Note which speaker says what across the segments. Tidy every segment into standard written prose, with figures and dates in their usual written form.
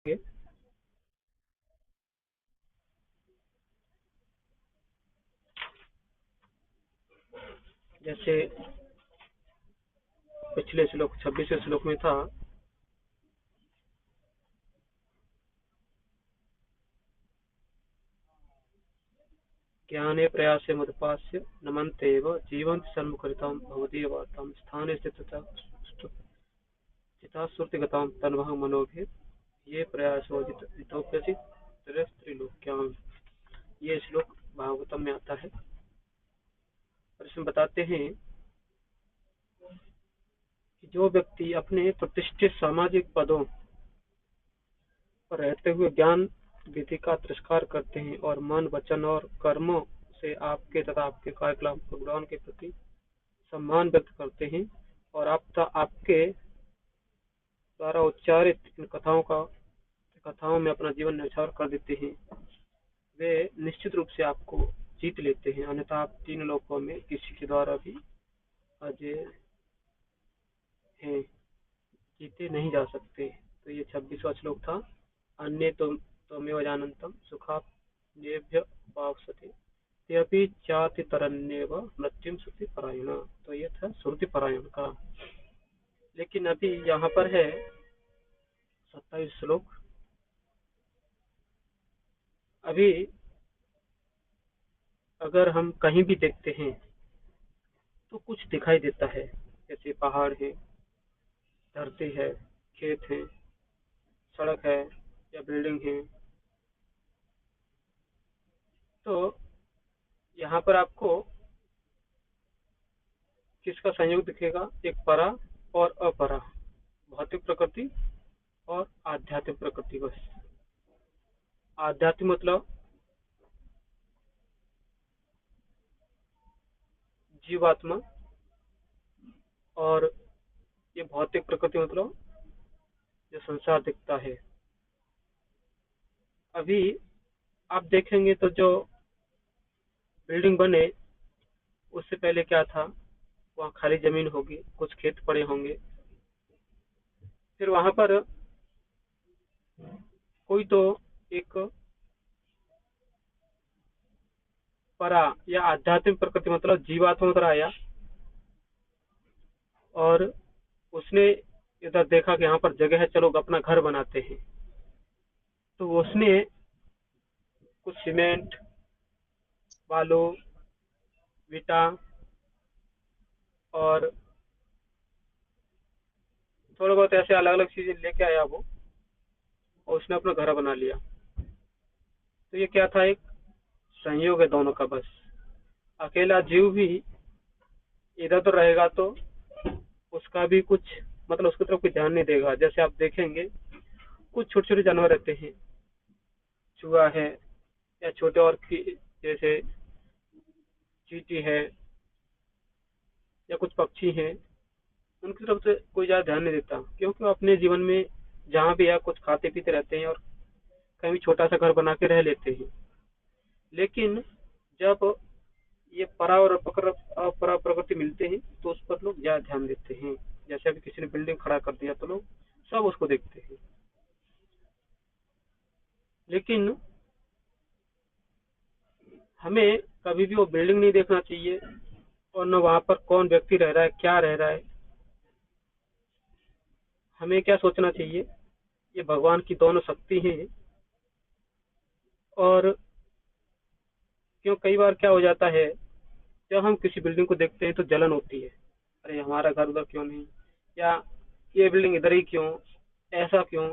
Speaker 1: आगे। जैसे पिछले श्लोक 26वें श्लोक में था, ज्ञाने प्रयासे मदपास्य नमन्तेव जीवन्ति सन्मुखरितां भवदीयवार्तां स्थाने स्थितता चितास्फूर्तिगतां तन्वः मनोभिर ये प्रयासो जितोप्यसि त्रिलोक्याम। ये श्लोक भागवतम में आता है और इसमें बताते हैं कि जो व्यक्ति अपने प्रतिष्ठित सामाजिक पदों पर रहते हुए ज्ञान विधि का तिरस्कार करते हैं और मन वचन और कर्मों से आपके तथा आपके कार्यकलाप भगवान के प्रति सम्मान व्यक्त करते हैं और आपके द्वारा उच्चारित इन कथाओं में अपना जीवन न्यौछावर कर देते हैं, वे निश्चित रूप से आपको जीत लेते हैं, अन्यथा आप तीन लोकों में किसी के द्वारा भी अजय हैं, जीते नहीं जा सकते। तो ये 26वां श्लोक था। अन्य त्वमेव जानन्तं सुखाप्नेभ्य वाप्स्यते तेऽपि चाति तरन्नेव मृत्युम श्रुति परायण। तो ये था श्रुति परायण का। लेकिन अभी यहाँ पर है 27 श्लोक। अभी अगर हम कहीं भी देखते हैं तो कुछ दिखाई देता है, जैसे पहाड़ है, धरती है, खेत है, सड़क है या बिल्डिंग है। तो यहाँ पर आपको किसका संयोग दिखेगा? एक परा और अपरा, भौतिक प्रकृति और आध्यात्मिक प्रकृति। बस आध्यात्मिक मतलब जीवात्मा, और ये भौतिक प्रकृति मतलब जो संसार दिखता है। अभी आप देखेंगे तो जो बिल्डिंग बने उससे पहले क्या था? वहाँ खाली जमीन होगी, कुछ खेत पड़े होंगे, फिर वहां पर कोई तो एक परा या आध्यात्मिक प्रकृति मतलब जीवात्मा उधर आया और उसने इधर देखा कि यहाँ पर जगह है, चलो अपना घर बनाते हैं। तो उसने कुछ सीमेंट, बालू, विटा और थोड़ा बहुत ऐसे अलग अलग चीजें लेके आया वो, और उसने अपना घर बना लिया। तो ये क्या था? एक संयोग है दोनों का। बस अकेला जीव भी इधर तो रहेगा तो उसका भी कुछ मतलब उसकी तरफ कोई ध्यान नहीं देगा। जैसे आप देखेंगे कुछ छोटे छोटे जानवर रहते हैं, चूहा है या छोटे और की जैसे चींटी है या कुछ पक्षी हैं, उनकी तरफ से कोई ज्यादा ध्यान नहीं देता, क्योंकि वो अपने जीवन में जहाँ भी है कुछ खाते पीते रहते हैं और कहीं भी छोटा सा घर बना के रह लेते हैं। लेकिन जब ये परा और अपरा प्रकृति मिलते हैं तो उस पर लोग ज्यादा ध्यान देते हैं। जैसे अभी किसी ने बिल्डिंग खड़ा कर दिया तो लोग सब उसको देखते हैं। लेकिन हमें कभी भी वो बिल्डिंग नहीं देखना चाहिए और न वहां पर कौन व्यक्ति रह रहा है, क्या रह रहा है। हमें क्या सोचना चाहिए? ये भगवान की दोनों शक्ति हैं। और क्यों कई बार क्या हो जाता है, जब हम किसी बिल्डिंग को देखते हैं तो जलन होती है, अरे हमारा घर उधर क्यों नहीं, या ये बिल्डिंग इधर ही क्यों, ऐसा क्यों।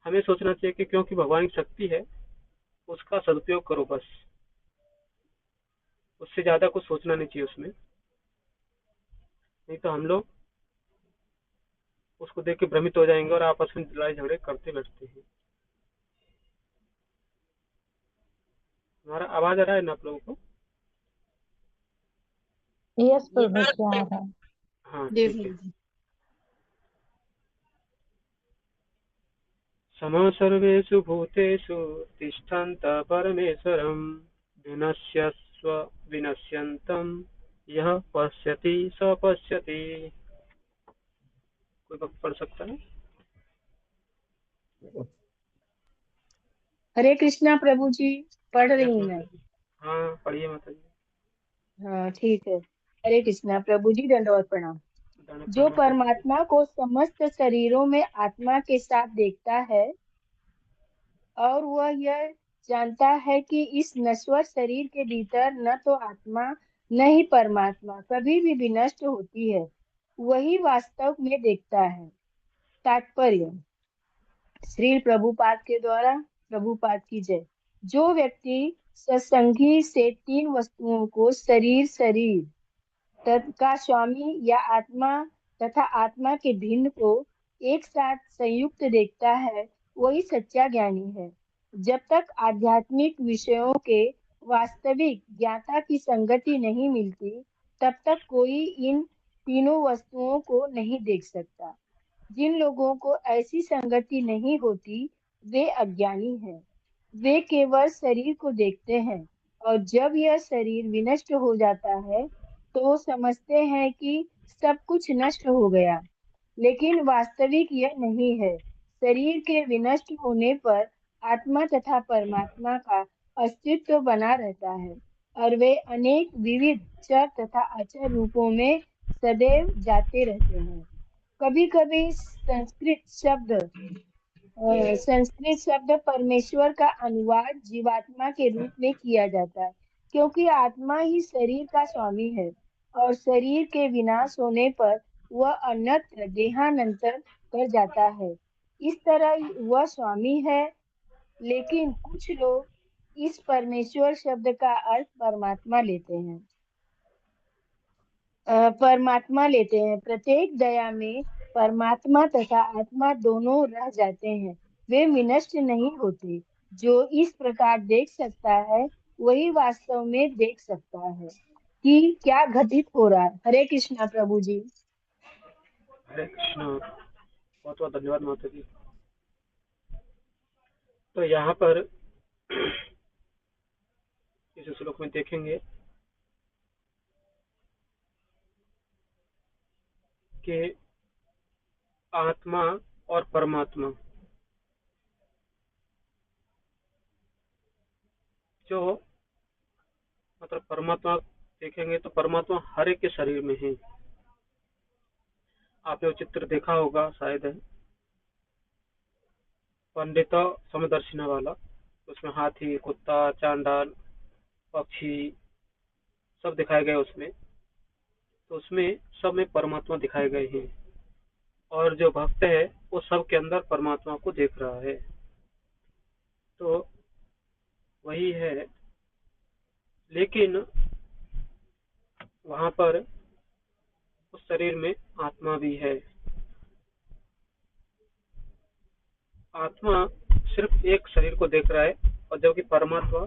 Speaker 1: हमें सोचना चाहिए कि क्योंकि भगवान की शक्ति है, उसका सदुपयोग करो बस। उससे ज्यादा कुछ सोचना नहीं चाहिए उसमें, नहीं तो हम लोग उसको देख के भ्रमित हो जाएंगे और आपस में लड़ाई झगड़े करते बैठते हैं। हमारा आवाज आ रहा है ना आप लोगों को?
Speaker 2: यस प्रभु जी आ रहा है।
Speaker 1: हाँ
Speaker 3: जी
Speaker 1: ठीक है।
Speaker 3: प्रभु।
Speaker 1: समः सर्वेषु भूतेषु तिष्ठन्तः परमेश्वरं विनश्यस्व विनश्यन्तं यः पश्यति स पश्यति। कोई वक्त पढ़ सकता है?
Speaker 3: हरे कृष्णा प्रभु जी, पढ़ रही
Speaker 1: यस
Speaker 3: हूँ
Speaker 1: माता
Speaker 3: मैं।
Speaker 1: जी। हाँ, पढ़िए माता जी।
Speaker 3: हाँ ठीक है। हरे कृष्णा प्रभु जी, दंडवत प्रणाम।
Speaker 1: दंड
Speaker 3: जो
Speaker 1: प्रणाम माता जी।
Speaker 3: परमात्मा को समस्त शरीरों में आत्मा के साथ देखता है और वह यह जानता है कि इस नश्वर शरीर के भीतर न तो आत्मा न ही परमात्मा कभी भी विनष्ट होती है, वही वास्तव में देखता है। तात्पर्य, श्री प्रभुपाद के द्वारा, प्रभुपाद की जय। जो व्यक्ति सत्संगी से तीन वस्तुओं को शरीर शरीर का स्वामी या आत्मा तथा आत्मा के भिन्न को एक साथ संयुक्त देखता है, वही सच्चा ज्ञानी है। जब तक आध्यात्मिक विषयों के वास्तविक ज्ञाता की संगति नहीं मिलती, तब तक कोई इन तीनों वस्तुओं को नहीं देख सकता। जिन लोगों को ऐसी संगति नहीं होती, वे अज्ञानी हैं। वे केवल शरीर को देखते हैं और जब यह शरीर विनष्ट हो जाता है तो समझते हैं कि सब कुछ नष्ट हो गया, लेकिन वास्तविक यह नहीं है। शरीर के विनष्ट होने पर आत्मा तथा परमात्मा का अस्तित्व बना रहता है और वे अनेक विविध चर तथा अचर रूपों में सदैव जाते रहते हैं। कभी कभी संस्कृत शब्द परमेश्वर का अनुवाद जीवात्मा के रूप में किया जाता है, क्योंकि आत्मा ही शरीर का स्वामी है और शरीर के विनाश होने पर वह अन्यत्र देहांतर कर जाता है। इस तरह वह स्वामी है, लेकिन कुछ लोग इस परमेश्वर शब्द का अर्थ परमात्मा लेते हैं। प्रत्येक दया में परमात्मा तथा आत्मा दोनों रह जाते हैं, वे विनष्ट नहीं होते। जो इस प्रकार देख सकता है, वही वास्तव में देख सकता है कि क्या घटित हो रहा है। हरे कृष्णा प्रभु जी।
Speaker 1: हरे कृष्णा। बहुत बहुत धन्यवाद माता जी। तो यहाँ पर इस श्लोक में देखेंगे कि आत्मा और परमात्मा, जो मतलब परमात्मा देखेंगे तो परमात्मा हर एक के शरीर में है। आपने वो चित्र देखा होगा शायद है, पंडित समदर्शिना वाला। उसमें हाथी, कुत्ता, चांडाल, पक्षी सब दिखाए गए उसमें। तो उसमें सब में परमात्मा दिखाए गए हैं और जो भक्त है वो सब के अंदर परमात्मा को देख रहा है। तो वही है, लेकिन वहां पर उस शरीर में आत्मा भी है। आत्मा सिर्फ एक शरीर को देख रहा है और जबकि परमात्मा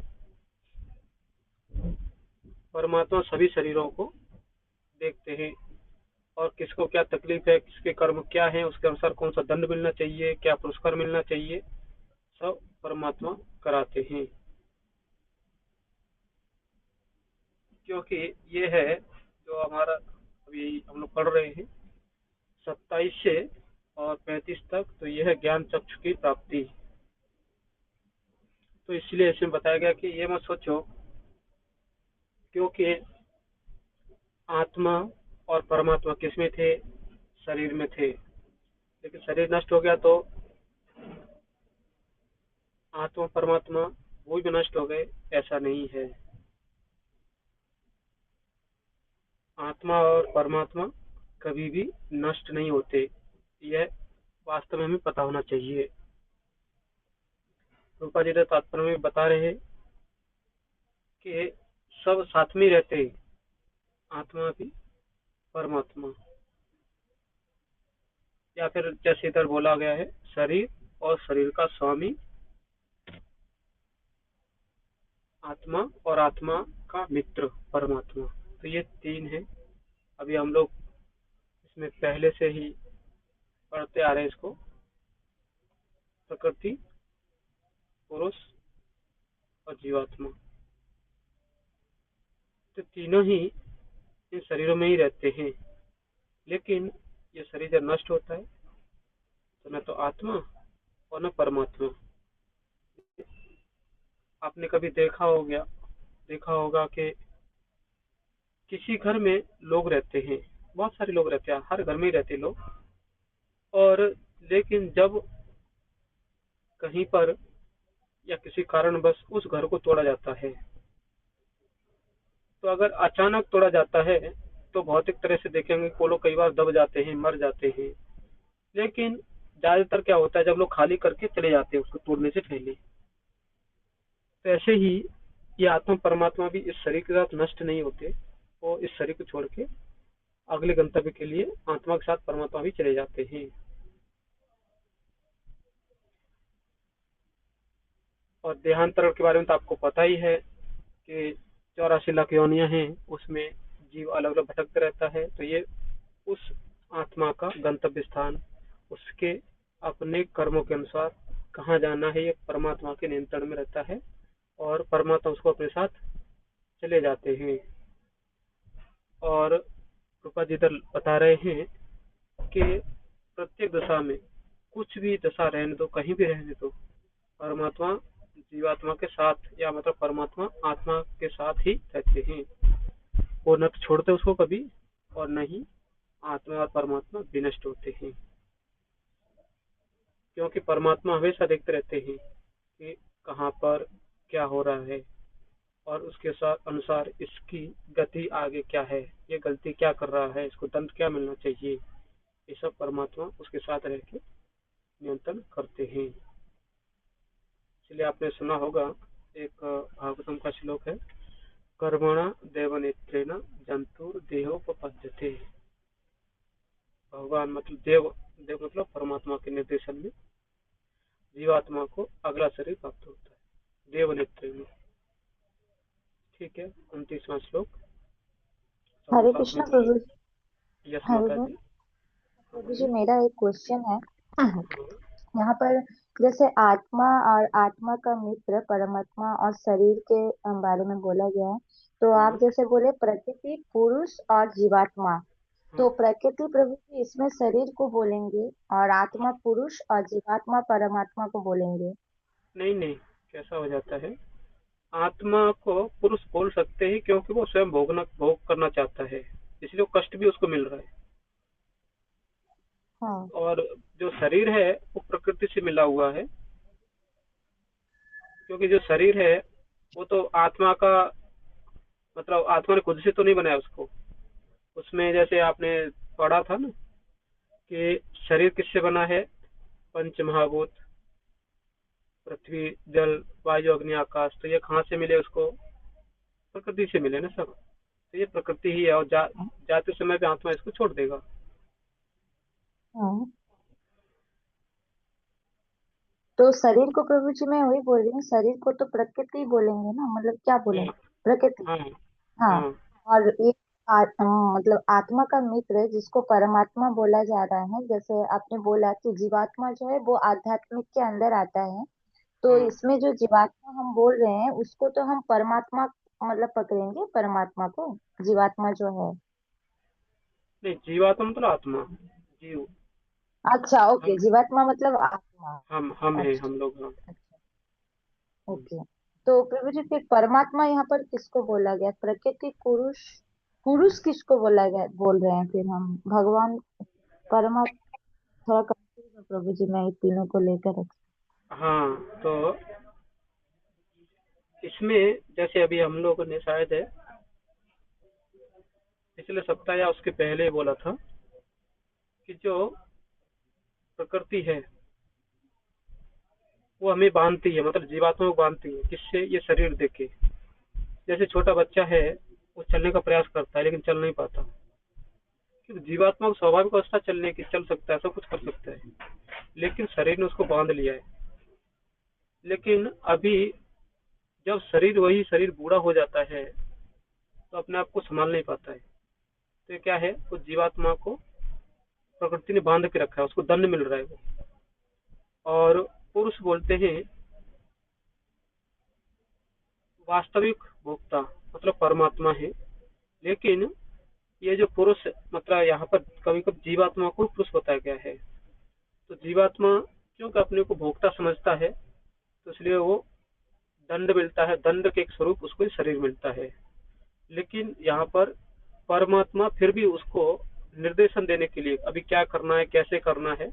Speaker 1: परमात्मा सभी शरीरों को देखते हैं और किसको क्या तकलीफ है, किसके कर्म क्या है, उसके अनुसार कौन सा दंड मिलना चाहिए, क्या पुरस्कार मिलना चाहिए, सब परमात्मा कराते हैं। क्योंकि ये है जो हमारा अभी हम लोग पढ़ रहे हैं 27 से और 35 तक, तो यह है ज्ञान चक्षु की प्राप्ति। तो इसलिए इसमें बताया गया कि ये मत सोचो, क्योंकि आत्मा और परमात्मा किसमें थे, शरीर में थे, लेकिन शरीर नष्ट हो गया तो आत्मा परमात्मा वो भी नष्ट हो गए, ऐसा नहीं है। आत्मा और परमात्मा कभी भी नष्ट नहीं होते, यह वास्तव में हमें पता होना चाहिए। रूपा जी तात्पर्य में बता रहे हैं कि सब साथ में रहते हैं, आत्मा भी परमात्मा, या फिर जैसे इधर बोला गया है शरीर और शरीर का स्वामी आत्मा और आत्मा का मित्र परमात्मा। तो ये तीन है। अभी हम लोग इसमें पहले से ही पढ़ते आ रहे हैं इसको, प्रकृति, पुरुष और जीवात्मा। तो तीनों ही इन शरीरों में ही रहते हैं, लेकिन ये शरीर जब नष्ट होता है तो न तो आत्मा और न परमात्मा। आपने कभी देखा होगा कि किसी घर में लोग रहते हैं, बहुत सारे लोग रहते हैं, हर घर में ही रहते हैं लोग। और लेकिन जब कहीं पर या किसी कारणवश उस घर को तोड़ा जाता है, तो अगर अचानक तोड़ा जाता है तो भौतिक तरह से देखेंगे वो लोग कई बार दब जाते हैं, मर जाते हैं। लेकिन ज्यादातर क्या होता है, जब लोग खाली करके चले जाते हैं उसको तोड़ने से पहले। तो ऐसे ही ये आत्मा परमात्मा भी इस शरीर के साथ नष्ट नहीं होते, वो इस शरीर को छोड़ के अगले गंतव्य के लिए आत्मा के साथ परमात्मा भी चले जाते हैं। और देहांतरण के बारे में तो आपको पता ही है कि 84 लाख योनियां हैं, उसमें जीव अलग अलग भटकते रहता है। तो ये उस आत्मा का गंतव्य स्थान, उसके अपने कर्मों के अनुसार कहाँ जाना है, ये परमात्मा के नियंत्रण में रहता है और परमात्मा उसको अपने साथ चले जाते हैं। और रूपा जी इधर बता रहे हैं कि प्रत्येक दशा में कुछ भी दशा रहने दो, कहीं भी रहने दो, परमात्मा जीवात्मा के साथ, या मतलब परमात्मा आत्मा के साथ ही रहते हैं। वो न तो छोड़ते उसको कभी, और न ही आत्मा और परमात्मा विनष्ट होते हैं। क्योंकि परमात्मा हमेशा देखते रहते हैं कि कहाँ पर क्या हो रहा है और उसके अनुसार इसकी गति आगे क्या है, ये गलती क्या कर रहा है, इसको दंड क्या मिलना चाहिए, ये सब परमात्मा उसके साथ रह के नियंत्रण करते हैं। इसलिए आपने सुना होगा एक भागवतम का श्लोक है, कर्मणा देवनेत्रेण जंतुर देहोपपद्यते। भगवान मतलब देव मतलब परमात्मा के निर्देशन में जीवात्मा को अगला शरीर प्राप्त होता है देवनेत्रेण। ठीक है, 29वां श्लोक।
Speaker 2: हरे कृष्णा प्रभु जी।
Speaker 1: यस
Speaker 2: हरे
Speaker 1: माता
Speaker 2: कृष्ण
Speaker 1: जी। हाँ,
Speaker 2: प्रभु जी,
Speaker 1: बोलिए।
Speaker 2: मेरा एक क्वेश्चन है।
Speaker 1: हाँ,
Speaker 2: यहाँ पर जैसे आत्मा और आत्मा का मित्र परमात्मा और शरीर के बारे में बोला गया है, तो आप
Speaker 1: हाँ,
Speaker 2: जैसे बोले प्रकृति पुरुष और जीवात्मा,
Speaker 1: हाँ।
Speaker 2: तो प्रकृति प्रभु जी इसमें शरीर को बोलेंगे और आत्मा पुरुष और जीवात्मा परमात्मा को बोलेंगे।
Speaker 1: नहीं नहीं, कैसा हो जाता है, आत्मा को पुरुष बोल सकते हैं क्योंकि वो स्वयं भोग करना चाहता है, इसलिए वो कष्ट भी उसको मिल रहा है।
Speaker 2: हाँ।
Speaker 1: और जो शरीर है वो प्रकृति से मिला हुआ है, क्योंकि जो शरीर है वो तो आत्मा का मतलब आत्मा ने खुद से तो नहीं बनाया उसको। उसमें जैसे आपने पढ़ा था ना कि शरीर किससे बना है, पंच महाभूत, पृथ्वी जल वायु अग्नि आकाश। तो ये कहाँ से मिले उसको, प्रकृति से मिले ना सब। तो ये प्रकृति ही है, और जाते समय पे आत्मा इसको छोड़ देगा।
Speaker 2: हाँ, तो शरीर को प्रभु जी मैं वही बोल रही हूँ, शरीर को तो प्रकृति बोलेंगे ना, मतलब क्या
Speaker 1: हाँ,
Speaker 2: बोलेंगे, प्रकृति।
Speaker 1: हाँ,
Speaker 2: हाँ।
Speaker 1: हाँ,
Speaker 2: और एक मतलब आत्मा का मित्र जिसको परमात्मा बोला जा रहा है, जैसे आपने बोला कि जीवात्मा जो है वो आध्यात्मिक के अंदर आता है, तो
Speaker 1: हाँ।
Speaker 2: इसमें जो जीवात्मा हम बोल रहे हैं उसको तो हम परमात्मा मतलब पकड़ेंगे, परमात्मा को, जीवात्मा जो है।
Speaker 1: नहीं, जीवात्मा मतलब आत्मा, जीव।
Speaker 2: अच्छा,
Speaker 1: हम
Speaker 2: ओके, जीवात्मा मतलब आत्मा।
Speaker 1: हम हैं,
Speaker 2: अच्छा।
Speaker 1: हम लोग। हाँ।
Speaker 2: अच्छा, ओके। तो प्रभु जी फिर परमात्मा यहाँ पर किसको बोला गया, प्रकृति पुरुष, पुरुष किसको बोला गया बोल रहे हैं फिर हम, भगवान परमात्मा? थोड़ा कंफ्यूज है प्रभु जी, मैं इन तीनों को लेकर।
Speaker 1: हाँ, तो इसमें जैसे अभी हम लोगों ने शायद है पिछले सप्ताह या उसके पहले बोला था कि जो प्रकृति है वो हमें बांधती है, मतलब जीवात्मा को बांधती है। किससे, ये शरीर देके। जैसे छोटा बच्चा है, वो चलने का प्रयास करता है लेकिन चल नहीं पाता, क्योंकि जीवात्मा को स्वाभाविक अवस्था चलने की, चल सकता है, सब कुछ कर सकता है, लेकिन शरीर ने उसको बांध लिया है। लेकिन अभी जब वही शरीर बूढ़ा हो जाता है तो अपने आप को संभाल नहीं पाता है। तो ये क्या है, उस जीवात्मा को प्रकृति ने बांध के रखा है, उसको दंड मिल रहा है वो। और पुरुष बोलते हैं वास्तविक भोक्ता, मतलब परमात्मा है। लेकिन ये जो पुरुष, मतलब यहाँ पर कभी कभी जीवात्मा को पुरुष बताया गया है। तो जीवात्मा क्योंकि अपने को भोक्ता समझता है, तो इसलिए वो दंड मिलता है, दंड के एक स्वरूप उसको शरीर मिलता है। लेकिन यहाँ पर परमात्मा फिर भी उसको निर्देशन देने के लिए अभी क्या करना है, कैसे करना है,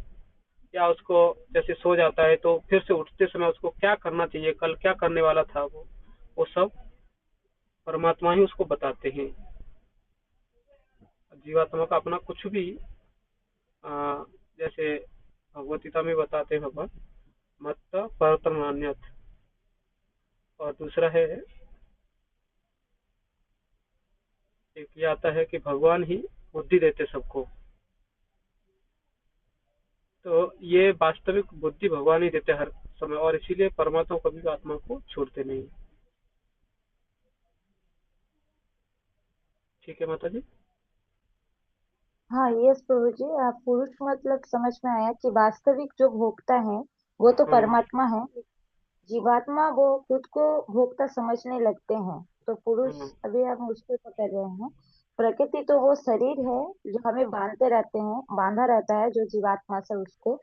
Speaker 1: या उसको जैसे सो जाता है तो फिर से उठते समय उसको क्या करना चाहिए, कल क्या करने वाला था, वो सब परमात्मा ही उसको बताते हैं। जीवात्मा का अपना कुछ भी जैसे भगवत गीता में बताते हैं भगवान, मत परतरणान्यथ, और दूसरा है एक ये आता है कि भगवान ही बुद्धि देते सबको। तो ये वास्तविक बुद्धि भगवान ही देते हर समय, और इसीलिए परमात्मा कभी भी आत्मा को छोड़ते नहीं। ठीक है माता जी।
Speaker 2: हाँ यस प्रभु जी, आप पुरुष मतलब समझ में आया कि वास्तविक जो भोक्ता है वो तो
Speaker 1: हाँ
Speaker 2: परमात्मा है। जीवात्मा वो खुद को भोक्ता समझने लगते हैं। तो पुरुष,
Speaker 1: हाँ
Speaker 2: अभी हम उसको पकड़ रहे हैं। प्रकृति तो वो शरीर है जो हमें बांधते रहते हैं, बांधा रहता है जो जीवात्मा से उसको।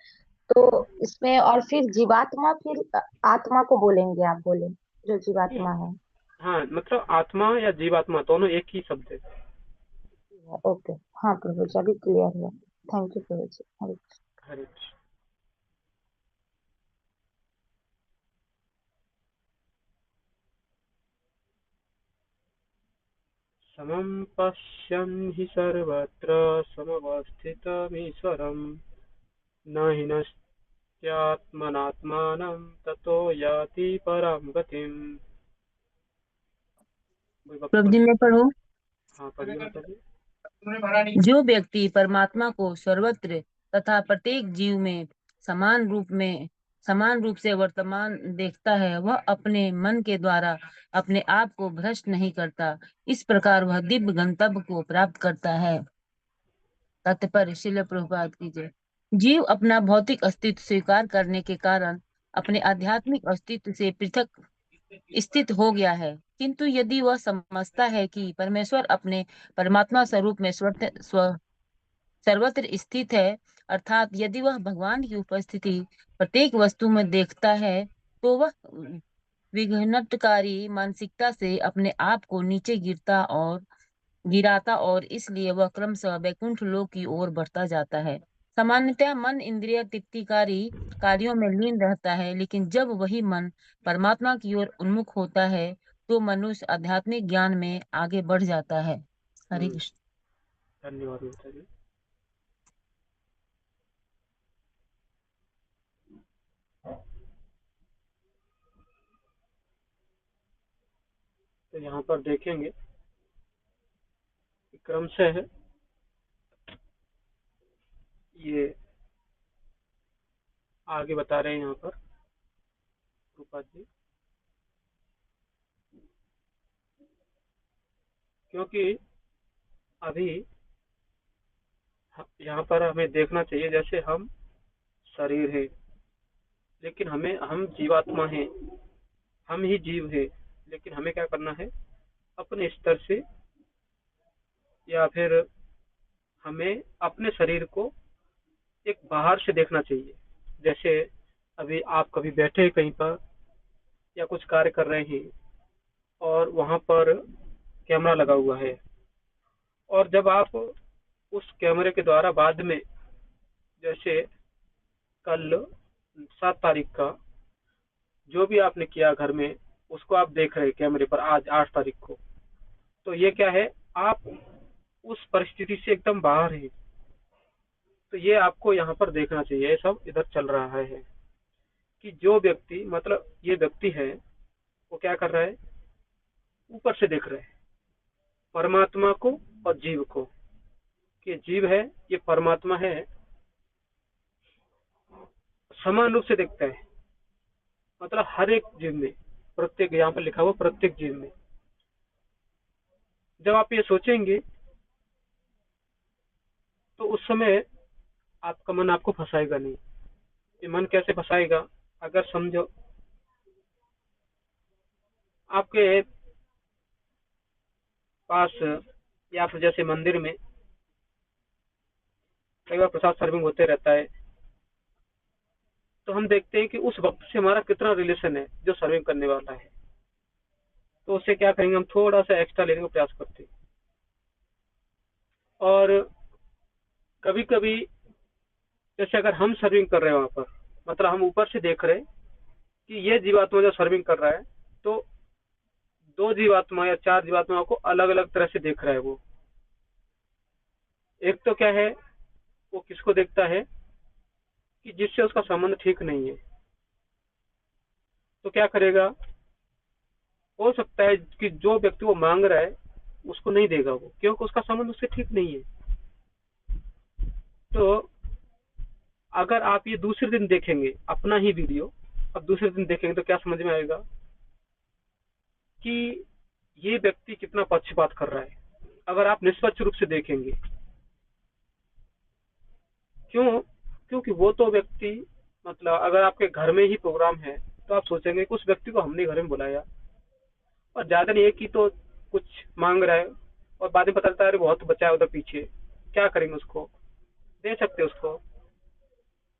Speaker 2: तो इसमें और फिर जीवात्मा, फिर आत्मा को बोलेंगे, आप बोले जो जीवात्मा है।
Speaker 1: हाँ, मतलब आत्मा या जीवात्मा दोनों एक ही शब्द है।
Speaker 2: ओके। हाँ प्रभु जी, अभी क्लियर हुआ। थैंक यू प्रभु जी। हरे
Speaker 1: हरे कृष्ण। समं पश्यन् हि सर्वत्र समवस्थितमीश्वरम् न हि नश्चात्मनात्मानं ततो याति परां गतिम्। कोई भक्त
Speaker 4: प्रभु जी
Speaker 1: पढ़े?
Speaker 4: मैं पढ़ूं।
Speaker 1: हाँ पढ़िए माता जी।
Speaker 4: जो व्यक्ति परमात्मा को सर्वत्र तथा प्रत्येक जीव में समान रूप से वर्तमान देखता है, वह अपने मन के द्वारा अपने आप को भ्रष्ट नहीं करता। इस प्रकार वह दिव्य गंतव्य को प्राप्त करता है। तात्पर्य श्रील प्रभुपाद की जय। जीव अपना भौतिक अस्तित्व स्वीकार करने के कारण अपने आध्यात्मिक अस्तित्व से पृथक स्थित हो गया है, किंतु यदि वह समझता है कि परमेश्वर अपने परमात्मा स्वरूप में सर्वत्र स्थित है, अर्थात यदि वह भगवान की उपस्थिति प्रत्येक वस्तु में देखता है, तो वह विघ्नकारी मानसिकता से अपने आप को नीचे गिराता और इसलिए वह क्रमशः वैकुंठ लोक की ओर बढ़ता जाता है। सामान्यतः मन इंद्रिय तृप्तिकारी कार्यों में लीन रहता है, लेकिन जब वही मन परमात्मा की ओर उन्मुख होता है तो मनुष्य आध्यात्मिक ज्ञान में आगे बढ़ जाता है। हरे कृष्ण।
Speaker 1: धन्यवाद माता जी। तो यहाँ पर देखेंगे क्रम से है ये आगे बता रहे हैं यहाँ पर रूपा जी, क्योंकि अभी यहाँ पर हमें देखना चाहिए जैसे हम शरीर है, लेकिन हम जीवात्मा है, हम ही जीव है, लेकिन हमें क्या करना है अपने स्तर से, या फिर हमें अपने शरीर को एक बाहर से देखना चाहिए। जैसे अभी आप कभी बैठे कहीं पर या कुछ कार्य कर रहे हैं और वहां पर कैमरा लगा हुआ है, और जब आप उस कैमरे के द्वारा बाद में जैसे कल 7 तारीख का जो भी आपने किया घर में उसको आप देख रहे हैं कैमरे पर आज 8 तारीख को, तो ये क्या है, आप उस परिस्थिति से एकदम बाहर है। तो ये आपको यहाँ पर देखना चाहिए, ये सब इधर चल रहा है कि जो व्यक्ति मतलब ये व्यक्ति है वो क्या कर रहा है, ऊपर से देख रहा है परमात्मा को और जीव को, कि जीव है ये परमात्मा है, समान रूप से देखता है। मतलब हर एक जीव में, प्रत्येक, यहाँ पर लिखा हुआ प्रत्येक जीव में। जब आप ये सोचेंगे तो उस समय आपका मन आपको फंसाएगा नहीं। ये मन कैसे फंसाएगा, अगर समझो आपके पास या फिर जैसे मंदिर में कई बार प्रसाद सर्विंग होते रहता है, तो हम देखते हैं कि उस वक्त से हमारा कितना रिलेशन है जो सर्विंग करने वाला है। तो उससे क्या करेंगे, हम थोड़ा सा एक्स्ट्रा लेने का प्रयास करते हैं। और कभी कभी जैसे अगर हम सर्विंग कर रहे हैं वहां पर, मतलब हम ऊपर से देख रहे हैं कि ये जीवात्मा जो सर्विंग कर रहा है, तो 2 जीवात्मा या 4 जीवात्माओं को अलग अलग तरह से देख रहा है वो। एक तो क्या है, वो किसको देखता है कि जिससे उसका संबंध ठीक नहीं है, तो क्या करेगा, हो सकता है कि जो व्यक्ति वो मांग रहा है उसको नहीं देगा वो, क्योंकि उसका संबंध उससे ठीक नहीं है। तो अगर आप ये दूसरे दिन देखेंगे अपना ही वीडियो, अब दूसरे दिन देखेंगे तो क्या समझ में आएगा कि ये व्यक्ति कितना पक्षपात कर रहा है, अगर आप निष्पक्ष रूप से देखेंगे। क्यों? क्योंकि वो तो व्यक्ति, मतलब अगर आपके घर में ही प्रोग्राम है तो आप सोचेंगे कि उस व्यक्ति को हमने घर में बुलाया, और ज्यादा नहीं है कि तो कुछ मांग रहा है और बाद में पता चलता है बहुत बचा है उधर पीछे, क्या करेंगे, उसको दे सकते उसको।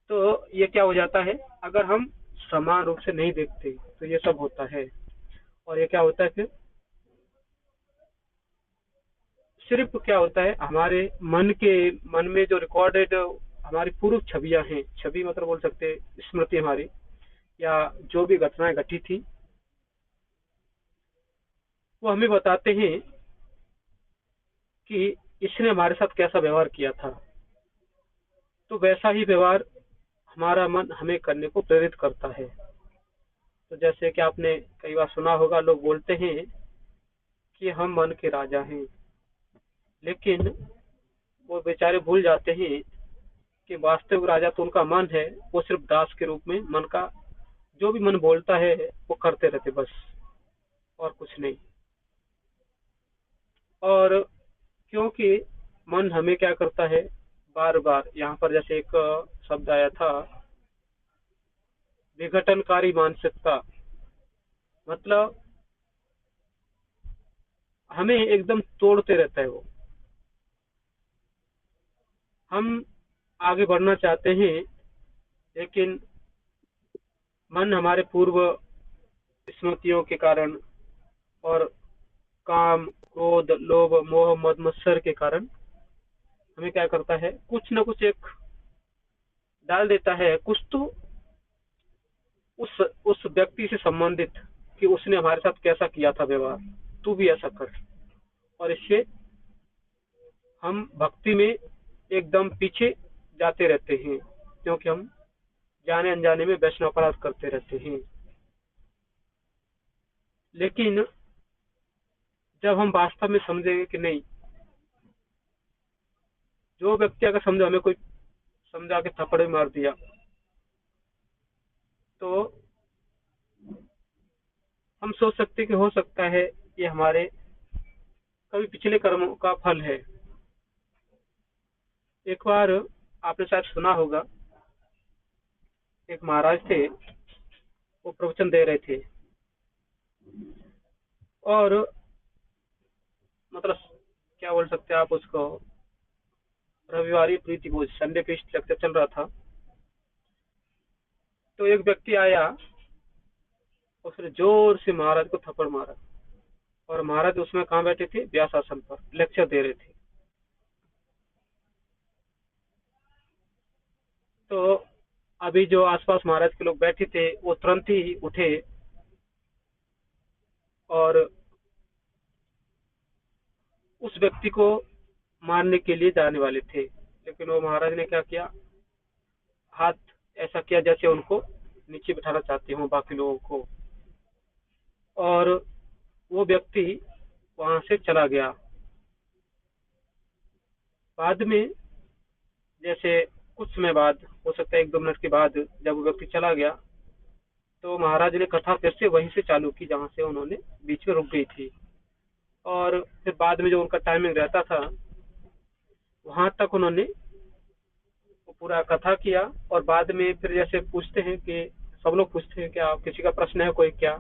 Speaker 1: तो ये क्या हो जाता है, अगर हम समान रूप से नहीं देखते तो ये सब होता है। और ये क्या होता है, फिर सिर्फ क्या होता है, हमारे मन में जो रिकॉर्डेड हमारी पूर्व छवियां हैं, छवि मतलब बोल सकते हैं स्मृति हमारी, या जो भी घटनाएं घटी थी, वो हमें बताते हैं कि इसने हमारे साथ कैसा व्यवहार किया था। तो वैसा ही व्यवहार हमारा मन हमें करने को प्रेरित करता है। तो जैसे कि आपने कई बार सुना होगा, लोग बोलते हैं कि हम मन के राजा हैं, लेकिन वो बेचारे भूल जाते हैं कि वास्तविक राजा तो उनका मन है, वो सिर्फ दास के रूप में मन का जो भी मन बोलता है वो करते रहते बस, और कुछ नहीं। और क्योंकि मन हमें क्या करता है, बार बार, यहाँ पर जैसे एक शब्द आया था, विघटनकारी मानसिकता, मतलब हमें एकदम तोड़ते रहता है वो। हम आगे बढ़ना चाहते हैं, लेकिन मन हमारे पूर्व स्मृतियों के कारण और काम, क्रोध, लोभ, मोह, मद, मत्सर के कारण हमें क्या करता है, कुछ न कुछ एक डाल देता है, कुछ तो उस व्यक्ति से संबंधित कि उसने हमारे साथ कैसा किया था व्यवहार, तू भी ऐसा कर। और इससे हम भक्ति में एकदम पीछे जाते रहते हैं, क्योंकि हम जाने अनजाने में वैष्णव अपराध करते रहते हैं। लेकिन जब हम वास्तव में समझेंगे कि नहीं, जो व्यक्ति अगर समझो हमें कोई समझा के थप्पड़ मार दिया, तो हम सोच सकते हैं कि हो सकता है ये हमारे कभी पिछले कर्मों का फल है। एक बार आपने शायद सुना होगा, एक महाराज थे, वो प्रवचन दे रहे थे, और मतलब क्या बोल सकते हैं आप उसको, रविवारी प्रीति भोज, संडे फीस्ट लेक्चर चल रहा था। तो एक व्यक्ति आया, उसने जोर से महाराज को थप्पड़ मारा, और महाराज उसमें कहाँ बैठे थे, व्यास आसन पर लेक्चर दे रहे थे। तो अभी जो आसपास महाराज के लोग बैठे थे वो तुरंत ही उठे और उस व्यक्ति को मारने के लिए जाने वाले थे, लेकिन वो महाराज ने क्या किया, हाथ ऐसा किया जैसे उनको नीचे बिठाना चाहते हो बाकी लोगों को, और वो व्यक्ति वहां से चला गया। बाद में जैसे कुछ समय बाद, हो सकता है 1-2 मिनट के बाद, जब वो व्यक्ति चला गया तो महाराज ने कथा फिर से वहीं से चालू की जहां से उन्होंने बीच में रुक गई थी। और फिर बाद में जो उनका टाइमिंग रहता था वहां तक उन्होंने वो पूरा कथा किया। और बाद में फिर जैसे पूछते हैं कि सब लोग पूछते हैं क्या किसी का प्रश्न है कोई क्या,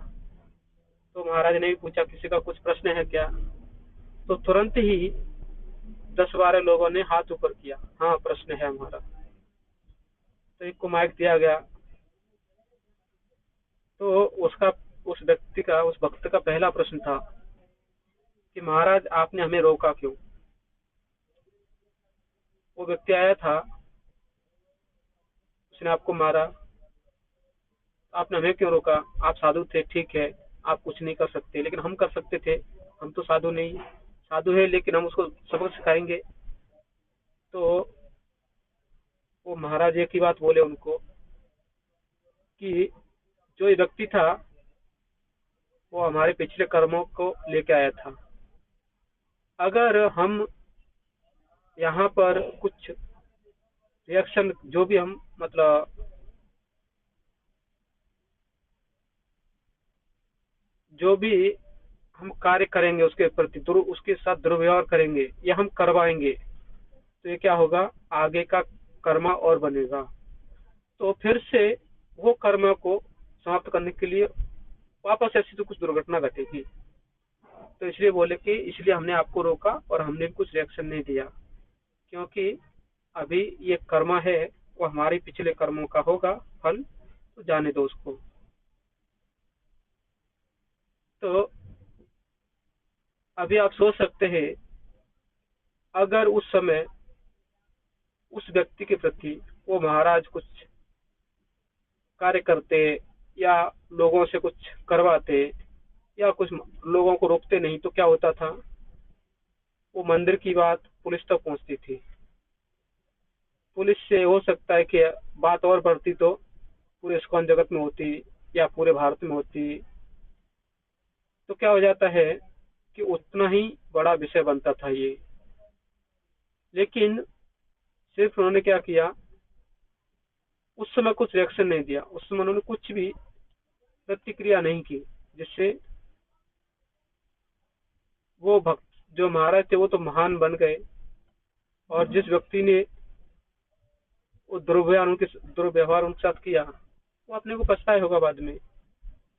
Speaker 1: तो महाराज ने भी पूछा किसी का कुछ प्रश्न है क्या, तो तुरंत ही 10-12 लोगों ने हाथ ऊपर किया, हाँ प्रश्न है हमारा। तो एक को माइक दिया गया, उसका उस व्यक्ति का, उस भक्त का पहला प्रश्न था कि महाराज आपने हमें रोका क्यों। वो व्यक्ति आया था, उसने आपको मारा, आपने हमें क्यों रोका। आप साधु थे, ठीक है, आप कुछ नहीं कर सकते, लेकिन हम कर सकते थे। हम तो साधु नहीं, साधु है लेकिन हम उसको सबक सिखाएंगे। तो वो महाराज एक ही बात बोले उनको कि जो ये व्यक्ति था वो हमारे पिछले कर्मों को लेके आया था। अगर हम यहाँ पर कुछ रिएक्शन, जो भी हम मतलब जो भी हम कार्य करेंगे उसके प्रति, उसके साथ दुर्व्यवहार करेंगे या हम करवाएंगे, तो ये क्या होगा, आगे का कर्मा और बनेगा। तो फिर से वो कर्म को समाप्त करने के लिए वापस ऐसी तो कुछ दुर्घटना घटेगी। तो इसलिए बोले कि इसलिए हमने आपको रोका और हमने कुछ रिएक्शन नहीं दिया, क्योंकि अभी ये कर्म है वो हमारे पिछले कर्मों का होगा फल, तो जाने दो उसको। तो अभी आप सोच सकते हैं, अगर उस समय उस व्यक्ति के प्रति वो महाराज कुछ कार्य करते या लोगों से कुछ करवाते या कुछ लोगों को रोकते नहीं, तो क्या होता था, वो मंदिर की बात पुलिस तक पहुंचती थी। पुलिस से हो सकता है कि बात और बढ़ती तो पूरे इस्कॉन जगत में होती या पूरे भारत में होती। तो क्या हो जाता है कि उतना ही बड़ा विषय बनता था ये। लेकिन सिर्फ उन्होंने क्या किया, उस समय कुछ रिएक्शन नहीं दिया, उस समय उन्होंने कुछ भी प्रतिक्रिया नहीं की, जिससे वो भक्त जो महाराज थे वो तो महान बन गए, और जिस व्यक्ति ने वो दुर्व्यवहार उनके साथ किया वो अपने को पछताया होगा बाद में।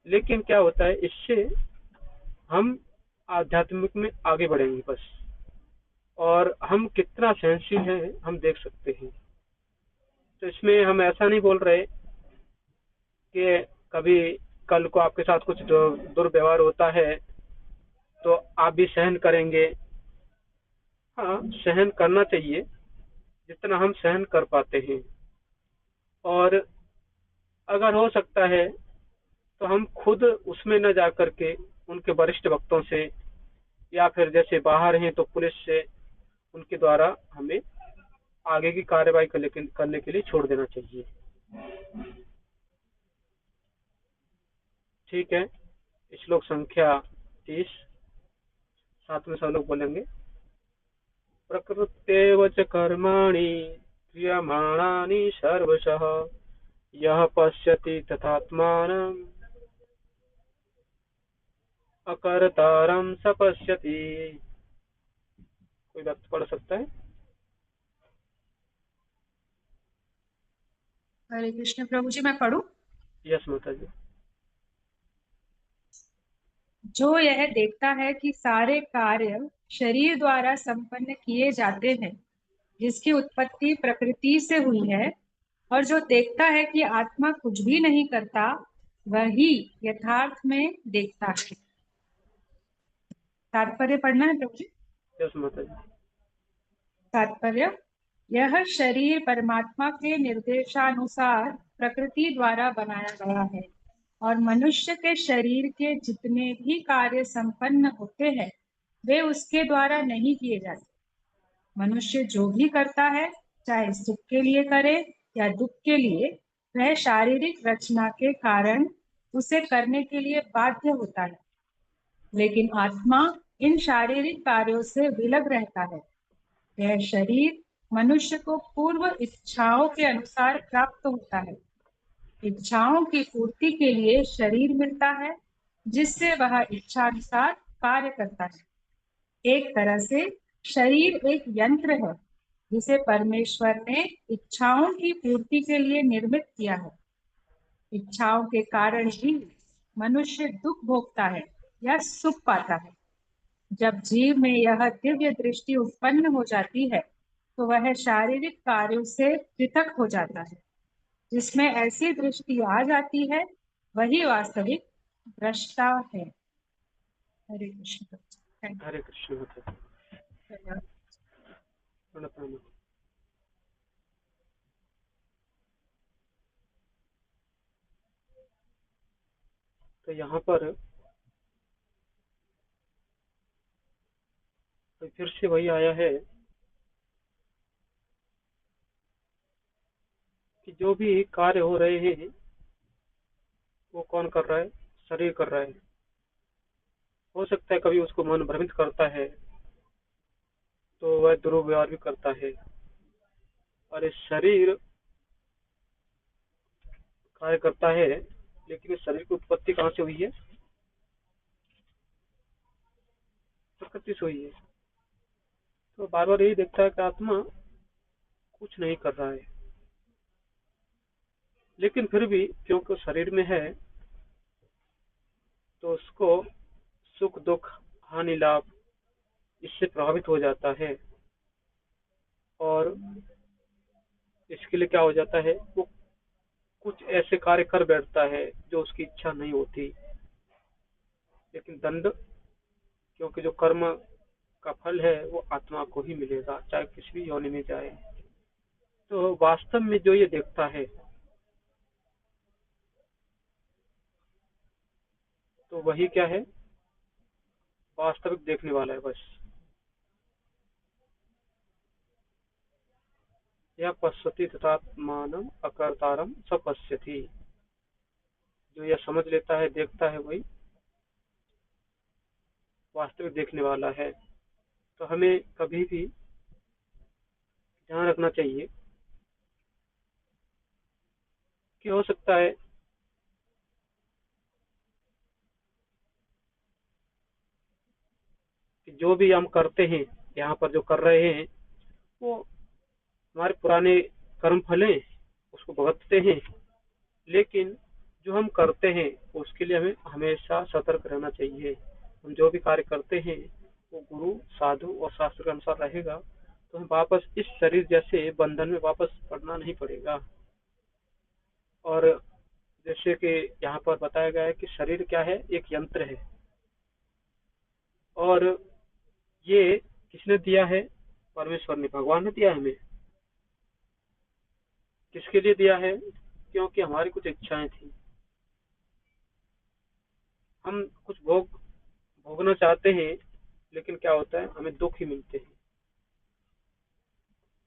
Speaker 1: लेकिन क्या होता है, इससे हम आध्यात्मिक में आगे बढ़ेंगे बस, और हम कितना सहनशील हैं हम देख सकते हैं। तो इसमें हम ऐसा नहीं बोल रहे कि कभी कल को आपके साथ कुछ दुर्व्यवहार होता है तो आप भी सहन करेंगे। हाँ, सहन करना चाहिए जितना हम सहन कर पाते हैं, और अगर हो सकता है तो हम खुद उसमें न जा करके उनके वरिष्ठ भक्तों से या फिर जैसे बाहर हैं तो पुलिस से, उनके द्वारा हमें आगे की कार्रवाई करने के लिए छोड़ देना चाहिए। ठीक है, श्लोक संख्या 30 साथ में सब लोग बोलेंगे। प्रकृत्येव च कर्माणि क्रियमाणानि सर्वशः यः पश्यति तथात्मानम् अकर्तारं स पश्यति। कोई व्यक्ति पढ़ सकता है?
Speaker 5: हरे कृष्ण प्रभु जी, मैं पढ़ूं?
Speaker 1: यस माता जी।
Speaker 5: जो यह देखता है कि सारे कार्य शरीर द्वारा संपन्न किए जाते हैं, जिसकी उत्पत्ति प्रकृति से हुई है, और जो देखता है कि आत्मा कुछ भी नहीं करता, वही यथार्थ में देखता है। तात्पर्य पढ़ना है प्रभु जी?
Speaker 1: यस माता जी।
Speaker 5: तात्पर्य, यह शरीर परमात्मा के निर्देशानुसार प्रकृति द्वारा बनाया गया है, और मनुष्य के शरीर के जितने भी कार्य संपन्न होते हैं वे उसके द्वारा नहीं किए जाते। मनुष्य जो भी करता है, चाहे सुख के लिए करे या दुख के लिए, वह शारीरिक रचना के कारण उसे करने के लिए बाध्य होता है। लेकिन आत्मा इन शारीरिक कार्यों से विलग रहता है। यह शरीर मनुष्य को पूर्व इच्छाओं के अनुसार प्राप्त होता है। इच्छाओं की पूर्ति के लिए शरीर मिलता है, जिससे वह इच्छानुसार कार्य करता है। एक तरह से शरीर एक यंत्र है जिसे परमेश्वर ने इच्छाओं की पूर्ति के लिए निर्मित किया है। इच्छाओं के कारण ही मनुष्य दुख भोगता है या सुख पाता है। जब जीव में यह दिव्य दृष्टि उत्पन्न हो जाती है तो वह शारीरिक कार्यों से पृथक हो जाता है। जिसमें ऐसी दृष्टि आ जाती है वही वास्तविक दृष्टा है। हरे कृष्ण। थैंक
Speaker 1: हरे कृष्ण।
Speaker 5: यू। धन्यवाद।
Speaker 1: प्रणतम। तो यहाँ पर तो फिर से वही आया है कि जो भी कार्य हो रहे हैं वो कौन कर रहा है? शरीर कर रहा है। हो सकता है कभी उसको मन भ्रमित करता है तो वह दुर्व्यवहार भी करता है। और इस शरीर कार्य करता है, लेकिन इस शरीर की उत्पत्ति कहाँ से हुई है? प्रकृति से हुई है। तो बार बार यही देखता है कि आत्मा कुछ नहीं कर रहा है, लेकिन फिर भी क्योंकि शरीर में है तो उसको सुख दुख हानि लाभ इससे प्रभावित हो जाता है। और इसके लिए क्या हो जाता है, वो कुछ ऐसे कार्य कर बैठता है जो उसकी इच्छा नहीं होती, लेकिन दंड, क्योंकि जो कर्म का फल है वो आत्मा को ही मिलेगा, चाहे किसी भी योनि में जाए। तो वास्तव में जो ये देखता है तो वही क्या है? वास्तविक देखने वाला है बस। यह पश्यति तथात्मानम् अकर्तारम् स पश्यति। जो यह समझ लेता है, देखता है, वही वास्तविक देखने वाला है। तो हमें कभी भी ध्यान रखना चाहिए कि हो सकता है कि जो भी हम करते हैं, यहाँ पर जो कर रहे हैं, वो हमारे पुराने कर्म फल हैं, उसको भुगतते हैं। लेकिन जो हम करते हैं उसके लिए हमें हमेशा सतर्क रहना चाहिए। हम जो भी कार्य करते हैं वो गुरु साधु और शास्त्र के अनुसार रहेगा तो हमें वापस इस शरीर जैसे बंधन में वापस पड़ना नहीं पड़ेगा। और जैसे कि यहाँ पर बताया गया है कि शरीर क्या है? एक यंत्र है। और ये किसने दिया है? परमेश्वर ने, भगवान ने दिया है हमें। किसके लिए दिया है? क्योंकि हमारी कुछ इच्छाएं थी, हम कुछ भोगना चाहते हैं, लेकिन क्या होता है, हमें दुख ही मिलते हैं।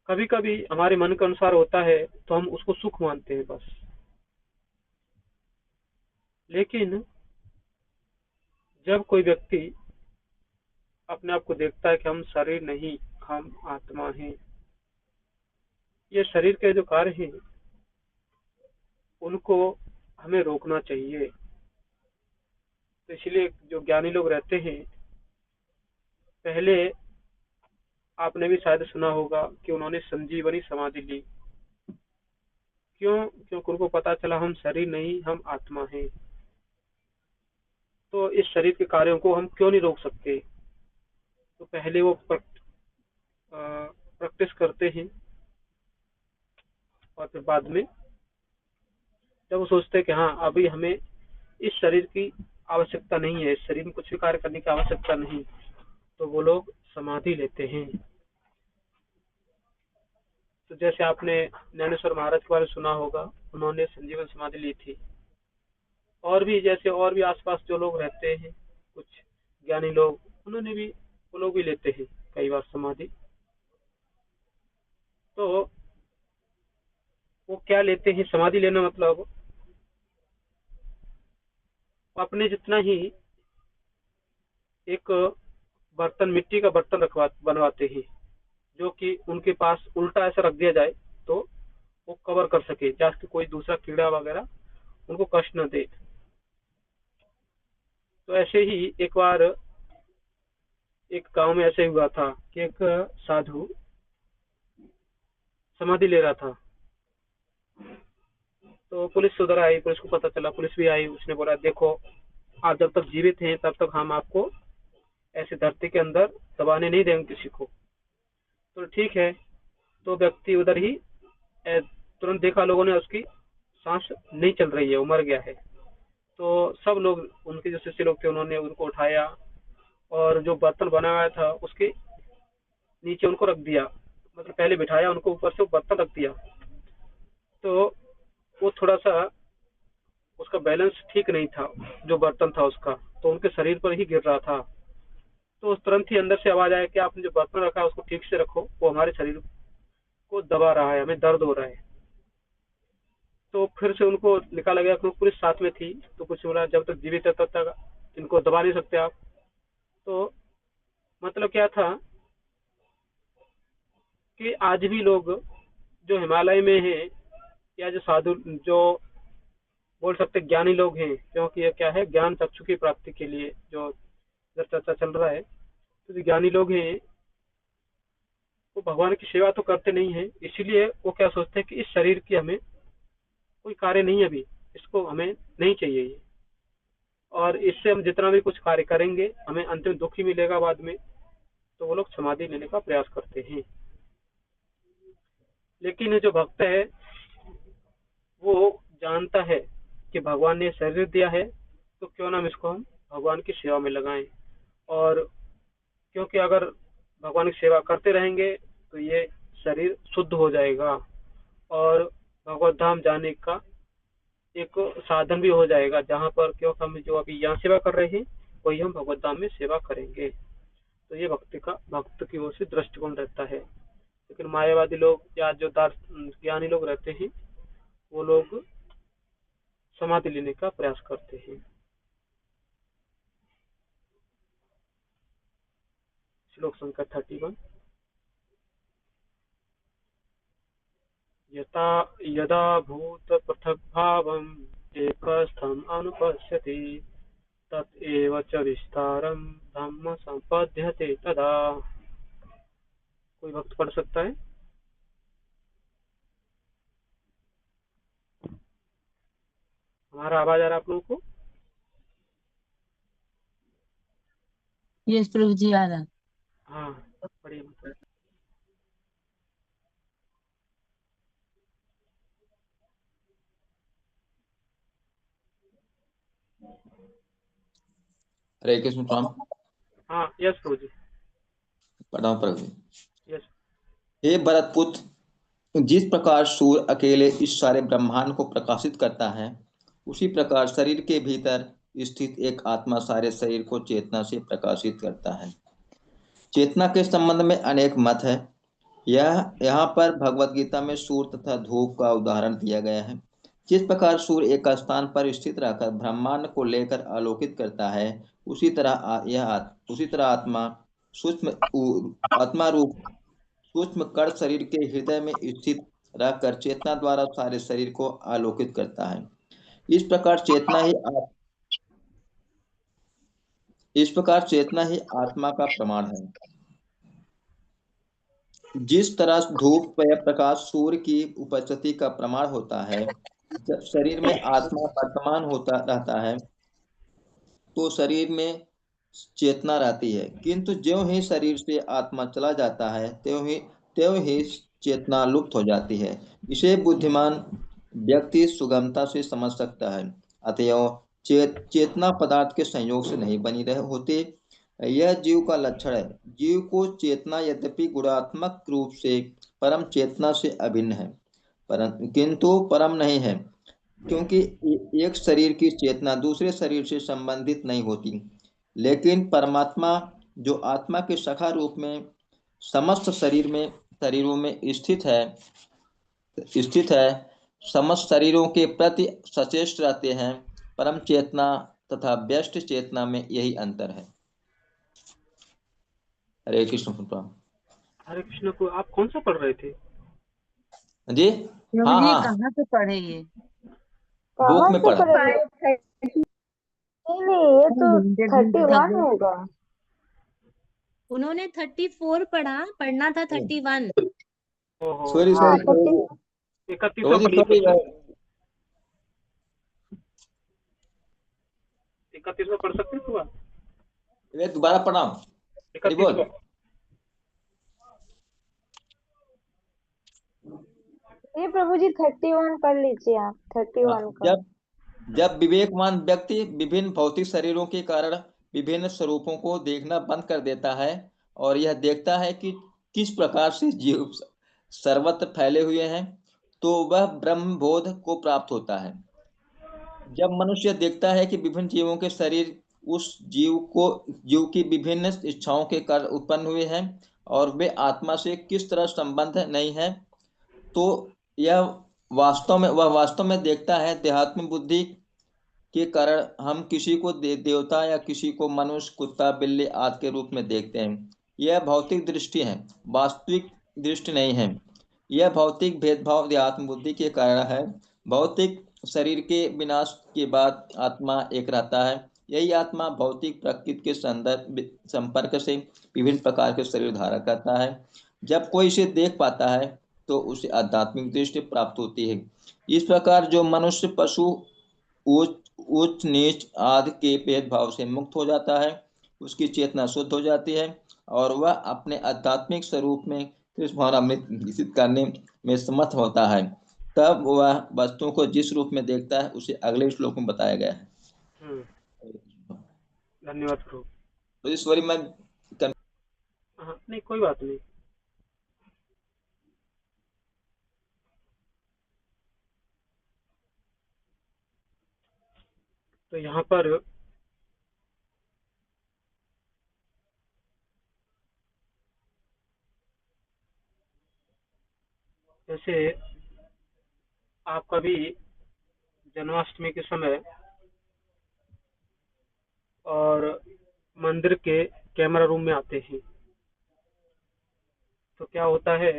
Speaker 1: कभी कभी हमारे मन के अनुसार होता है तो हम उसको सुख मानते हैं बस। लेकिन जब कोई व्यक्ति अपने आप को देखता है कि हम शरीर नहीं, हम आत्मा हैं, ये शरीर के जो कार्य हैं उनको हमें रोकना चाहिए। तो इसलिए जो ज्ञानी लोग रहते हैं, पहले आपने भी शायद सुना होगा कि उन्होंने संजीवनी समाधि ली। क्यों? क्योंकि उनको पता चला हम शरीर नहीं, हम आत्मा हैं। तो इस शरीर के कार्यों को हम क्यों नहीं रोक सकते? तो पहले वो प्रैक्टिस करते हैं, और फिर बाद में जब वो सोचते हैं कि हाँ अभी हमें इस शरीर की आवश्यकता नहीं है, इस शरीर में कुछ भी कार्य करने की आवश्यकता नहीं, तो वो लोग समाधि लेते हैं। तो जैसे आपने ज्ञानेश्वर महाराज के बारे में सुना होगा, उन्होंने संजीवन समाधि ली थी। और भी जैसे और भी आसपास जो लोग रहते हैं, कुछ ज्ञानी लोग, उन्होंने भी, वो लोग भी लेते हैं कई बार समाधि। तो वो क्या लेते हैं? समाधि लेना मतलब अपने जितना ही एक बर्तन, मिट्टी का बर्तन बनवाते हैं, जो कि उनके पास उल्टा ऐसा रख दिया जाए तो वो कवर कर सके, जैसे कोई दूसरा कीड़ा वगैरह उनको कष्ट न दे। तो ऐसे ही एक बार एक गांव में ऐसे हुआ था कि एक साधु समाधि ले रहा था। तो पुलिस उधर आई, पुलिस को पता चला, पुलिस भी आई। उसने बोला देखो, आप जब तक जीवित हैं तब तक हम आपको ऐसे धरती के अंदर दबाने नहीं देंगे किसी को। तो ठीक है। तो व्यक्ति उधर ही तुरंत देखा लोगों ने, उसकी सांस नहीं चल रही है, वो मर गया है। तो सब लोग, उनके जो शिष्य लोग थे, उन्होंने उनको उठाया और जो बर्तन बना हुआ था उसके नीचे उनको रख दिया, मतलब पहले बिठाया उनको, ऊपर से वो बर्तन रख दिया। तो वो थोड़ा सा, उसका बैलेंस ठीक नहीं था, जो बर्तन था उसका, तो उनके शरीर पर ही गिर रहा था। तो उस तुरंत ही अंदर से आवाज आया कि आपने जो बर्तन रखा है उसको ठीक से रखो, वो हमारे शरीर को दबा रहा है, हमें दर्द हो रहा है। तो फिर से उनको निकाला गया, क्योंकि पुलिस साथ में थी। तो कुछ बोला, जब तक जीवित है तब तक इनको दबा नहीं सकते आप। तो मतलब क्या था कि आज भी लोग जो हिमालय में हैं, या जो साधु, जो बोल सकते ज्ञानी लोग हैं, क्योंकि ये क्या है, ज्ञान चक्षु की प्राप्ति के लिए जो इधर चर्चा चल रहा है, तो जो ज्ञानी लोग हैं वो भगवान की सेवा तो करते नहीं है, इसीलिए वो क्या सोचते हैं कि इस शरीर की हमें कोई कार्य नहीं है अभी, इसको हमें नहीं चाहिए ये, और इससे हम जितना भी कुछ कार्य करेंगे हमें अंतिम दुख ही मिलेगा बाद में। तो वो लोग समाधि लेने का प्रयास करते हैं। लेकिन जो भक्त है वो जानता है कि भगवान ने शरीर दिया है, तो क्यों ना हम इसको हम भगवान की सेवा में लगाएं। और क्योंकि अगर भगवान की सेवा करते रहेंगे तो ये शरीर शुद्ध हो जाएगा और भगवत धाम जाने का एक साधन भी हो जाएगा, जहाँ पर क्योंकि हम जो अभी यहाँ सेवा कर रहे हैं वही हम भगवत धाम में सेवा करेंगे। तो ये भक्त की ओर से दृष्टिकोण रहता है। लेकिन मायावादी लोग या जो ज्ञानी लोग रहते हैं वो लोग समाधि लेने का प्रयास करते हैं। श्लोक संख्या 31। यदा भूत पृथक भावम एकस्थम अनुपश्यति तत एव च विस्तारम धम्म संपद्यते तदा। कोई भक्त पढ़ सकता है? हमारा आवाज आ रहा है आप लोगों को?
Speaker 4: यस प्रभु जी, आ रहा।
Speaker 1: हाँ, पढ़िए मतलब।
Speaker 6: हरे कृष्ण स्वामी।
Speaker 1: हाँ, यस प्रभु जी,
Speaker 6: प्रणाम प्रभु।
Speaker 1: यस।
Speaker 6: हे भरतपुत्र, जिस प्रकार सूर्य अकेले इस सारे ब्रह्मांड को प्रकाशित करता है, उसी प्रकार शरीर के भीतर स्थित एक आत्मा सारे शरीर को चेतना से प्रकाशित करता है। चेतना के संबंध में अनेक मत है। यहाँ पर भगवत गीता में सूर्य तथा धूप का उदाहरण दिया गया है। जिस प्रकार सूर्य एक स्थान पर स्थित रहकर ब्रह्मांड को लेकर आलोकित करता है, उसी तरह आत्मा रूप सूक्ष्म कण शरीर के हृदय में स्थित रहकर चेतना द्वारा सारे शरीर को आलोकित करता है। इस प्रकार चेतना ही आत्मा का प्रमाण है। जिस तरह धूप व प्रकाश सूर्य की उपस्थिति का प्रमाण होता है, जब शरीर में आत्मा वर्तमान होता रहता है तो शरीर में चेतना रहती है, किंतु ज्यों ही शरीर से आत्मा चला जाता है त्यों ही चेतना लुप्त हो जाती है। इसे बुद्धिमान व्यक्ति सुगमता से समझ सकता है। अतएव चेतना पदार्थ के संयोग से नहीं बनी रह होती। यह जीव का लक्षण है। जीव को चेतना यद्यपि गुणात्मक रूप से परम चेतना से अभिन्न है, किंतु परम नहीं है, क्योंकि एक शरीर की चेतना दूसरे शरीर से संबंधित नहीं होती। लेकिन परमात्मा जो आत्मा के सखा रूप में समस्त शरीरों में स्थित है समस्त शरीरों के प्रति सचेष्ट रहते हैं। परम चेतना तथा व्यष्ट चेतना में यही अंतर है। हरे कृष्ण प्रभु।
Speaker 1: हरे कृष्ण को आप कौन सा पढ़ रहे थे?
Speaker 6: जी
Speaker 4: प्रभु
Speaker 6: हाँ
Speaker 4: जी
Speaker 6: हाँ,
Speaker 4: कहाँ से पढ़े ये?
Speaker 6: बुक
Speaker 2: कहाँ
Speaker 6: में
Speaker 2: से
Speaker 6: पढ़ा।
Speaker 2: पढ़े? नहीं नहीं, ये तो 31 होगा।
Speaker 7: उन्होंने 34 पढ़ना था 31।
Speaker 1: ओहो,
Speaker 6: सॉरी
Speaker 2: हाँ
Speaker 6: सॉरी
Speaker 1: 31
Speaker 6: सॉरी
Speaker 1: पढ़ लीजिए।
Speaker 6: सॉरी
Speaker 1: 31 में पढ़ सकते हैं सुबह?
Speaker 6: दोबारा पढ़ाऊं?
Speaker 1: 31
Speaker 2: ये प्रभु जी 31 पढ़ लीजिए आप, 31 का।
Speaker 6: जब जब विवेकवान व्यक्ति विभिन्न भौतिक शरीरों के कारण विभिन्न स्वरूपों को देखना बंद कर देता है और यह देखता है कि किस प्रकार से जीव सर्वत्र फैले हुए हैं, तो वह ब्रह्म बोध को प्राप्त होता है। जब मनुष्य देखता है कि विभिन्न जीवों के शरीर उस जीव की विभिन्न इच्छाओं के कारण उत्पन्न हुए हैं और वे आत्मा से किस तरह संबंध नहीं है, तो वह वास्तव में देखता है देहात्म बुद्धि के कारण हम किसी को देवता या किसी को मनुष्य, कुत्ता, बिल्ली आदि के रूप में देखते हैं। यह भौतिक दृष्टि है, वास्तविक दृष्टि नहीं है। यह भौतिक भेदभाव देहात्म बुद्धि के कारण है। भौतिक शरीर के विनाश के बाद आत्मा एक रहता है। यही आत्मा भौतिक प्रकृति के संपर्क से विभिन्न प्रकार के शरीर धारण करता है। जब कोई इसे देख पाता है तो उसे आध्यात्मिक दृष्टि प्राप्त होती है। इस प्रकार जो मनुष्य पशु, उच्च नीच आदि के भेदभाव से मुक्त हो जाता है, उसकी चेतना शुद्ध हो जाती है और वह अपने आध्यात्मिक स्वरूप में कृष्ण भावनामृत विकसित करने में समर्थ होता है। तब वह वस्तुओं को जिस रूप में देखता है उसे अगले श्लोक में बताया गया है।
Speaker 1: धन्यवाद प्रभु।
Speaker 6: तो इस बारी मैं
Speaker 1: नहीं, कोई बात नहीं। तो यहाँ पर जैसे आप कभी जन्माष्टमी के समय और मंदिर के कैमरा रूम में आते हैं, तो क्या होता है,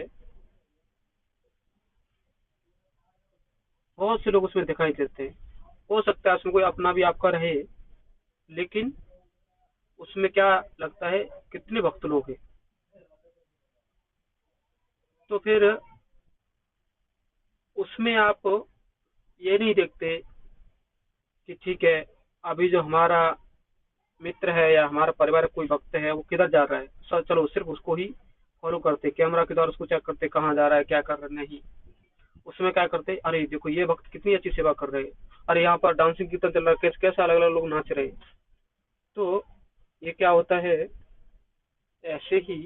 Speaker 1: बहुत से लोग उसमें दिखाई देते हैं। हो सकता है उसमें कोई अपना भी आपका रहे, लेकिन उसमें क्या लगता है, कितने भक्त लोग हैं। तो फिर उसमें आप ये नहीं देखते कि ठीक है, अभी जो हमारा मित्र है या हमारा परिवार कोई भक्त है वो किधर जा रहा है, सर चलो सिर्फ उसको ही फॉलो करते, कैमरा के द्वारा उसको चेक करते कहाँ जा रहा है, क्या कर रहा है। नहीं, उसमें क्या करते, अरे देखो ये भक्त कितनी अच्छी सेवा कर रहे हैं, अरे यहाँ पर डांसिंग कीर्तन चल रहा है, कैसे अलग अलग लोग नाच रहे हैं। तो ये क्या होता है, ऐसे ही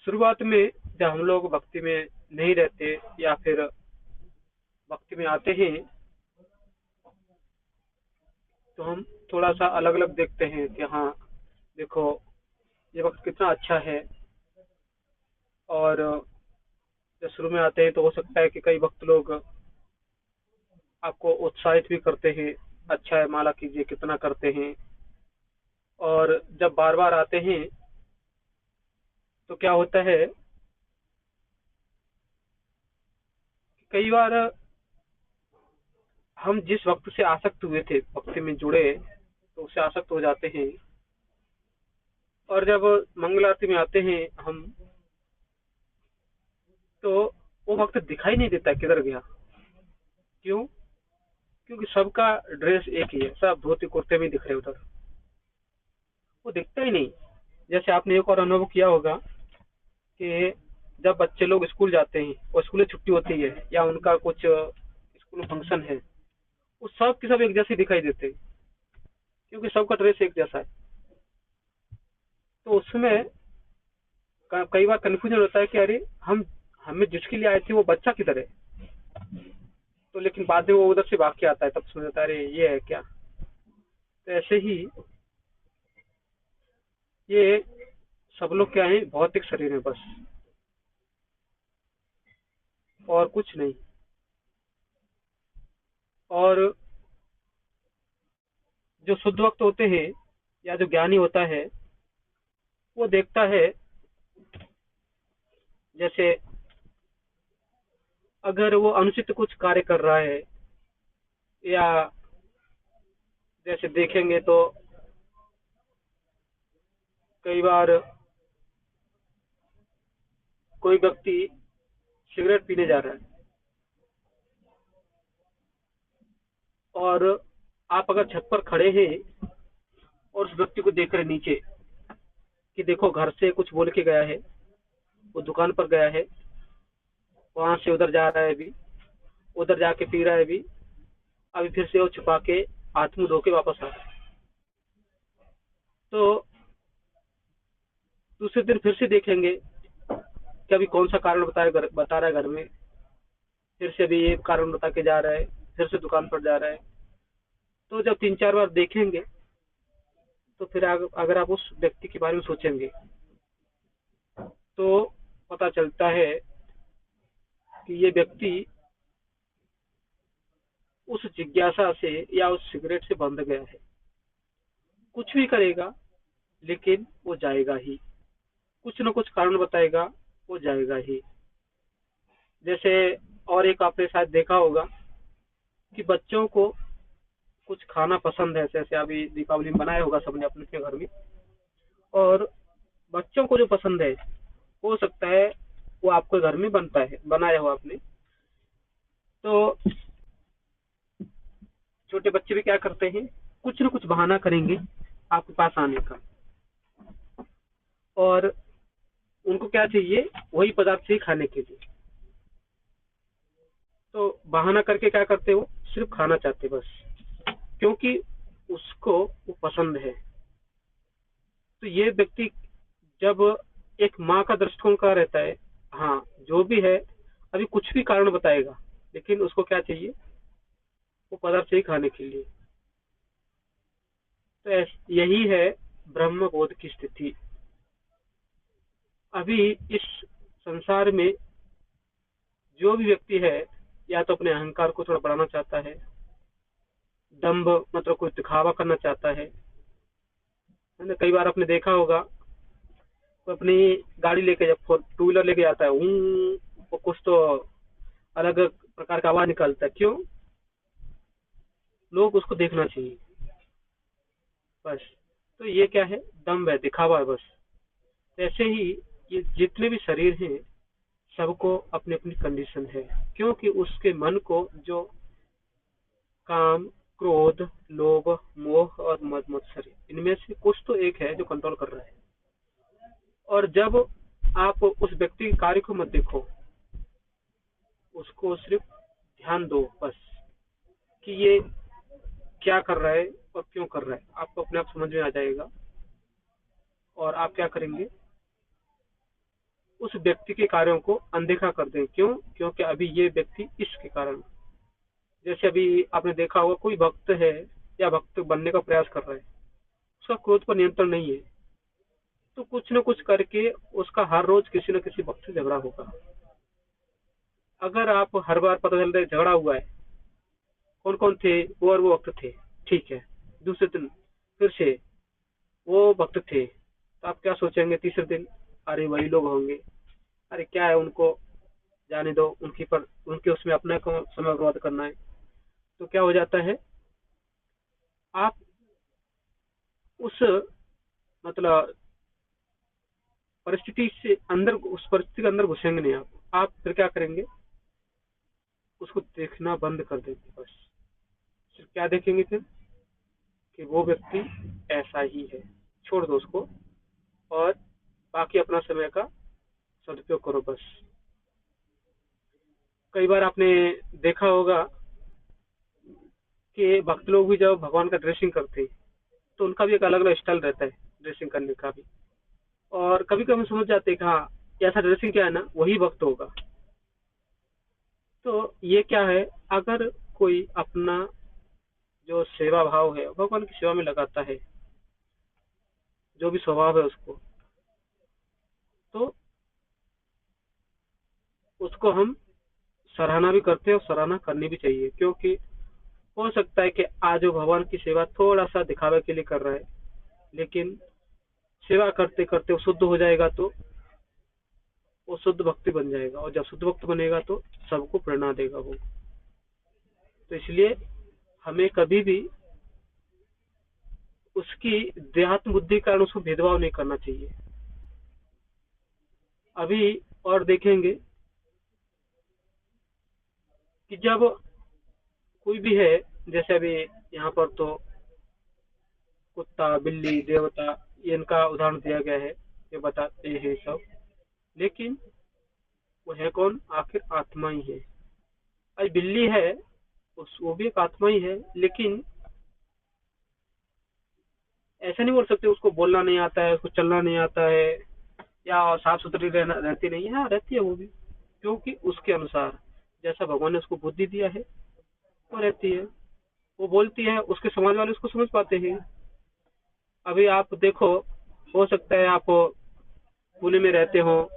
Speaker 1: शुरुआत में जब हम लोग भक्ति में नहीं रहते या फिर भक्ति में आते हैं तो हम थोड़ा सा अलग अलग देखते हैं कि हाँ देखो ये वक्त कितना अच्छा है। और जब शुरू में आते हैं तो हो सकता है कि कई वक्त लोग आपको उत्साहित भी करते हैं, अच्छा है माला कीजिए, कितना करते हैं। और जब बार बार आते हैं तो क्या होता है, कई बार हम जिस वक्त से आसक्त हुए थे, भक्ति में जुड़े, तो उससे आसक्त हो जाते हैं। और जब मंगल आरती में आते हैं हम, तो वो वक्त दिखाई नहीं देता किधर गया। क्यों? क्योंकि सबका ड्रेस एक ही है, सब धोती कुर्ते में दिख रहे उधर, वो दिखता ही नहीं। जैसे आपने एक और अनुभव किया होगा कि जब बच्चे लोग स्कूल जाते हैं और स्कूल छुट्टी होती है या उनका कुछ स्कूल फंक्शन है, वो सब के सब एक जैसे दिखाई देते हैं क्योंकि सबका ड्रेस एक जैसा है। तो उसमें कई बार कंफ्यूजन होता है कि अरे हमें जिसके लिए आए थे वो बच्चा किधर है। तो लेकिन बाद में वो उधर से भाग के आता है, तब समझ आता है अरे ये है क्या। तो ऐसे ही ये सब लोग क्या है, भौतिक शरीर है बस, और कुछ नहीं। और जो शुद्ध भक्त होते हैं या जो ज्ञानी होता है वो देखता है, जैसे अगर वो अनुचित कुछ कार्य कर रहा है, या जैसे देखेंगे तो कई बार कोई व्यक्ति सिगरेट पीने जा रहा है और आप अगर छत पर खड़े हैं और उस व्यक्ति को देख रहे नीचे कि देखो घर से कुछ बोल के गया है, वो दुकान पर गया है, वहां से उधर जा रहा है, अभी उधर जाके पी रहा है अभी, अभी फिर से वो छुपा के हाथ मुंह धो के वापस आ रहा है। तो दूसरे दिन फिर से देखेंगे कि अभी कौन सा कारण बता रहा है घर में, फिर से अभी ये कारण बता के जा रहा है, फिर से दुकान पर जा रहा है। तो जब 3-4 बार देखेंगे तो फिर अगर आप उस व्यक्ति के बारे में सोचेंगे तो पता चलता है कि ये व्यक्ति उस जिज्ञासा से या उस सिगरेट से बंध गया है। कुछ भी करेगा लेकिन वो जाएगा ही, कुछ न कुछ कारण बताएगा, वो जाएगा ही। जैसे और एक आपने शायद देखा होगा कि बच्चों को कुछ खाना पसंद है, जैसे अभी दीपावली में बनाया होगा सबने अपने अपने घर में, और बच्चों को जो पसंद है हो सकता है वो आपके घर में बनता है, बनाया हो आपने। तो छोटे बच्चे भी क्या करते हैं, कुछ न कुछ बहाना करेंगे आपके पास आने का, और उनको क्या चाहिए, वही पदार्थ चाहिए खाने के लिए। तो बहाना करके क्या करते हो, सिर्फ खाना चाहते बस, क्योंकि उसको वो पसंद है। तो ये व्यक्ति जब एक माँ का दृष्टिकोण का रहता है, हाँ जो भी है अभी कुछ भी कारण बताएगा लेकिन उसको क्या चाहिए, वो पदार्थ चाहिए खाने के लिए। तो यही है ब्रह्म बोध की स्थिति। अभी इस संसार में जो भी व्यक्ति है या तो अपने अहंकार को थोड़ा बढ़ाना चाहता है, दंभ मतलब कोई दिखावा करना चाहता है ना। कई बार आपने देखा होगा तो अपनी गाड़ी लेके जब 2 व्हीलर लेके जाता है, वो कुछ तो अलग प्रकार का आवाज निकलता है। क्यों? लोग उसको देखना चाहिए बस। तो ये क्या है, दम्भ है, दिखावा है बस। ऐसे ही ये जितने भी शरीर हैं सबको अपनी अपनी कंडीशन है, क्योंकि उसके मन को जो काम, क्रोध, लोभ, मोह और मद मत्सर, इनमें से कुछ तो एक है जो कंट्रोल कर रहा है। और जब आप उस व्यक्ति के कार्य को मत देखो, उसको सिर्फ ध्यान दो बस कि ये क्या कर रहा है और क्यों कर रहा है, आपको अपने आप समझ में आ जाएगा। और आप क्या करेंगे, उस व्यक्ति के कार्यों को अनदेखा कर दें। क्यों? क्योंकि अभी ये व्यक्ति इसके कारण, जैसे अभी आपने देखा होगा कोई भक्त है या भक्त बनने का प्रयास कर रहा है, उसका क्रोध पर नियंत्रण नहीं है, तो कुछ न कुछ करके उसका हर रोज किसी न किसी भक्त से झगड़ा होगा। अगर आप हर बार पता चल रहा है झगड़ा हुआ है, कौन कौन थे, वो और वो भक्त थे, ठीक है, दूसरे दिन फिर से वो भक्त थे, तो आप क्या सोचेंगे तीसरे दिन, अरे वही लोग होंगे, अरे क्या है, उनको जाने दो, उनके उसमें अपना समय बर्बाद करना है। तो क्या हो जाता है, आप उस मतलब परिस्थिति से अंदर, उस परिस्थिति के अंदर घुसेंगे नहीं। आप फिर क्या करेंगे, उसको देखना बंद कर देंगे बस। फिर क्या देखेंगे फिर कि वो व्यक्ति ऐसा ही है, छोड़ दो उसको और बाकी अपना समय का सदुपयोग करो बस। कई बार आपने देखा होगा कि भक्त लोग भी जब भगवान का ड्रेसिंग करते हैं तो उनका भी एक अलग अलग स्टाइल रहता है ड्रेसिंग करने का भी, और कभी कभी समझ जाते हैं कि हाँ ऐसा ड्रेसिंग क्या है ना, वही भक्त होगा। तो ये क्या है, अगर कोई अपना जो सेवा भाव है भगवान की सेवा में लगाता है, जो भी स्वभाव है उसको, तो उसको हम सराहना भी करते हैं और सराहना करनी भी चाहिए। क्योंकि हो सकता है कि आज वो भगवान की सेवा थोड़ा सा दिखावे के लिए कर रहा है, लेकिन सेवा करते करते वो शुद्ध हो जाएगा तो वो शुद्ध भक्ति बन जाएगा, और जब शुद्ध भक्त बनेगा तो सबको प्रेरणा देगा वो। तो इसलिए हमें कभी भी उसकी देहात्म बुद्धि के कारण उसको भेदभाव नहीं करना चाहिए। अभी और देखेंगे कि जब कोई भी है, जैसे अभी यहाँ पर तो कुत्ता, बिल्ली, देवता, इनका उदाहरण दिया गया है, ये बताते हैं सब, लेकिन वो है कौन, आखिर आत्मा ही है। आज बिल्ली है, वो भी एक आत्मा ही है, लेकिन ऐसा नहीं बोल सकते उसको बोलना नहीं आता है, उसको चलना नहीं आता है, या साफ सुथरी रहती नहीं है। हाँ, रहती है वो भी, क्योंकि उसके अनुसार जैसा भगवान ने उसको बुद्धि दिया है वो रहती है। वो बोलती है, उसके समाज वाले उसको समझ पाते हैं। अभी आप देखो, हो सकता है आप पुणे में रहते हो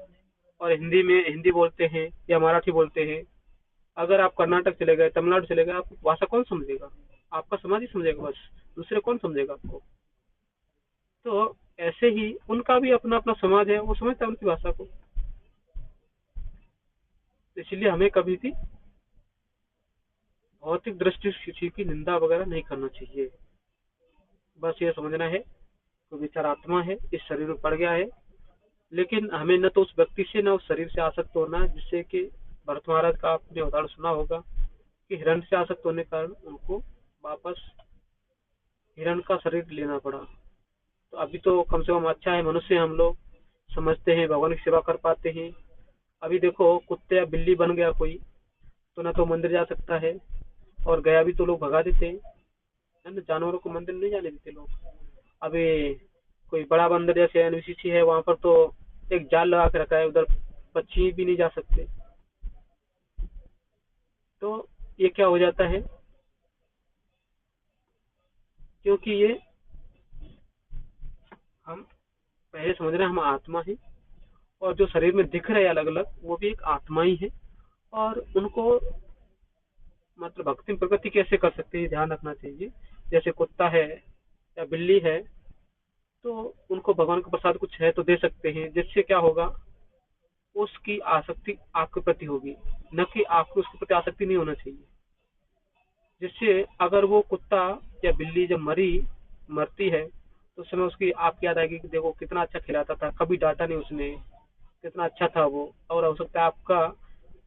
Speaker 1: और हिंदी बोलते हैं या मराठी बोलते हैं। अगर आप कर्नाटक चले गए, तमिलनाडु चले गए, आपको भाषा कौन समझेगा? आपका समाज ही समझेगा बस, दूसरे कौन समझेगा आपको? तो ऐसे ही उनका भी अपना अपना समाज है, वो समझता है उनकी भाषा को। इसलिए हमें कभी भी भौतिक दृष्टि से किसी की निंदा वगैरह नहीं करना चाहिए। बस ये समझना है तो बेचारा आत्मा है, इस शरीर में पड़ गया है, लेकिन हमें न तो उस व्यक्ति से न उस शरीर से आसक्त होना है। जिससे कि भरत महाराज का आपने उदाहरण सुना होगा कि हिरण से आसक्त होने के कारण उनको वापस हिरण का शरीर लेना पड़ा। तो अभी तो कम से कम अच्छा है, मनुष्य हम लोग समझते हैं, भगवान की सेवा कर पाते हैं। अभी देखो, कुत्ते या बिल्ली बन गया कोई, तो ना तो मंदिर जा सकता है, और गया भी तो लोग भगा देते हैं, है ना। जानवरों को मंदिर नहीं जाने देते लोग। अभी कोई बड़ा बंदर जैसे एनवीसीसी है, वहां पर तो एक जाल लगा के रखा है, उधर पक्षी भी नहीं जा सकते। तो ये क्या हो जाता है, क्योंकि ये हम पहले समझ रहे हैं हम आत्मा है, और जो शरीर में दिख रहे हैं अलग अलग, वो भी एक आत्मा ही है। और उनको मतलब भक्ति में प्रगति कैसे कर सकते हैं, ध्यान रखना चाहिए। जैसे कुत्ता है या बिल्ली है, तो उनको भगवान का प्रसाद कुछ है तो दे सकते हैं, जिससे क्या होगा, उसकी आसक्ति आपके प्रति होगी, न कि आपको उसके प्रति आसक्ति नहीं होना चाहिए। जिससे अगर वो कुत्ता या बिल्ली जब मरती है, तो उस समय उसकी आपकी याद आएगी कि देखो कितना अच्छा खिलाता था, कभी डांटा नहीं उसने, कितना अच्छा था वो। और हो सकता है आपका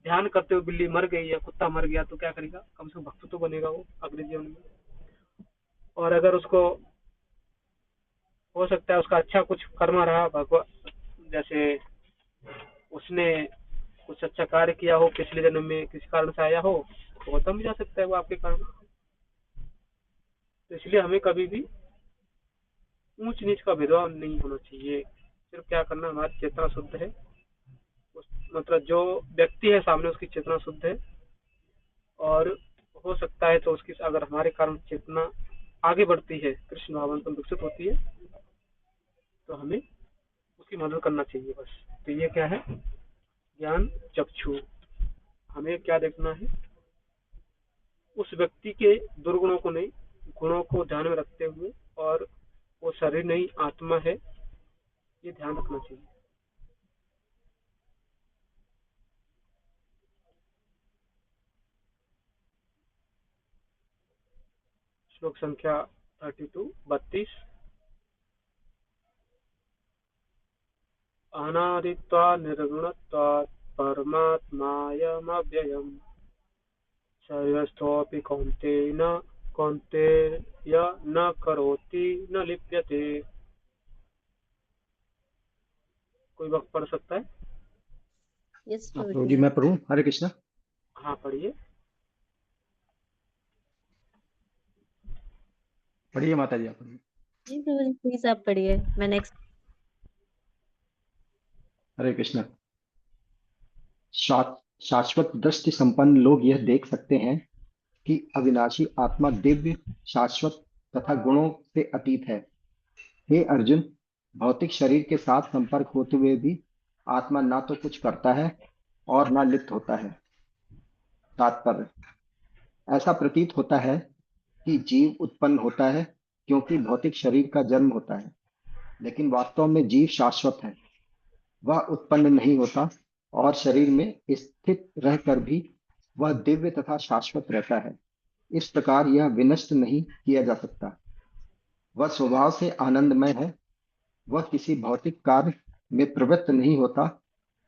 Speaker 1: ध्यान करते हुए बिल्ली मर गई या कुत्ता मर गया, तो क्या करेगा, कम से कम भक्त तो बनेगा वो अगले जीवन में। और अगर उसको हो सकता है उसका अच्छा कुछ कर्म रहा, भगवान जैसे उसने कुछ अच्छा कार्य किया हो पिछले जन्म में, किसी कारण से आया हो, तो गौतम भी जा सकता है वो आपके कारण। तो इसलिए हमें कभी भी ऊंच नीच का भेदभाव नहीं होना चाहिए। सिर्फ क्या करना, हमारी चेतना शुद्ध है, मतलब जो व्यक्ति है सामने उसकी चेतना शुद्ध है, और हो सकता है तो उसकी अगर हमारे कारण चेतना आगे बढ़ती है, कृष्ण भावना विकसित होती है, तो हमें उसकी मदद करना चाहिए बस। तो ये क्या है, ज्ञान चक्षु। हमें क्या देखना है, उस व्यक्ति के दुर्गुणों को नहीं, गुणों को ध्यान में रखते हुए, और वो शरीर नहीं आत्मा है, ये ध्यान रखना चाहिए। श्लोक संख्या 32। अनादित्वा निर्गुणत्वात् परमात्मायमव्ययम् शरीरस्थोऽपि कौन्तेय न करोति न लिप्यते। कोई वक्त पढ़ सकता है?
Speaker 7: यस
Speaker 8: प्रभु जी, मैं पढ़ूं? हरे कृष्णा।
Speaker 1: हाँ, पढ़िए।
Speaker 8: पढ़िए माता जी, आप पढ़िए।
Speaker 7: जी प्रभु जी, प्लीज आप पढ़िए, मैं नेक्स्ट।
Speaker 8: हरे कृष्णा। शाश्वत दृष्टि संपन्न लोग यह देख सकते हैं कि अविनाशी आत्मा दिव्य, शाश्वत तथा गुणों से अतीत है। हे अर्जुन, भौतिक शरीर के साथ संपर्क होते हुए भी आत्मा ना तो कुछ करता है और ना लिप्त होता है। तात्पर्य: ऐसा प्रतीत होता है कि जीव उत्पन्न होता है क्योंकि भौतिक शरीर का जन्म होता है, लेकिन वास्तव में जीव शाश्वत है। वह उत्पन्न नहीं होता और शरीर में स्थित रहकर भी वह दिव्य तथा शाश्वत रहता है। इस प्रकार यह विनष्ट नहीं किया जा सकता। वह स्वभाव से आनंदमय है। वह किसी भौतिक कार्य में प्रवृत्त नहीं होता।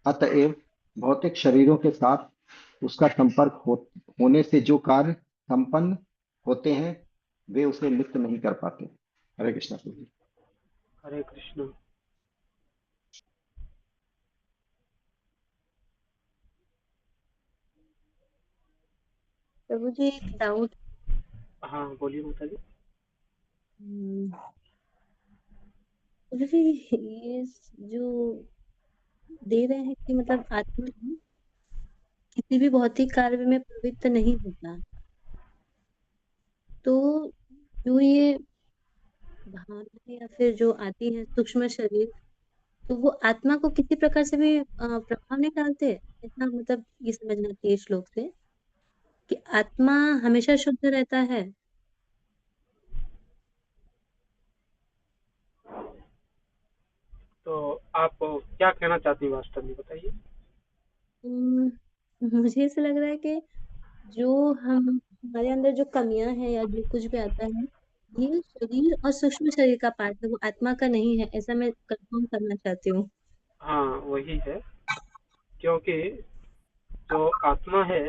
Speaker 8: अतएव भौतिक शरीरों के साथ उसका संपर्क होने से जो कार्य संपन्न होते हैं वे उसे लिप्त नहीं कर पाते। हरे कृष्णा प्रभु जी।
Speaker 1: हरे कृष्ण।
Speaker 7: प्रभु जी एक डाउट।
Speaker 1: हाँ बोलिए माता जी।
Speaker 7: प्रभु जी ये जो दे रहे हैं कि मतलब आत्मा किसी भी भौतिक कार्य में प्रवृत्त नहीं होता, तो जो ये भावना या फिर जो आती है सूक्ष्म शरीर, तो वो आत्मा को किसी प्रकार से भी प्रभाव नहीं डालते? इतना मतलब ये समझना चाहिए श्लोक से कि आत्मा हमेशा शुद्ध रहता है।
Speaker 1: तो आप क्या कहना चाहती हैं वास्तव में बताइए।
Speaker 7: मुझे ऐसा लग रहा है कि जो हम हमारे अंदर जो कमियां हैं या जो कुछ भी आता है, ये शरीर और सूक्ष्म शरीर का पार्ट है, वो आत्मा का नहीं है, ऐसा मैं कंफर्म करना चाहती हूँ।
Speaker 1: हाँ वही है, क्योंकि जो आत्मा है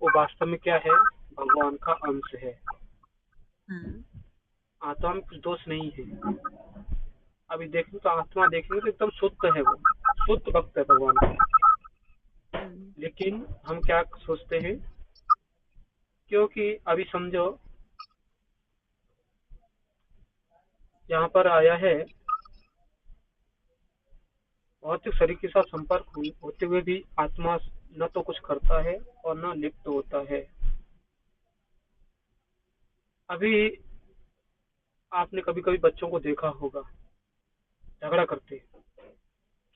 Speaker 1: वो वास्तव में क्या है, भगवान का अंश है।
Speaker 7: हाँ।
Speaker 1: आत्मा में कुछ दोष नहीं है। अभी देखेंगे तो आत्मा देखेंगे तो एकदम शुद्ध है, वो शुद्ध भक्त है भगवान का। लेकिन हम क्या सोचते हैं, क्योंकि अभी समझो यहाँ पर आया है, भौतिक शरीर के साथ संपर्क होते हुए भी आत्मा न तो कुछ करता है और न लिप्त होता है। अभी आपने कभी कभी बच्चों को देखा होगा, झगड़ा करते हैं,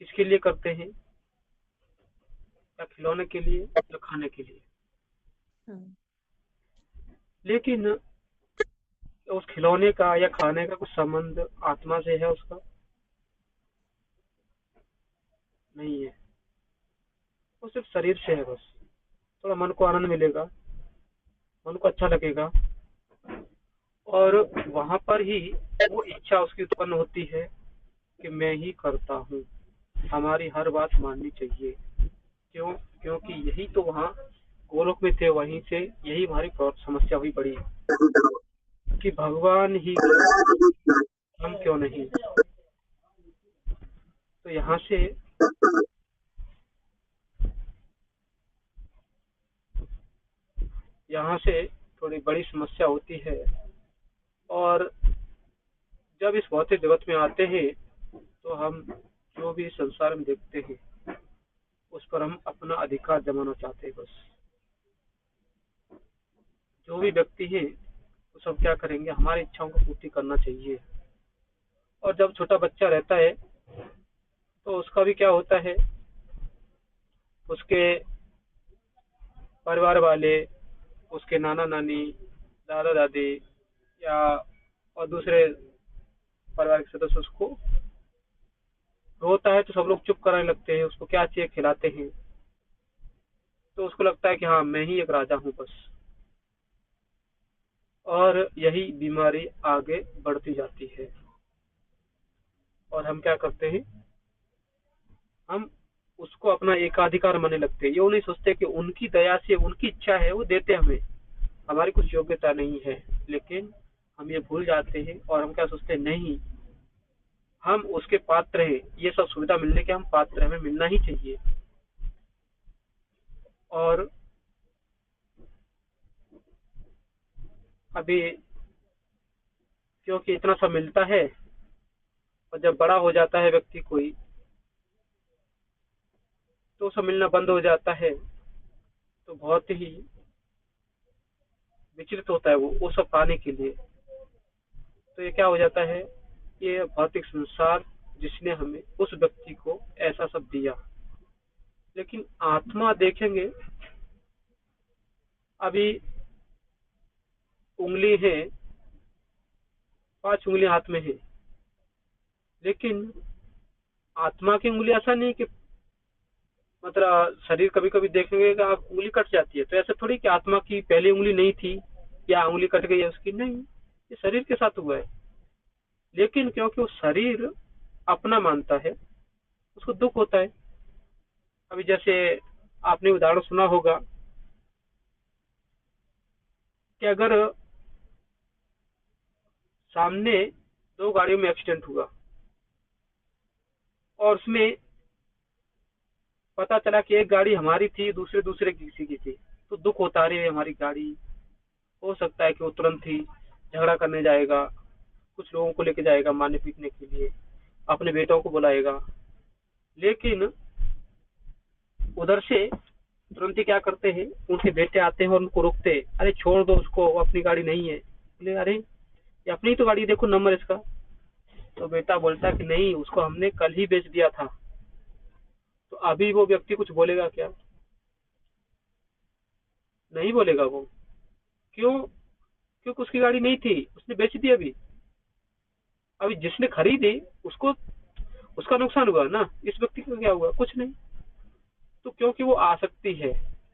Speaker 1: किसके लिए करते हैं, या खिलौने के लिए या खाने के लिए। लेकिन उस खिलौने का या खाने का कुछ संबंध आत्मा से है उसका? नहीं है, वो सिर्फ शरीर से है बस। थोड़ा मन को आनंद मिलेगा, मन को अच्छा लगेगा, और वहां पर ही वो इच्छा उसकी उत्पन्न होती है कि मैं ही करता हूँ, हमारी हर बात माननी चाहिए। क्यों? क्योंकि यही तो वहाँ गोलोक में थे, वहीं से यही हमारी समस्या हुई बड़ी कि भगवान ही क्यों, हम क्यों नहीं। तो यहाँ से थोड़ी बड़ी समस्या होती है। और जब इस भौतिक जगत में आते हैं तो हम जो भी संसार में देखते हैं उस पर हम अपना अधिकार जमाना चाहते हैं बस। जो भी व्यक्ति है वो सब क्या करेंगे, हमारी इच्छाओं को पूर्ति करना चाहिए। और जब छोटा बच्चा रहता है तो उसका भी क्या होता है, उसके परिवार वाले, उसके नाना नानी, दादा दादी या और दूसरे परिवार के सदस्य उसको रोता है तो सब लोग चुप कराने लगते हैं, उसको क्या चाहिए खिलाते हैं। तो उसको लगता है कि हाँ मैं ही एक राजा हूँ बस। और यही बीमारी आगे बढ़ती जाती है। और हम क्या करते हैं, हम उसको अपना एकाधिकार मानने लगते हैं। ये वो नहीं सोचते कि उनकी दया से, उनकी इच्छा है वो देते हमें, हमारी कुछ योग्यता नहीं है। लेकिन हम ये भूल जाते हैं और हम क्या सोचते हैं, नहीं हम उसके पात्र हैं, ये सब सुविधा मिलने के हम पात्र, हमें मिलना ही चाहिए। और अभी क्योंकि इतना सब मिलता है, और जब बड़ा हो जाता है व्यक्ति कोई, तो सब मिलना बंद हो जाता है, तो बहुत ही विचलित होता है वो सब पाने के लिए। तो ये क्या हो जाता है, ये भौतिक संसार जिसने हमें उस व्यक्ति को ऐसा सब दिया। लेकिन आत्मा देखेंगे, अभी उंगली है, 5 उंगली हाथ में है, लेकिन आत्मा की उंगली ऐसा नहीं कि मतलब शरीर कभी कभी देखेंगे कि आप उंगली कट जाती है, तो ऐसा थोड़ी कि आत्मा की पहले उंगली नहीं थी या उंगली कट गई है उसकी, नहीं, ये शरीर के साथ हुआ है। लेकिन क्योंकि वो शरीर अपना मानता है, उसको दुख होता है। अभी जैसे आपने उदाहरण सुना होगा कि अगर सामने 2 गाड़ियों में एक्सीडेंट हुआ और उसमें पता चला कि एक गाड़ी हमारी थी, दूसरे किसी की थी, तो दुख होता है हमारी गाड़ी, हो सकता है कि वो तुरंत ही झगड़ा करने जाएगा, कुछ लोगों को लेके जाएगा मारने पीटने के लिए, अपने बेटों को बुलाएगा। लेकिन उधर से तुरंत ही क्या करते हैं, उनके बेटे आते हैं और उनको रोकते हैं, अरे छोड़ दो उसको, वो अपनी गाड़ी नहीं है। बोले अरे ये अपनी तो गाड़ी, देखो नंबर इसका। तो बेटा बोलता कि नहीं, उसको हमने कल ही बेच दिया था। तो अभी वो व्यक्ति कुछ बोलेगा क्या? नहीं बोलेगा वो। क्यों? क्योंकि उसकी गाड़ी नहीं थी, उसने बेच दी। अभी जिसने खरीदी उसको उसका नुकसान हुआ ना, इस व्यक्ति को क्या हुआ? कुछ नहीं। तो क्योंकि वो आसक्ति है।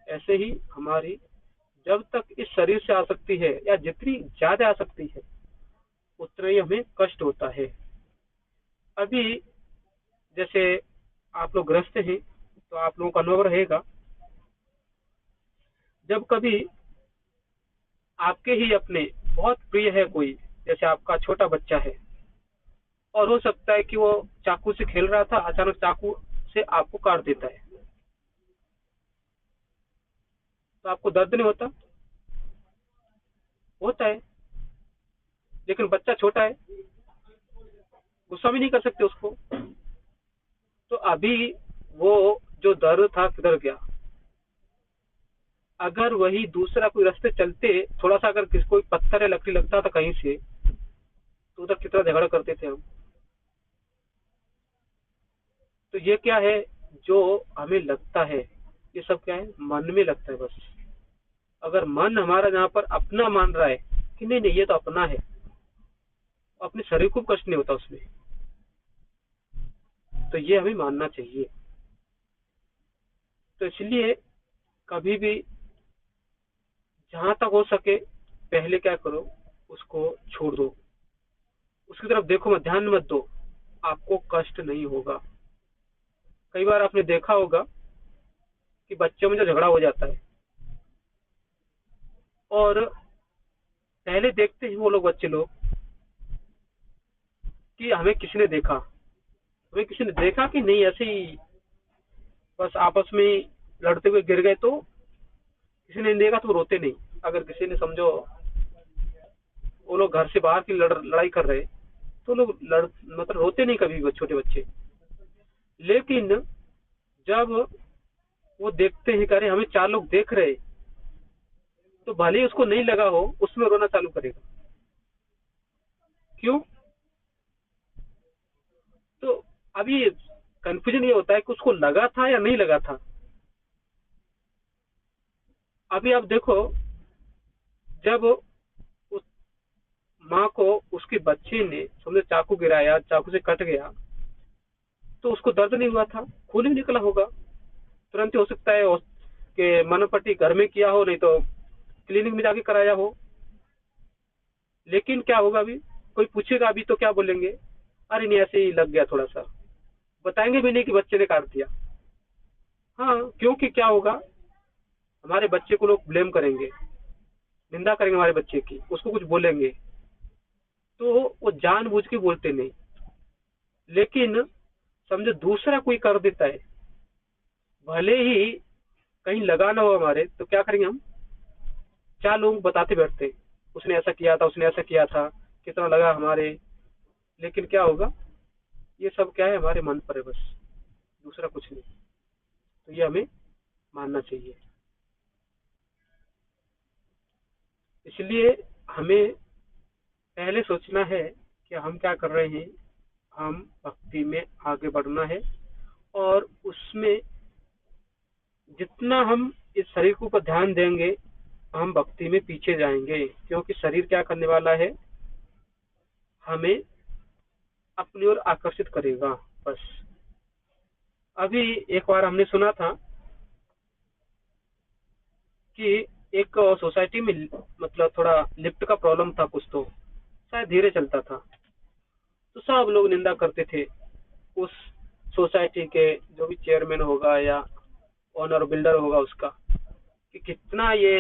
Speaker 1: ऐसे ही हमारी जब तक इस शरीर से आसक्ति है, या जितनी ज्यादा आसक्ति है, उतना ही हमें कष्ट होता है। अभी जैसे आप लोग ग्रस्त हैं तो आप लोगों का अनुभव रहेगा, जब कभी आपके ही अपने बहुत प्रिय है कोई, जैसे आपका छोटा बच्चा है, और हो सकता है कि वो चाकू से खेल रहा था, अचानक चाकू से आपको काट देता है, तो आपको दर्द नहीं होता? होता है। लेकिन बच्चा छोटा है, गुस्सा भी नहीं कर सकते उसको। तो अभी वो जो दर्द था किधर गया? अगर वही दूसरा कोई रास्ते चलते, थोड़ा सा अगर किसी कोई पत्थर या लकड़ी लगता था कहीं से, तो उधर कितना झगड़ा करते थे हम। तो ये क्या है जो हमें लगता है, ये सब क्या है? मन में लगता है बस। अगर मन हमारा यहाँ पर अपना मान रहा है कि नहीं नहीं ये तो अपना है, अपने शरीर को कष्ट नहीं होता उसमें, तो ये हमें मानना चाहिए। तो इसलिए कभी भी जहां तक हो सके पहले क्या करो, उसको छोड़ दो, उसकी तरफ देखो मत, ध्यान मत दो, आपको कष्ट नहीं होगा। कई बार आपने देखा होगा कि बच्चों में जो झगड़ा हो जाता है, और पहले देखते हैं वो लोग, बच्चे लोग, कि हमें किसी ने देखा, कि नहीं, ऐसे ही बस आपस में लड़ते हुए गिर गए, तो किसी ने देखा तो रोते नहीं। अगर किसी ने समझो वो लोग घर से बाहर की लड़ाई कर रहे, तो लोग मतलब रोते नहीं कभी भी, छोटे बच्चे। लेकिन जब वो देखते हैं कि हमें 4 लोग देख रहे, तो भले ही उसको नहीं लगा हो, उसमें रोना चालू करेगा। क्यों? तो अभी कंफ्यूजन ये होता है कि उसको लगा था या नहीं लगा था। अभी आप देखो, जब उस माँ को उसके बच्चे ने समझो चाकू गिराया, चाकू से कट गया, तो उसको दर्द नहीं हुआ था, खून भी निकला होगा, तुरंत ही हो सकता है कि मनोपट्टी घर में किया हो, नहीं तो क्लिनिक में जाके कराया हो। लेकिन क्या होगा, अभी कोई पूछेगा अभी तो क्या बोलेंगे? अरे नहीं ऐसे ही लग गया थोड़ा सा, बताएंगे भी नहीं कि बच्चे ने काट दिया। हाँ, क्योंकि क्या होगा, हमारे बच्चे को लोग ब्लेम करेंगे, निंदा करेंगे हमारे बच्चे की, उसको कुछ बोलेंगे, तो वो जानबूझ के बोलते नहीं। लेकिन समझो दूसरा कोई कर देता है, भले ही कहीं लगा ना हो हमारे, तो क्या करेंगे हम? 4 लोग बताते बैठते, उसने ऐसा किया था, उसने ऐसा किया था, कितना लगा हमारे। लेकिन क्या होगा, ये सब क्या है, हमारे मन पर है बस, दूसरा कुछ नहीं। तो ये हमें मानना चाहिए। इसलिए हमें पहले सोचना है कि हम क्या कर रहे हैं, हम भक्ति में आगे बढ़ना है, और उसमें जितना हम इस शरीर के ऊपर ध्यान देंगे, हम भक्ति में पीछे जाएंगे। क्योंकि शरीर क्या करने वाला है, हमें अपनी ओर आकर्षित करेगा बस। अभी एक बार हमने सुना था कि एक सोसाइटी में मतलब थोड़ा लिफ्ट का प्रॉब्लम था, कुछ तो शायद धीरे चलता था, तो सब लोग निंदा करते थे उस सोसाइटी के, जो भी चेयरमैन होगा या ओनर बिल्डर होगा उसका, कि कितना ये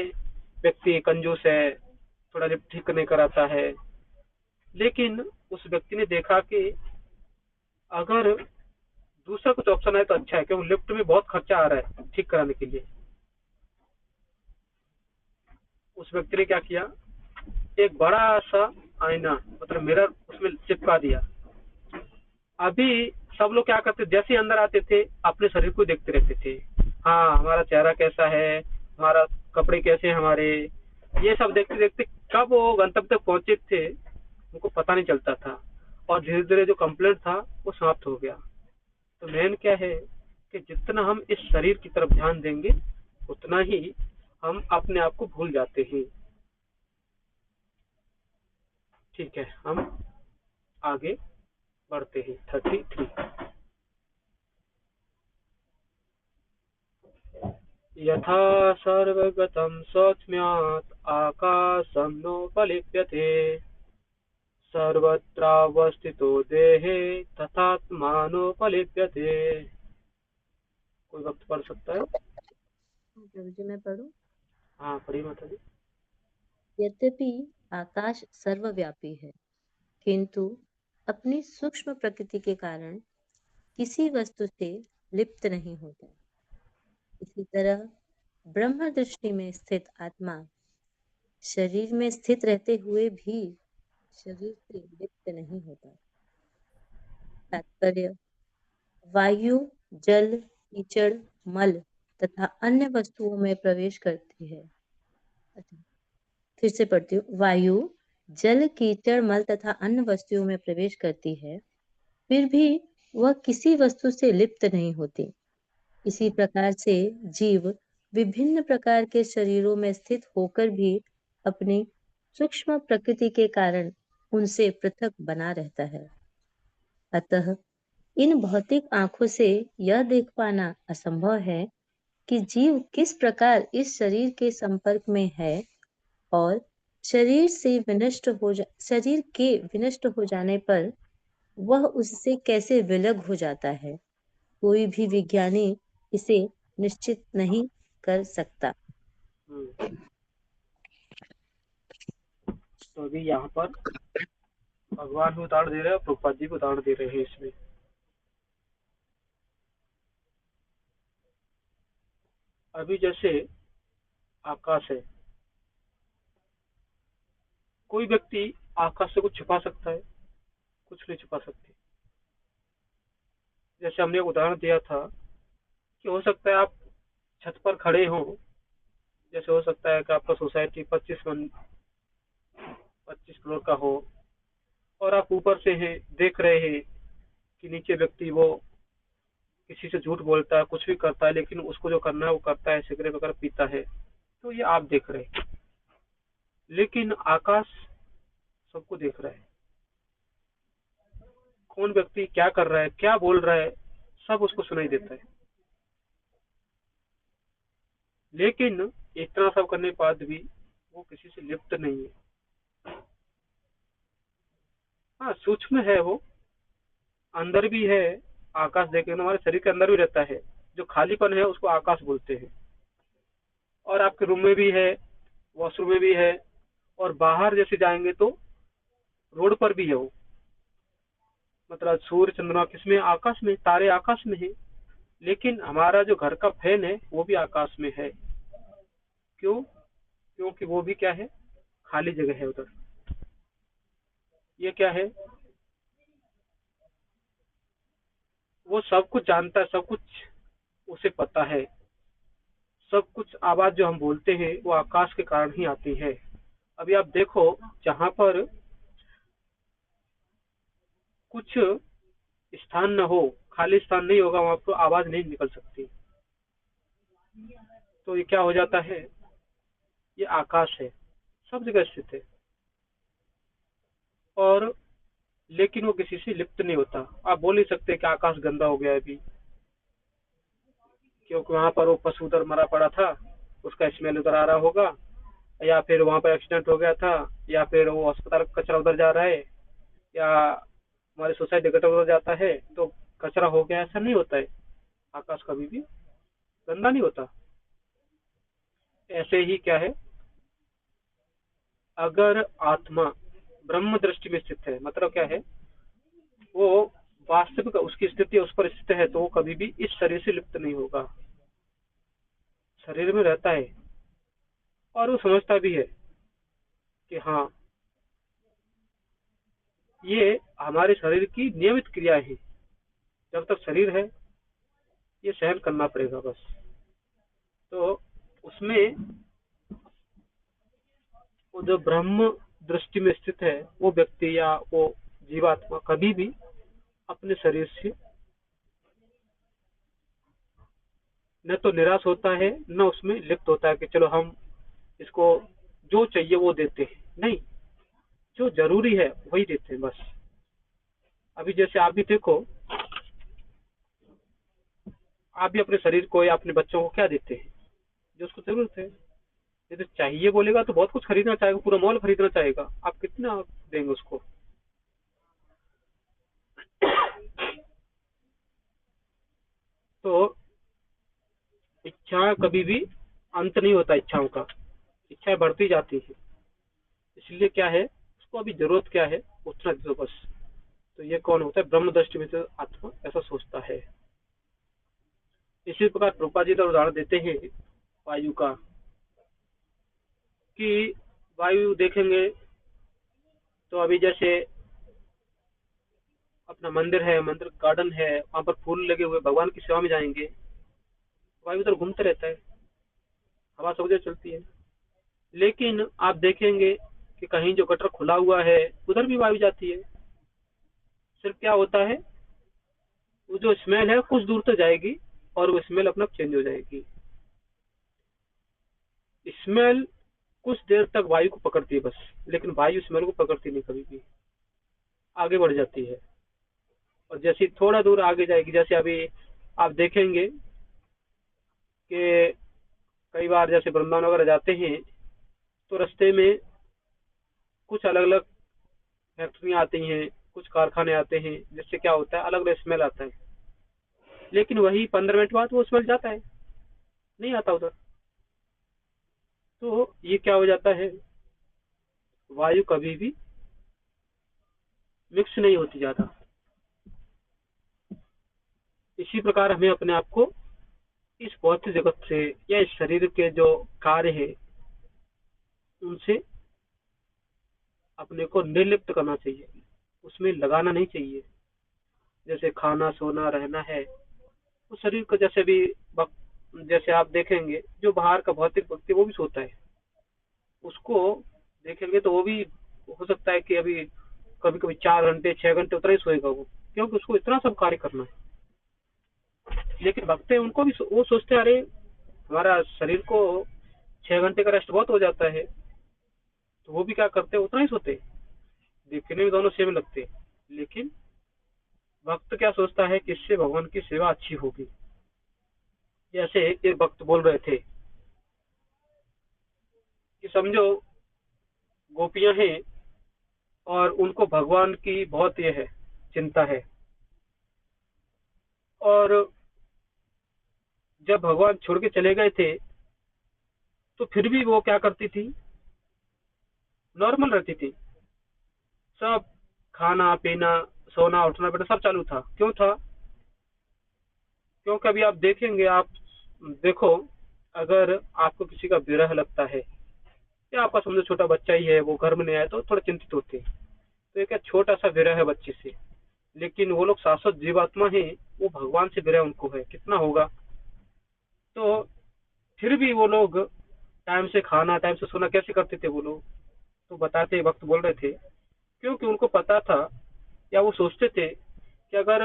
Speaker 1: व्यक्ति कंजूस है, थोड़ा लिफ्ट ठीक नहीं कराता है। लेकिन उस व्यक्ति ने देखा कि अगर दूसरा कुछ ऑप्शन है तो अच्छा है, क्योंकि लिफ्ट में बहुत खर्चा आ रहा है ठीक कराने के लिए। उस व्यक्ति ने क्या किया, एक बड़ा सा आईना मतलब मिरर उसमें चिपका दिया। अभी सब लोग क्या करते, जैसे ही अंदर आते थे अपने शरीर को देखते रहते थे। हाँ, हमारा चेहरा कैसा है, हमारा कपड़े कैसे हैं हमारे, ये सब देखते देखते कब वो गंतव्य तक पहुंचे थे उनको पता नहीं चलता था। और धीरे धीरे जो कंप्लेंट था वो समाप्त हो गया। तो मेन क्या है कि जितना हम इस शरीर की तरफ ध्यान देंगे उतना ही हम अपने आप को भूल जाते हैं। ठीक है, हम आगे बढ़ते हैं। 33 यथा सर्वगतं सौक्ष्म्यात् आकाशं नोपलिप्यते सर्वत्रावस्थितो देहे तथात्मानोपलिप्यते। कोई वक्त पढ़ सकता है?
Speaker 7: प्रभु जी मैं पढ़ूं?
Speaker 1: हाँ पढ़िए माता जी।
Speaker 7: यद्यपि आकाश सर्वव्यापी है, किंतु अपनी सूक्ष्म प्रकृति के कारण किसी वस्तु से लिप्त नहीं होता। इसी तरह ब्रह्म दृष्टि में स्थित आत्मा शरीर में स्थित रहते हुए भी शरीर से लिप्त नहीं होता। तात्पर्य, वायु, जल, कीचड़, मल तथा अन्य वस्तुओं में प्रवेश करती है। फिर से पढ़ती हूँ। वायु, जल, कीचड़, मल तथा अन्य वस्तुओं में प्रवेश करती है, फिर भी वह किसी वस्तु से लिप्त नहीं होती। इसी प्रकार से जीव विभिन्न प्रकार के शरीरों में स्थित होकर भी अपनी सूक्ष्म प्रकृति के कारण उनसे पृथक बना रहता है। अतः इन भौतिक आंखों से यह देख पाना असंभव है कि जीव किस प्रकार इस शरीर के संपर्क में है और शरीर के विनष्ट हो जाने पर वह उससे कैसे विलग हो जाता है। कोई भी विज्ञानी इसे निश्चित नहीं कर सकता।
Speaker 1: तो अभी यहाँ पर भगवान भी उदाहरण दे रहे हैं और प्रभुपाद जी भी उदाहरण दे रहे हैं इसमें। अभी जैसे आकाश है, कोई व्यक्ति आकाश से कुछ छुपा सकता है? कुछ नहीं छुपा सकते। जैसे हमने एक उदाहरण दिया था कि हो सकता है आप छत पर खड़े हो, जैसे हो सकता है कि आपका सोसाइटी 25 फ्लोर का हो और आप ऊपर से हैं, देख रहे हैं कि नीचे व्यक्ति वो किसी से झूठ बोलता है, कुछ भी करता है, लेकिन उसको जो करना है वो करता है, सिगरेट वगैरह पीता है, तो ये आप देख रहे हैं। लेकिन आकाश सबको देख रहा है। कौन व्यक्ति क्या कर रहा है, क्या बोल रहा है, सब उसको सुनाई देता है। लेकिन इतना सब करने के बाद भी वो किसी से लिप्त नहीं है। हाँ, सूक्ष्म है, वो अंदर भी है। आकाश देखें तो हमारे शरीर के अंदर भी रहता है। जो खालीपन है उसको आकाश बोलते हैं। और आपके रूम में भी है, वॉशरूम में भी है, और बाहर जैसे जाएंगे तो रोड पर भी है वो। मतलब सूर्य चंद्रमा किसमें? आकाश में। तारे आकाश में है। लेकिन हमारा जो घर का फैन है वो भी आकाश में है। क्यों? क्योंकि वो भी क्या है? खाली जगह है उधर। ये क्या है? वो सब कुछ जानता है, सब कुछ उसे पता है। सब कुछ आवाज जो हम बोलते हैं वो आकाश के कारण ही आती है। अभी आप देखो, जहां पर कुछ स्थान न हो, खाली स्थान नहीं होगा, वहां पर आवाज नहीं निकल सकती। तो ये क्या हो जाता है? ये आकाश है, सब जगह स्थित है। और लेकिन वो किसी से लिप्त नहीं होता। आप बोल नहीं सकते कि आकाश गंदा हो गया है अभी, क्योंकि वहां पर वो पशु उधर मरा पड़ा था, उसका स्मेल उधर आ रहा होगा, या फिर वहां पर एक्सीडेंट हो गया था, या फिर वो अस्पताल का कचरा उधर जा रहा है, या हमारी सोसाइटी गटर उधर जाता है तो कचरा हो गया। ऐसा नहीं होता है। आकाश कभी भी गंदा नहीं होता। ऐसे ही क्या है, अगर आत्मा ब्रह्म दृष्टि में स्थित है, मतलब क्या है, वो वास्तविक उसकी स्थिति उस पर स्थित है, तो वो कभी भी इस शरीर से लिप्त नहीं होगा। शरीर में रहता है और वो समझता भी है कि हाँ, ये हमारे शरीर की नियमित क्रिया है, जब तक शरीर है ये सहन करना पड़ेगा बस। तो उसमें वो जो ब्रह्म दृष्टि में स्थित है वो व्यक्ति या वो जीवात्मा कभी भी अपने शरीर से न तो निराश होता है, न उसमें लिप्त होता है कि चलो हम इसको जो चाहिए वो देते हैं। नहीं, जो जरूरी है वही देते हैं बस। अभी जैसे आप भी देखो, आप भी अपने शरीर को या अपने बच्चों को क्या देते हैं? जो उसको जरूरत है। यदि चाहिए बोलेगा तो बहुत कुछ खरीदना चाहेगा, पूरा मॉल खरीदना चाहेगा, आप कितना देंगे उसको? तो इच्छा कभी भी अंत नहीं होता, इच्छाओं का, इच्छाएं बढ़ती जाती है। इसलिए क्या है, उसको अभी जरूरत क्या है उतना दे दो बस। तो ये कौन होता है? ब्रह्म दृष्टि में तो आत्मा ऐसा सोचता है। इसी प्रकार प्रभुपाद जी का उदाहरण देते हैं वायु का, कि वायु देखेंगे तो अभी जैसे अपना मंदिर है, मंदिर गार्डन है, वहां पर फूल लगे हुए, भगवान की सेवा में जाएंगे, वायु उधर घूमते रहता है, हवा सब जगह चलती है। लेकिन आप देखेंगे कि कहीं जो गटर खुला हुआ है उधर भी वायु जाती है। सिर्फ क्या होता है, वो जो स्मेल है कुछ दूर तक जाएगी और वो स्मेल अपना चेंज हो जाएगी। स्मेल कुछ देर तक वायु को पकड़ती है बस, लेकिन वायु स्मेल को पकड़ती नहीं, कभी भी आगे बढ़ जाती है। और जैसे थोड़ा दूर आगे जाएगी, जैसे अभी आप देखेंगे कि कई बार जैसे वृंदावन वगैरह जाते हैं तो रास्ते में कुछ अलग अलग फैक्ट्रियां आती हैं, कुछ कारखाने आते हैं, जिससे क्या होता है, अलग अलग स्मेल आता है। लेकिन वही 15 मिनट बाद वो स्मेल जाता है, नहीं आता उधर। तो ये क्या हो जाता है, वायु कभी भी मिक्स नहीं होती ज्यादा। इसी प्रकार हमें अपने आप को इस भौतिक जगत से या इस शरीर के जो कार्य है उनसे अपने को निर्लिप्त करना चाहिए, उसमें लगाना नहीं चाहिए। जैसे खाना, सोना, रहना है, तो शरीर को जैसे भी जैसे आप देखेंगे जो बाहर का भौतिक व्यक्ति वो भी सोता है, उसको देखेंगे तो वो भी हो सकता है कि अभी कभी कभी 4 घंटे 6 घंटे उतना ही सोएगा वो, क्योंकि उसको इतना सब कार्य करना है। लेकिन भक्त है, उनको भी वो सोचते हैं अरे हमारा शरीर को 6 घंटे का रेस्ट बहुत हो जाता है, तो वो भी क्या करते हैं, उतना ही सोते। देखने में दोनों सेम लगते हैं, लेकिन भक्त क्या सोचता है कि इससे भगवान की सेवा अच्छी होगी। जैसे एक भक्त बोल रहे थे कि समझो गोपियां हैं और उनको भगवान की बहुत ये है, चिंता है, और जब भगवान छोड़ के चले गए थे तो फिर भी वो क्या करती थी, नॉर्मल रहती थी। सब खाना पीना, सोना, उठना बैठना सब चालू था। क्यों था? क्योंकि अभी आप देखेंगे, आप देखो, अगर आपको किसी का विरह लगता है या आपका समझो छोटा बच्चा ही है, वो घर में नहीं आया, तो थोड़ा चिंतित होते हैं। तो एक छोटा सा विरह है बच्चे से, लेकिन वो लोग शाश्वत जीवात्मा है, वो भगवान से विरह उनको है, कितना होगा। तो फिर भी वो लोग टाइम से खाना, टाइम से सोना कैसे करते थे वो लोग? तो बताते वक्त बोल रहे थे, क्योंकि उनको पता था या वो सोचते थे कि अगर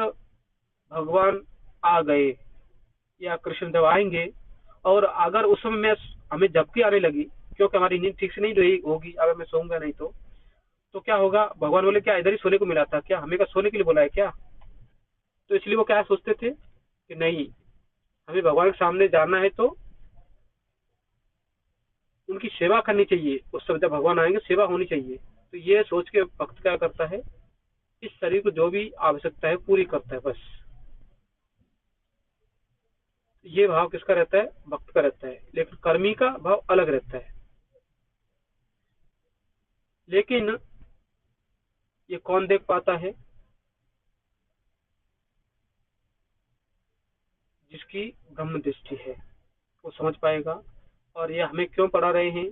Speaker 1: भगवान आ गए या कृष्ण जब आएंगे और अगर उस समय में हमें झपकी आने लगी, क्योंकि हमारी नींद ठीक से नहीं रही होगी, अगर मैं सोऊंगा नहीं तो क्या होगा? भगवान बोले क्या इधर ही सोने को मिला था क्या, हमें क्या सोने के लिए बोला है क्या? तो इसलिए वो क्या सोचते थे कि नहीं, हमें भगवान के सामने जाना है तो उनकी सेवा करनी चाहिए, उस समय जब भगवान आएंगे सेवा होनी चाहिए। तो ये सोच के भक्त क्या करता है, इस शरीर को जो भी आवश्यकता है पूरी करता है बस। ये भाव किसका रहता है? भक्त का रहता है। लेकिन कर्मी का भाव अलग रहता है। लेकिन ये कौन देख पाता है? जिसकी ब्रह्म दृष्टि है वो समझ पाएगा। और ये हमें क्यों पढ़ा रहे हैं?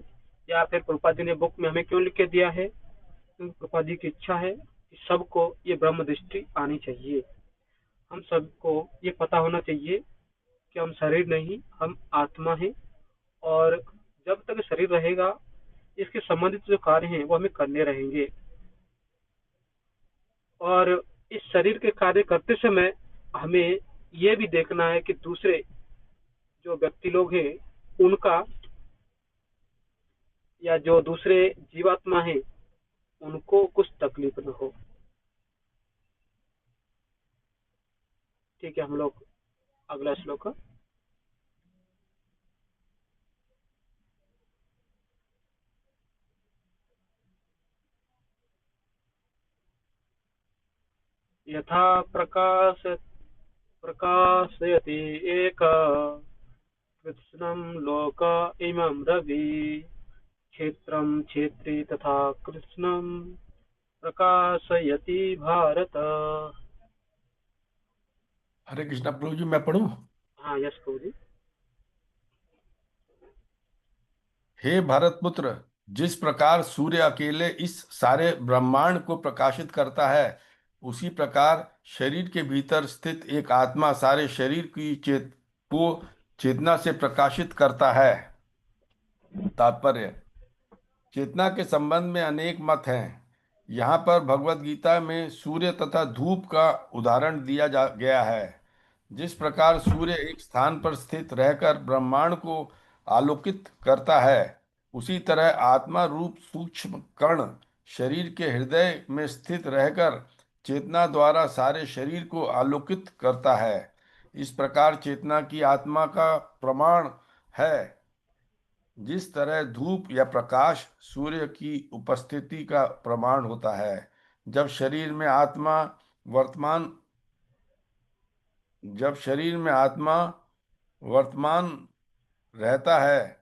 Speaker 1: या फिर प्रभुपाद जी ने बुक में हमें क्यों लिख के दिया है? क्योंकि प्रभुपाद जी की इच्छा है कि सबको ये ब्रह्म दृष्टि आनी चाहिए। हम सबको ये पता होना चाहिए कि हम शरीर नहीं, हम आत्मा हैं, और जब तक शरीर रहेगा इसके संबंधित जो कार्य हैं वो हमें करने रहेंगे। और इस शरीर के कार्य करते समय हमें ये भी देखना है कि दूसरे जो व्यक्ति लोग हैं उनका, या जो दूसरे जीवात्मा हैं उनको कुछ तकलीफ न हो। ठीक है, हम लोग अगला श्लोक का। यथा प्रकाशयति एक कृत्स्नं लोक इमं रवि क्षेत्रं क्षेत्री तथा कृत्स्नं प्रकाशयति भारत।
Speaker 9: हरे कृष्णा। प्रभु जी मैं पढ़ूं?
Speaker 1: हाँ, यस प्रभु जी।
Speaker 9: हे भारत पुत्र, जिस प्रकार सूर्य अकेले इस सारे ब्रह्मांड को प्रकाशित करता है, उसी प्रकार शरीर के भीतर स्थित एक आत्मा सारे शरीर की चेतना से प्रकाशित करता है। तात्पर्य: चेतना के संबंध में अनेक मत हैं। यहाँ पर भगवत गीता में सूर्य तथा धूप का उदाहरण दिया गया है। जिस प्रकार सूर्य एक स्थान पर स्थित रहकर ब्रह्मांड को आलोकित करता है, उसी तरह आत्मा रूप सूक्ष्म कण शरीर के हृदय में स्थित रहकर चेतना द्वारा सारे शरीर को आलोकित करता है। इस प्रकार चेतना की आत्मा का प्रमाण है। जिस तरह धूप या प्रकाश सूर्य की उपस्थिति का प्रमाण होता है। जब शरीर में आत्मा वर्तमान रहता है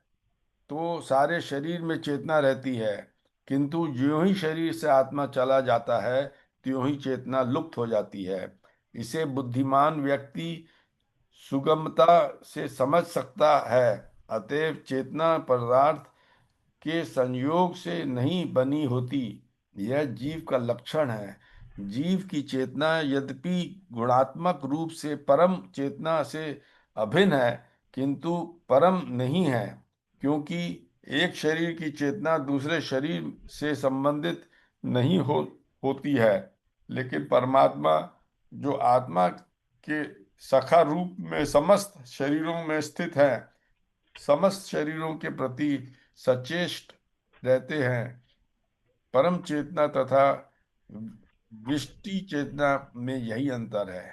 Speaker 9: तो सारे शरीर में चेतना रहती है, किंतु ज्यों ही शरीर से आत्मा चला जाता है त्यों ही चेतना लुप्त हो जाती है। इसे बुद्धिमान व्यक्ति सुगमता से समझ सकता है। अतएव चेतना पदार्थ के संयोग से नहीं बनी होती, यह जीव का लक्षण है। जीव की चेतना यद्यपि गुणात्मक रूप से परम चेतना से अभिन्न है, किंतु परम नहीं है, क्योंकि एक शरीर की चेतना दूसरे शरीर से संबंधित नहीं होती है। लेकिन परमात्मा जो आत्मा के सखा रूप में समस्त शरीरों में स्थित है, समस्त शरीरों के प्रति सचेष्ट रहते हैं। परम चेतना तथा विष्टि चेतना में यही अंतर है।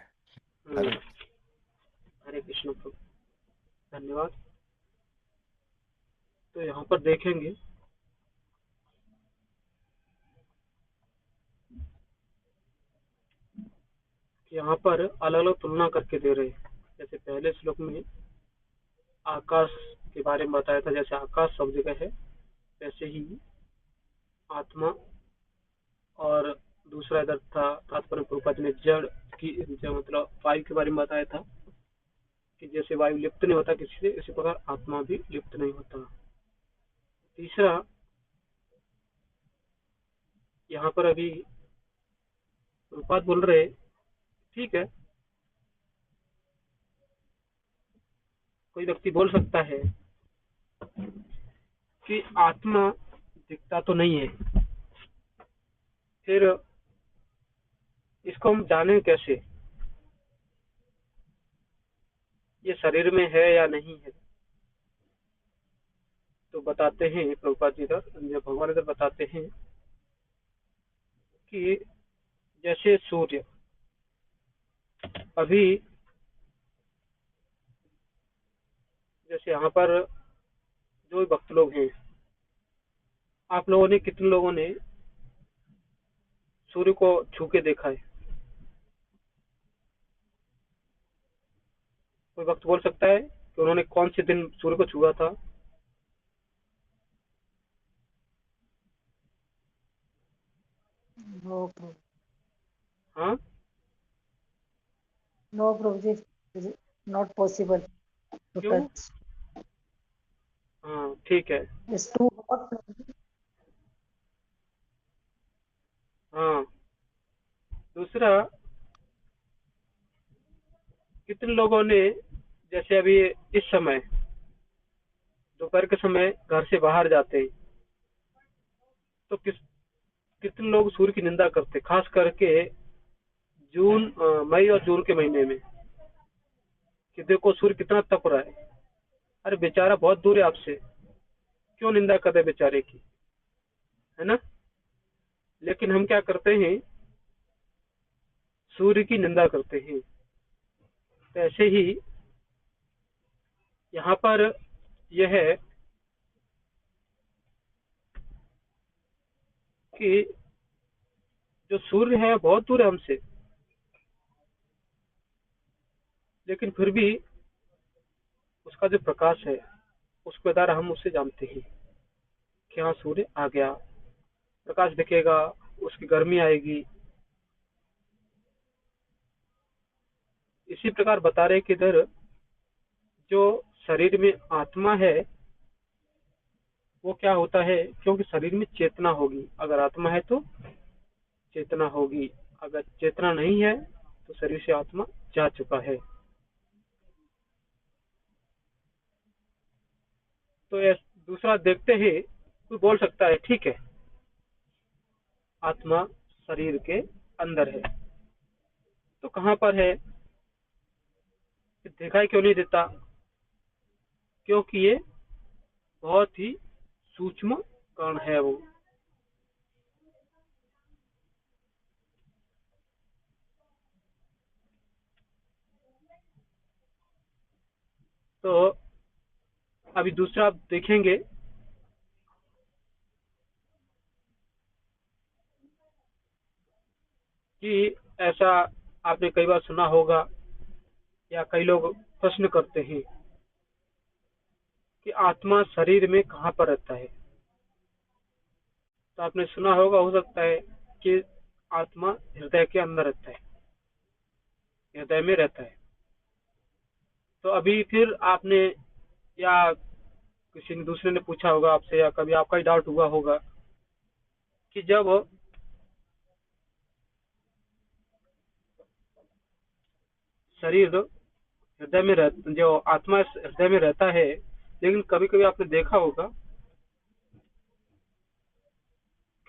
Speaker 1: हरे कृष्ण प्रभु, धन्यवाद। तो यहाँ पर देखेंगे कि यहाँ पर अलग अलग तुलना करके दे रहे हैं। जैसे पहले श्लोक में आकाश के बारे में बताया था, जैसे आकाश सब जगह है वैसे ही आत्मा, और दूसरा इधर था तात्पर्य प्रभुपाद ने जड़ की, मतलब वायु के बारे में बताया था कि जैसे वायु लिप्त नहीं होता किसी से, इसी प्रकार आत्मा भी लिप्त नहीं होता। तीसरा यहाँ पर अभी प्रभुपाद बोल रहे, ठीक है, कोई व्यक्ति बोल सकता है कि आत्मा दिखता तो नहीं है, फिर इसको हम जाने कैसे, ये शरीर में है या नहीं है? तो बताते हैं प्रभुपाद जी इधर, भगवान इधर बताते हैं कि जैसे सूर्य अभी, जैसे यहाँ पर जो भक्त लोग हैं, आप लोगों ने, कितने लोगों ने सूर्य को छू के देखा है? कोई भक्त बोल सकता है कि उन्होंने कौन से दिन सूर्य को छुआ था?
Speaker 10: नो प्रभु,
Speaker 1: हाँ,
Speaker 10: नो प्रभु जी, नॉट पॉसिबल टू
Speaker 1: क्यों?
Speaker 10: टच।
Speaker 1: हाँ ठीक है।
Speaker 2: Is too hot.
Speaker 1: हाँ, दूसरा, कितने लोगों ने, जैसे अभी इस समय दोपहर के समय घर से बाहर जाते हैं, तो कितने लोग सूर्य की निंदा करते, खास करके मई और जून के महीने में, कि देखो सूर्य कितना तप रहा है, अरे बेचारा बहुत दूर है आपसे, क्यों निंदा कर रहे बेचारे की, है ना। लेकिन हम क्या करते हैं, सूर्य की निंदा करते हैं। तो ऐसे ही यहाँ पर यह है कि जो सूर्य है बहुत दूर है हमसे, लेकिन फिर भी उसका जो प्रकाश है उसके द्वारा हम उसे जानते हैं कि हाँ सूर्य आ गया, प्रकाश दिखेगा, उसकी गर्मी आएगी। इसी प्रकार बता रहे कि इधर जो शरीर में आत्मा है वो क्या होता है, क्योंकि शरीर में चेतना होगी, अगर आत्मा है तो चेतना होगी, अगर चेतना नहीं है तो शरीर से आत्मा जा चुका है। तो दूसरा देखते हैं, कोई बोल सकता है ठीक है आत्मा शरीर के अंदर है, तो कहाँ पर है, दिखाई क्यों नहीं देता, क्योंकि ये बहुत ही सूक्ष्म कण है वो। तो अभी दूसरा आप देखेंगे कि ऐसा आपने कई बार सुना होगा या कई लोग प्रश्न करते हैं कि आत्मा शरीर में कहाँ पर रहता है। तो आपने सुना होगा, हो सकता है कि आत्मा हृदय के अंदर रहता है, हृदय में रहता है। तो अभी फिर आपने या किसी ने दूसरे ने पूछा होगा आपसे, या कभी आपका ही डाउट हुआ होगा कि जब शरीर हृदय में जो आत्मा हृदय में रहता है, लेकिन कभी कभी आपने देखा होगा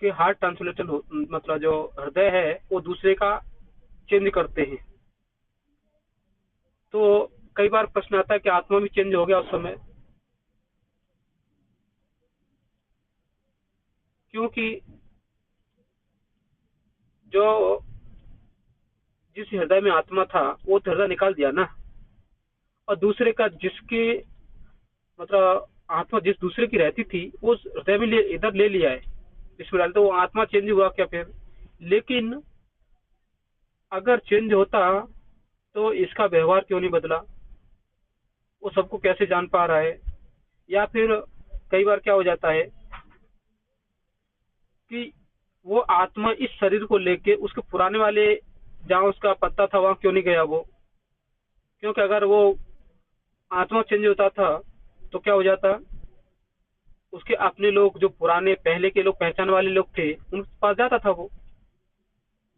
Speaker 1: कि हार्ट ट्रांसलेशन मतलब जो हृदय है वो दूसरे का चेंज करते हैं। तो कई बार प्रश्न आता है कि आत्मा भी चेंज हो गया उस समय, क्योंकि जो जिस हृदय में आत्मा था वो तो हृदय निकाल दिया ना, और दूसरे का जिसके मतलब आत्मा जिस दूसरे की रहती थी वो हृदय में इधर ले लिया है, इसमें डाल, तो वो आत्मा चेंज हुआ क्या फिर। लेकिन अगर चेंज होता तो इसका व्यवहार क्यों नहीं बदला, वो सबको कैसे जान पा रहा है। या फिर कई बार क्या हो जाता है कि वो आत्मा इस शरीर को लेके उसके पुराने वाले जहाँ उसका पत्ता था वहां क्यों नहीं गया वो, क्योंकि अगर वो आत्मा चेंज होता था तो क्या हो जाता, उसके अपने लोग जो पुराने पहले के लोग पहचान वाले लोग थे उनके पास जाता था वो,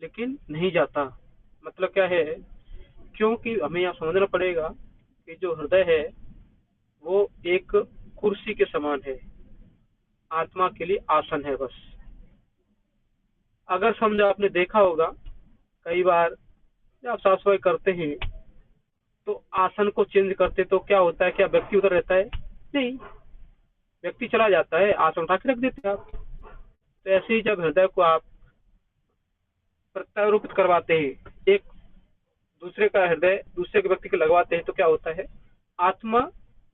Speaker 1: लेकिन नहीं जाता। मतलब क्या है, क्योंकि हमें यहाँ समझना पड़ेगा कि जो हृदय है वो एक कुर्सी के समान है, आत्मा के लिए आसन है बस। अगर समझो आपने देखा होगा कई बार जब आप साफ सफाई करते हैं तो आसन को चेंज करते तो क्या होता है, क्या व्यक्ति उधर रहता है, नहीं, व्यक्ति चला जाता है, आसन उठा के रख देते हैं आप। तो ऐसे ही जब हृदय को आप प्रत्यारोपित करवाते हैं, एक दूसरे का हृदय दूसरे के व्यक्ति को लगवाते हैं, तो क्या होता है, आत्मा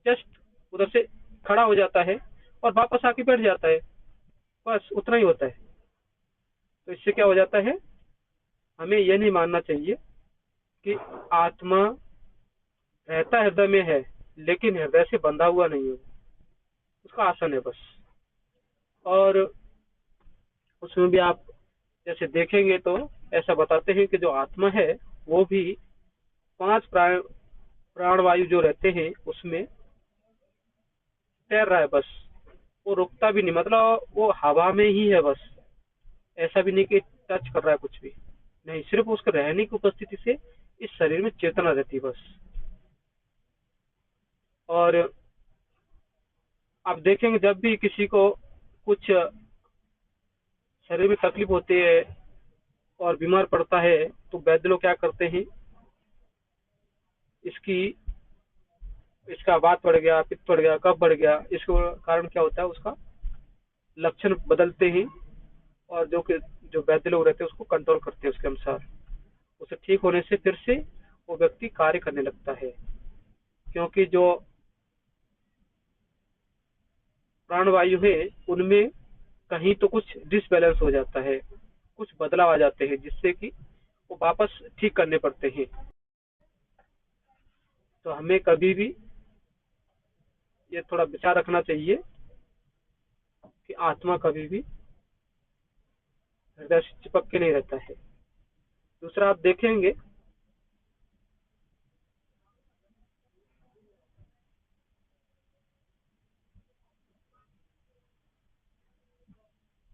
Speaker 1: जस्ट उधर से खड़ा हो जाता है और वापस आके बैठ जाता है, बस उतना ही होता है। तो इससे क्या हो जाता है, हमें यह नहीं मानना चाहिए कि आत्मा रहता हृदय में है लेकिन हृदय से बंधा हुआ नहीं है, उसका आसन है बस। और उसमें भी आप जैसे देखेंगे तो ऐसा बताते हैं कि जो आत्मा है वो भी 5 प्राणवायु जो रहते हैं उसमें तैर रहा है बस, वो रुकता भी नहीं, मतलब वो हवा में ही है बस, ऐसा भी नहीं कि टच कर रहा है कुछ भी नहीं, सिर्फ उसके रहने की उपस्थिति से इस शरीर में चेतना रहती है बस। और आप देखेंगे जब भी किसी को कुछ शरीर में तकलीफ होती है और बीमार पड़ता है तो वैद्य लोग क्या करते हैं, इसका वात बढ़ गया, पित्त बढ़ गया, कफ बढ़ गया, इसके कारण क्या होता है, उसका लक्षण बदलते हैं और जो वैद्य लोग रहते हैं उसको कंट्रोल करते हैं उसके अनुसार, उसे ठीक होने से फिर से वो व्यक्ति कार्य करने लगता है। क्योंकि जो प्राणवायु है उनमें कहीं तो कुछ डिसबैलेंस हो जाता है, कुछ बदलाव आ जाते हैं जिससे कि वो वापस ठीक करने पड़ते हैं। तो हमें कभी भी ये थोड़ा विचार रखना चाहिए कि आत्मा कभी भी हृदय से चिपक के नहीं रहता है। दूसरा आप देखेंगे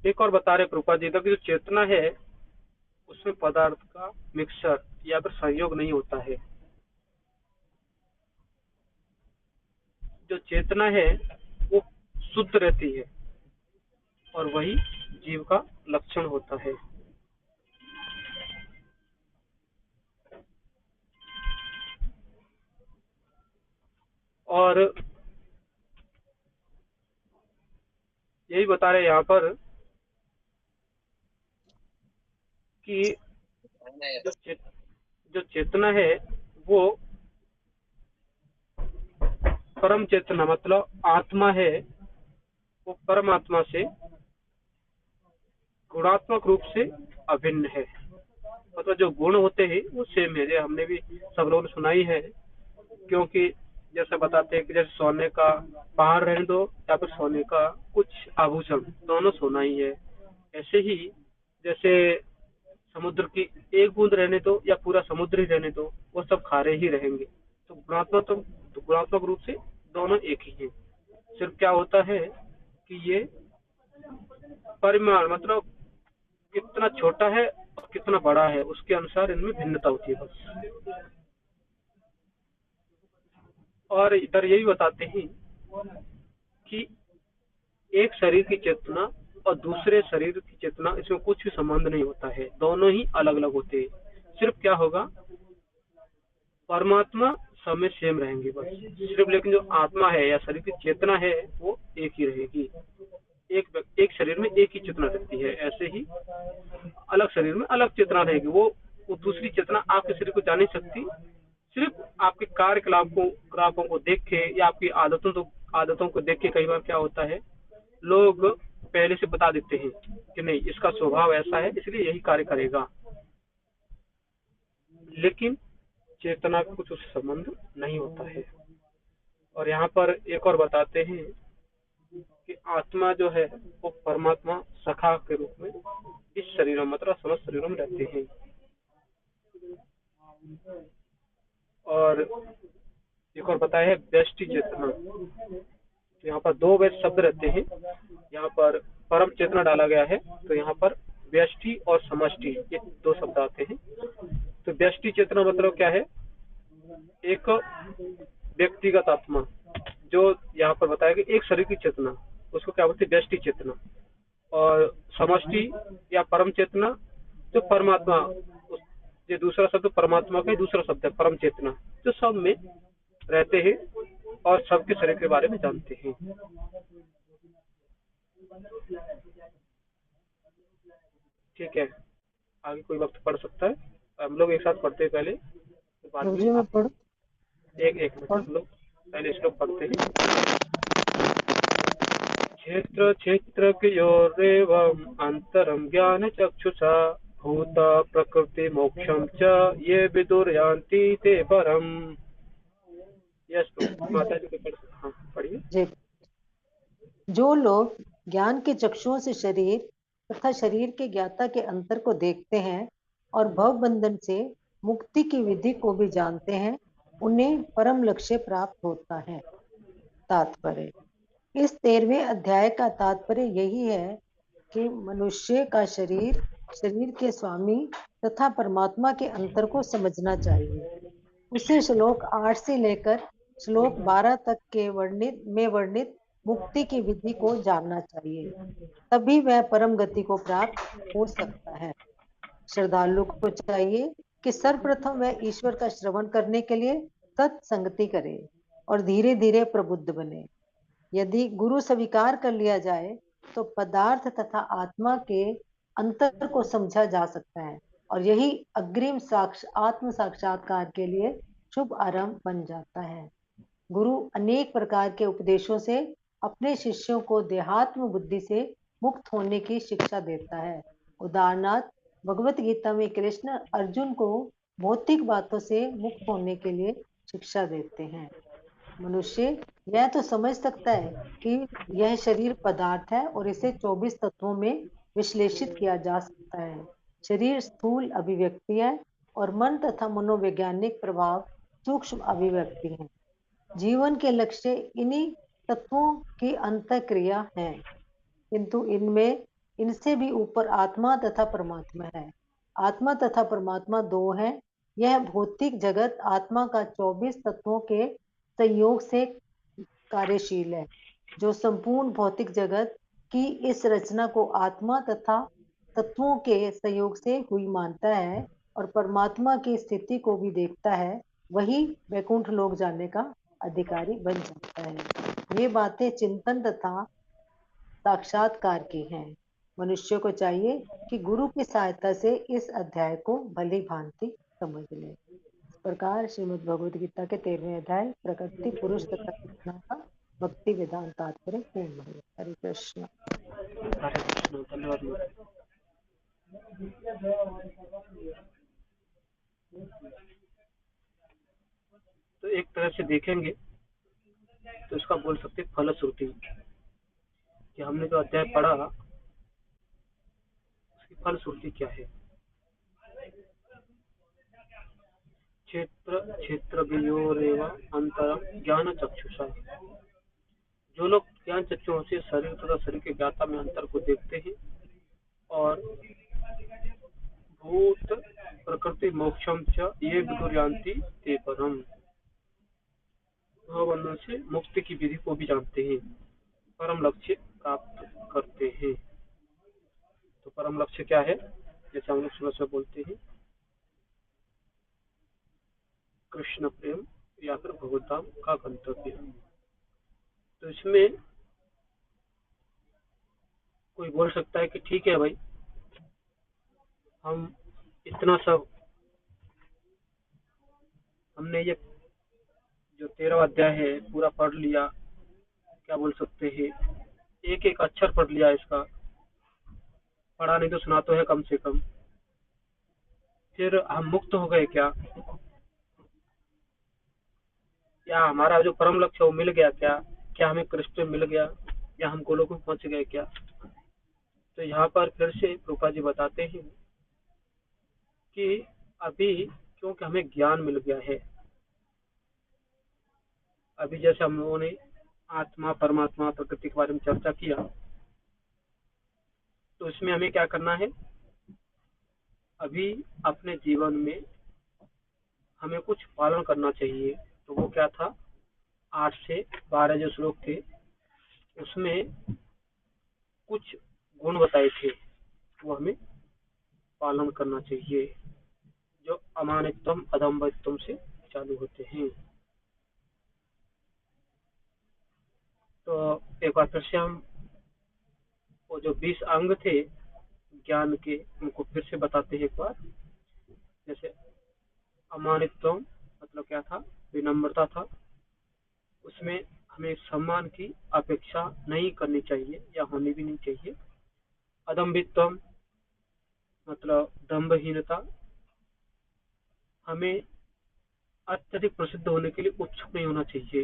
Speaker 1: एक और बता रहे कृपा जी कि जो चेतना है उसमें पदार्थ का मिक्सचर या फिर संयोग नहीं होता है। जो चेतना है वो शुद्ध रहती है और वही जीव का लक्षण होता है। और यही बता रहे यहाँ पर कि जो चेतना है वो परम चेतना मतलब आत्मा है, वो परमात्मा से गुणात्मक रूप से अभिन्न है। मतलब जो गुण होते हैं वो सेम है, जो हमने भी सब लोगों ने सुनाई है। क्योंकि जैसे बताते हैं कि जैसे सोने का पहाड़ रहने दो या फिर सोने का कुछ आभूषण, दोनों सोना ही है। ऐसे ही जैसे समुद्र की एक बूंद रहने दो या पूरा समुद्र ही रहने दो, वो सब खारे ही रहेंगे। तो गुणात्मक रूप से दोनों एक ही हैं। सिर्फ क्या होता है कि ये परिमाण मतलब कितना छोटा है और कितना बड़ा है उसके अनुसार इनमें भिन्नता होती है बस। और इधर यही बताते हैं कि एक शरीर की चेतना और दूसरे शरीर की चेतना, इसमें कुछ भी संबंध नहीं होता है, दोनों ही अलग अलग होते हैं। सिर्फ क्या होगा, परमात्मा सब में सेम रहेंगे बस सिर्फ, लेकिन जो आत्मा है या शरीर की चेतना है वो एक ही रहेगी। एक शरीर में एक ही चेतना रहती है, ऐसे ही अलग शरीर में अलग चेतना रहेगी। वो दूसरी चेतना आपके शरीर को जा नहीं सकती। सिर्फ आपके कार्यकलापों को देख के या आपकी आदतों को देख के कई बार क्या होता है, लोग पहले से बता देते हैं कि नहीं इसका स्वभाव ऐसा है इसलिए यही कार्य करेगा, लेकिन चेतना का कुछ उससे संबंध नहीं होता है। और यहाँ पर एक और बताते हैं कि आत्मा जो है वो परमात्मा सखा के रूप में इस शरीरों मतलब समस्त शरीरों में रहते हैं। और एक और बताया है व्यष्टि चेतना। तो यहाँ पर दो वैध शब्द रहते हैं, यहाँ पर परम चेतना डाला गया है, तो यहाँ पर व्यष्टि और समष्टि ये दो शब्द आते हैं। तो व्यष्टि चेतना मतलब क्या है, एक व्यक्तिगत आत्मा, जो यहाँ पर बताया कि एक शरीर की चेतना, उसको क्या बोलते हैं, व्यष्टि चेतना। और समष्टि या परम चेतना जो परमात्मा, ये दूसरा शब्द परमात्मा का ही दूसरा शब्द है परम चेतना, जो सब में रहते हैं और सबके शरीर के बारे में जानते हैं। ठीक है, आगे कोई वक्त पढ़ सकता है, हम लोग एक साथ पढ़ते हैं पहले, तो बाद में एक मिनट हम लोग पहले श्लोक पढ़ते हैं। क्षेत्र क्षेत्रज्ञयोरेवम् अंतरं ज्ञान चक्षुषा भूत प्रकृति मोक्षम च ये विदुर्यान्ति ते परम। यस माता जी को हाँ पढ़िए।
Speaker 10: जो लोग ज्ञान के चक्षुओं से शरीर तथा शरीर के ज्ञाता के अंतर को देखते हैं और भव बंधन से मुक्ति की विधि को भी जानते हैं, उन्हें परम लक्ष्य प्राप्त होता है। तात्पर्य इस 13वें अध्याय का तात्पर्य यही है कि मनुष्य का शरीर के स्वामी तथा परमात्मा के अंतर को समझना चाहिए। उसे श्लोक 8 से लेकर श्लोक 12 तक के वर्णित मुक्ति की विधि को जानना चाहिए, तभी वह परम गति को प्राप्त हो सकता है। श्रद्धालु को चाहिए कि सर्वप्रथम वह ईश्वर का श्रवण करने के लिए सत्संगति करे और धीरे धीरे प्रबुद्ध बने। यदि गुरु स्वीकार कर लिया जाए तो पदार्थ तथा आत्मा के अंतर को समझा जा सकता है और यही अग्रिम आत्म साक्षात्कार के लिए शुभ आरंभ बन जाता है। गुरु अनेक प्रकार के उपदेशों से अपने शिष्यों को देहात्म बुद्धि से मुक्त होने की शिक्षा देता है। उदाहरणार्थ भगवत गीता में कृष्ण अर्जुन को भौतिक बातों से मुक्त होने के लिए शिक्षा देते हैं। मनुष्य यह तो समझ सकता है कि यह शरीर पदार्थ है और इसे 24 तत्वों में विश्लेषित किया जा सकता है। शरीर स्थूल अभिव्यक्ति है और मन तथा मनोवैज्ञानिक प्रभाव सूक्ष्म अभिव्यक्ति है। जीवन के लक्ष्य इन्हीं तत्वों की अंतःक्रिया है, किंतु इनसे भी ऊपर आत्मा तथा परमात्मा है। आत्मा तथा परमात्मा दो है। यह भौतिक जगत आत्मा का 24 तत्वों के संयोग से कार्यशील है, जो संपूर्ण भौतिक जगत की इस रचना को आत्मा तथा तत्वों के संयोग से हुई मानता है और परमात्मा की स्थिति को भी देखता है, वही वैकुंठ लोक जाने का अधिकारी बन जाता है। ये बातें चिंतन तथा साक्षात्कार की हैं। मनुष्य को चाहिए कि गुरु की सहायता से इस अध्याय को भली भांति समझ ले। इस प्रकार श्रीमद् भगवद गीता के 13वें अध्याय प्रकृति पुरुष तथा कृष्ण का भक्ति वेदांत तात्पर्य पूर्ण हुआ। हरे कृष्ण।
Speaker 1: हरे कृष्ण। धन्यवाद। तो एक तरह से देखेंगे तो इसका बोल सकते फलश्रुति कि हमने जो अध्याय पढ़ा उसकी फलश्रुति क्या है। क्षेत्र वियोरेव अंतरम ज्ञान चक्षुषा। जो लोग ज्ञान चक्षुओं से शरीर तथा शरीर के ज्ञाता में अंतर को देखते हैं और भूत प्रकृति मोक्षम च ये विदुर्यान्ति ते परम, बंधन से मुक्ति की विधि को भी जानते हैं, परम लक्ष्य प्राप्त करते हैं। तो परम लक्ष्य क्या है? जैसे हम लोग सुबह से बोलते हैं कृष्ण प्रेम या फिर भगवताम का गंतव्य। तो इसमें कोई बोल सकता है कि ठीक है भाई, हम इतना सब हमने ये जो 13वां अध्याय है पूरा पढ़ लिया, क्या बोल सकते हैं, एक एक अक्षर पढ़ लिया, इसका पढ़ा नहीं तो सुना तो है कम से कम, फिर हम मुक्त हो गए क्या? या हमारा जो परम लक्ष्य वो मिल गया क्या? क्या हमें कृष्ण मिल गया या हम गोलोक में पहुंच गए क्या? तो यहाँ पर फिर से प्रभुपाद जी बताते हैं कि अभी क्योंकि हमें ज्ञान मिल गया है, अभी जैसे हम लोगों ने आत्मा परमात्मा प्रकृति के बारे में चर्चा किया, तो इसमें हमें क्या करना है? अभी अपने जीवन में हमें कुछ पालन करना चाहिए। तो वो क्या था? 8 से 12 जो श्लोक थे उसमें कुछ गुण बताए थे, वो हमें पालन करना चाहिए, जो अमानित्वम अदम्भित्वम से चालू होते हैं। तो एक बार फिर से हम वो जो 20 अंग थे ज्ञान के, उनको फिर से बताते हैं एक बार। जैसे अमानित्वम मतलब क्या था? विनम्रता था, उसमें हमें सम्मान की अपेक्षा नहीं करनी चाहिए या होनी भी नहीं चाहिए। अदम्भित्वम मतलब दंभहीनता, हमें अत्यधिक प्रसिद्ध होने के लिए उत्सुक नहीं होना चाहिए।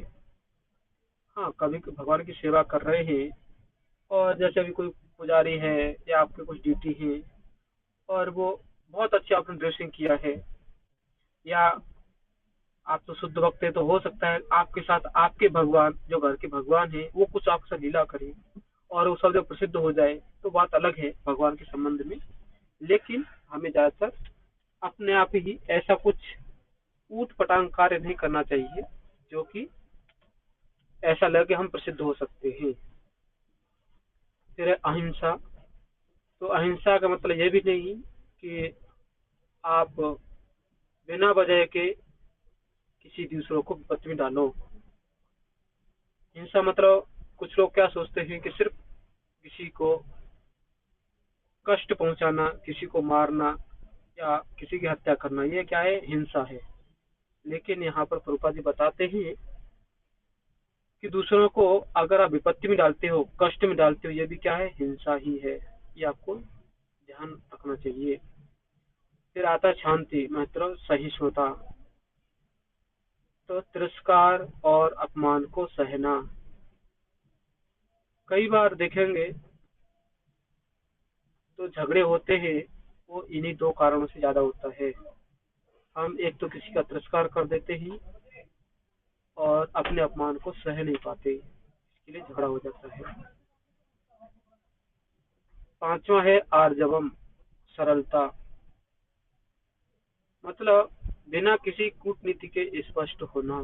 Speaker 1: हाँ, कभी भगवान की सेवा कर रहे हैं और जैसे अभी कोई पुजारी है या आपके कुछ ड्यूटी है और वो बहुत अच्छा आपने ड्रेसिंग किया है या आप तो शुद्ध भक्त है, तो हो सकता है आपके साथ आपके भगवान, जो घर के भगवान है, वो कुछ आपसे लीला करे और वो सब जब प्रसिद्ध हो जाए तो बात अलग है भगवान के संबंध में। लेकिन हमें ज्यादातर अपने आप ही ऐसा कुछ ऊट पटांग कार्य नहीं करना चाहिए जो कि ऐसा लगे हम प्रसिद्ध हो सकते हैं। फिर अहिंसा। तो अहिंसा का मतलब ये भी नहीं कि आप बिना वजह के किसी दूसरों को विपत्ति में डालो। हिंसा मतलब कुछ लोग क्या सोचते हैं कि सिर्फ किसी को कष्ट पहुंचाना, किसी को मारना या किसी की हत्या करना, ये क्या है? हिंसा है। लेकिन यहाँ पर प्रभुपाद जी बताते हैं कि दूसरों को अगर आप विपत्ति में डालते हो, कष्ट में डालते हो, ये भी क्या है? हिंसा ही है। ये आपको ध्यान रखना चाहिए। फिर आता है शांति, मतलब सहिष्णुता। तो तिरस्कार और अपमान को सहना। कई बार देखेंगे तो झगड़े होते हैं, वो इन्हीं दो कारणों से ज्यादा होता है। हम एक तो किसी का तिरस्कार कर देते हैं और अपने अपमान को सह नहीं पाते, इसके लिए झगड़ा हो जाता है। पांचवा है आर्जवम, सरलता। मतलब बिना किसी कूटनीति के स्पष्ट होना।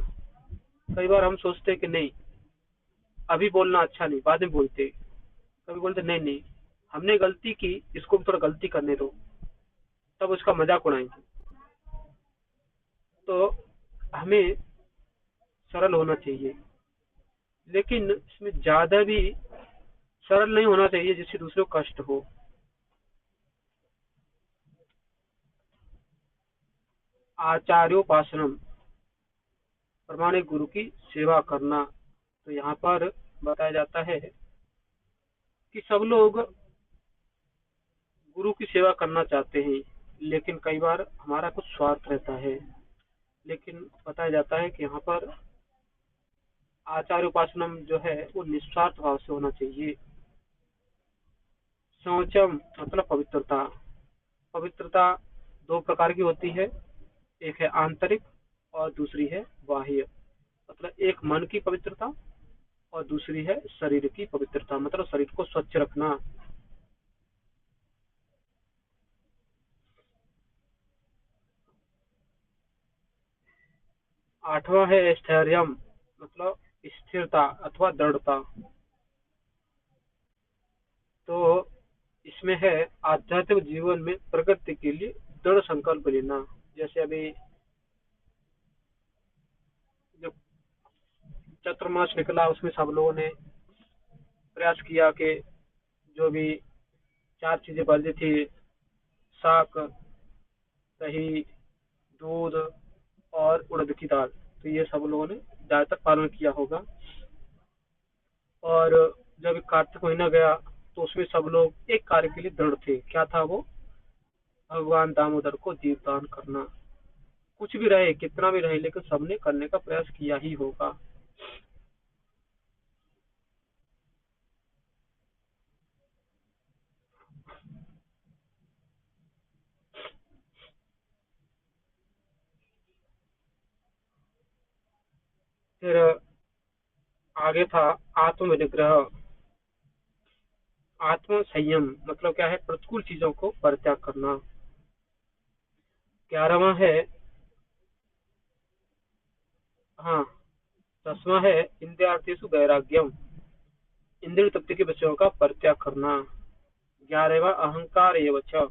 Speaker 1: कई बार हम सोचते कि नहीं, अभी बोलना अच्छा नहीं, बाद में बोलते। कभी बोलते नहीं नहीं, हमने गलती की, इसको थोड़ा गलती करने दो, तब उसका मजाक उड़ाएंगे। तो हमें सरल होना चाहिए, लेकिन इसमें ज्यादा भी सरल नहीं होना चाहिए जिससे दूसरे को कष्ट हो। आचार्योपासनम, प्रमाणिक गुरु की सेवा करना। तो यहाँ पर बताया जाता है कि सब लोग गुरु की सेवा करना चाहते हैं, लेकिन कई बार हमारा कुछ स्वार्थ रहता है। लेकिन बताया जाता है कि यहाँ पर आचार्य उपासनम जो है वो निस्वार्थ भाव से होना चाहिए। शौचम मतलब पवित्रता। पवित्रता दो प्रकार की होती है, एक है आंतरिक और दूसरी है बाह्य। मतलब एक मन की पवित्रता और दूसरी है शरीर की पवित्रता, मतलब शरीर को स्वच्छ रखना। आठवां है स्थैर्यम, मतलब स्थिरता अथवा दृढ़ता। तो इसमें है आध्यात्मिक जीवन में प्रगति के लिए दृढ़ संकल्प लेना। जैसे अभी जो चतुर्मास निकला, उसमें सब लोगों ने प्रयास किया कि जो भी 4 चीजें वर्जित थी, शाक, दही, दूध और उड़द की दाल, तो ये सब लोगों ने ज्यादातर पालन किया होगा। और जब कार्तिक महीना गया तो उसमें सब लोग एक कार्य के लिए दृढ़ थे। क्या था वो? भगवान दामोदर को दीपदान करना। कुछ भी रहे, कितना भी रहे, लेकिन सबने करने का प्रयास किया ही होगा। फिर आगे था आत्म निग्रह, आत्म संयम। मतलब क्या है? प्रतिकूल चीजों को परित्याग करना। 11वां है, हाँ 10वां है इंद्रियार्थेषु वैराग्यम, इंद्रिय तृप्ति के विषयों का परित्याग करना। 11वां अहंकार एवं च,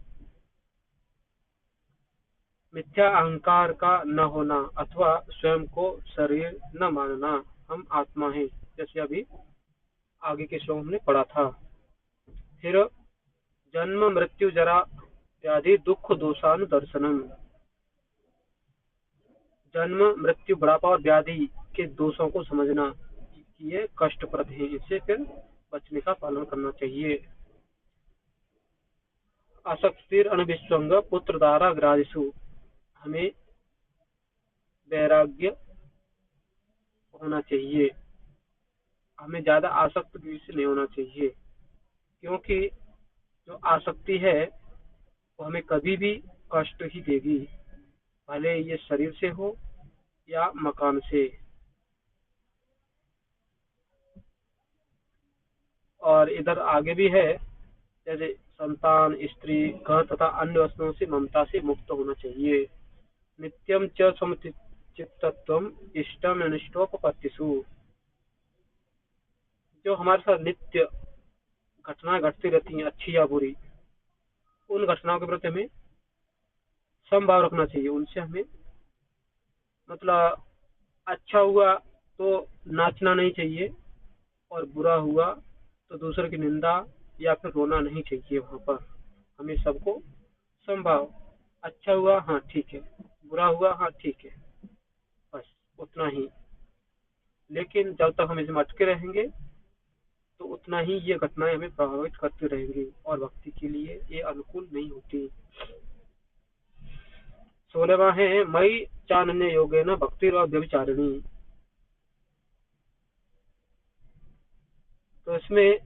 Speaker 1: मिथ्या अहंकार का न होना अथवा स्वयं को शरीर न मानना। हम आत्मा हैं, जैसे अभी आगे के श्लोक हमने पढ़ा था। फिर जन्म मृत्यु जरा व्याधि दुख दोषानुदर्शनम, जन्म मृत्यु बुढ़ापा और व्याधि के दोषों को समझना कि ये कष्टप्रद है, इससे फिर बचने का पालन करना चाहिए। आसक्तिर अनविस्वंग पुत्र दारा ग्रादिषु, हमें वैराग्य होना चाहिए, हमें ज्यादा आसक्त से नहीं होना चाहिए, क्योंकि जो आसक्ति है वो हमें कभी भी कष्ट ही देगी, भले ये शरीर से हो या मकान से। और इधर आगे भी है, जैसे संतान, स्त्री, घर तथा अन्य वस्तुओं से ममता से मुक्त होना चाहिए। नित्यम च समचित्तत्वम इष्टम अनिष्टोपपत्तिषु। जो हमारे साथ नित्य घटनाएं घटती रहती हैं, अच्छी या बुरी, उन घटनाओं के प्रति हमें समभाव रखना चाहिए। उनसे हमें मतलब अच्छा हुआ तो नाचना नहीं चाहिए, और बुरा हुआ तो दूसरे की निंदा या फिर रोना नहीं चाहिए। वहां पर हमें सबको समभाव, अच्छा हुआ हाँ ठीक है, बुरा हुआ हाँ ठीक है, बस उतना ही। लेकिन जब तक हम इसमें अटके रहेंगे तो उतना ही ये घटनाएं हमें प्रभावित करती रहेंगी और भक्ति के लिए ये अनुकूल नहीं होती। 16वां है मई चानन्य योगेन भक्ति व्यभिचारिणी। तो इसमें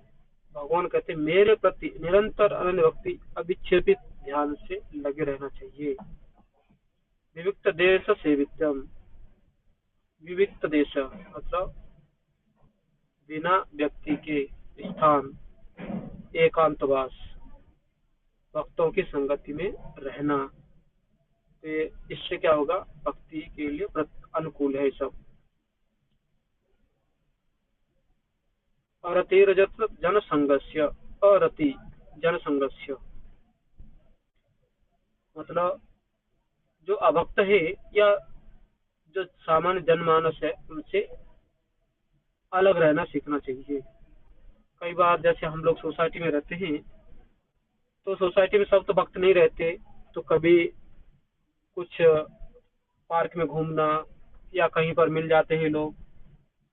Speaker 1: भगवान कहते हैं मेरे प्रति निरंतर अनन्य भक्ति अविच्छेदित ध्यान से लगे रहना चाहिए। विविक्त देश सेवित्यम। विविक्त देश मतलब बिना व्यक्ति के स्थान, एकांतवास, भक्तों की संगति में रहना। तो इससे क्या होगा, भक्ति के लिए अनुकूल है सब। अरतिरजत जनसंगस्य। अरति जनसंगस्य मतलब जो अभक्त है या जो सामान्य जनमानस है, उनसे अलग रहना सीखना चाहिए। कई बार जैसे हम लोग सोसाइटी में रहते हैं, तो सोसाइटी में सब तो भक्त नहीं रहते, तो कभी कुछ पार्क में घूमना या कहीं पर मिल जाते हैं लोग,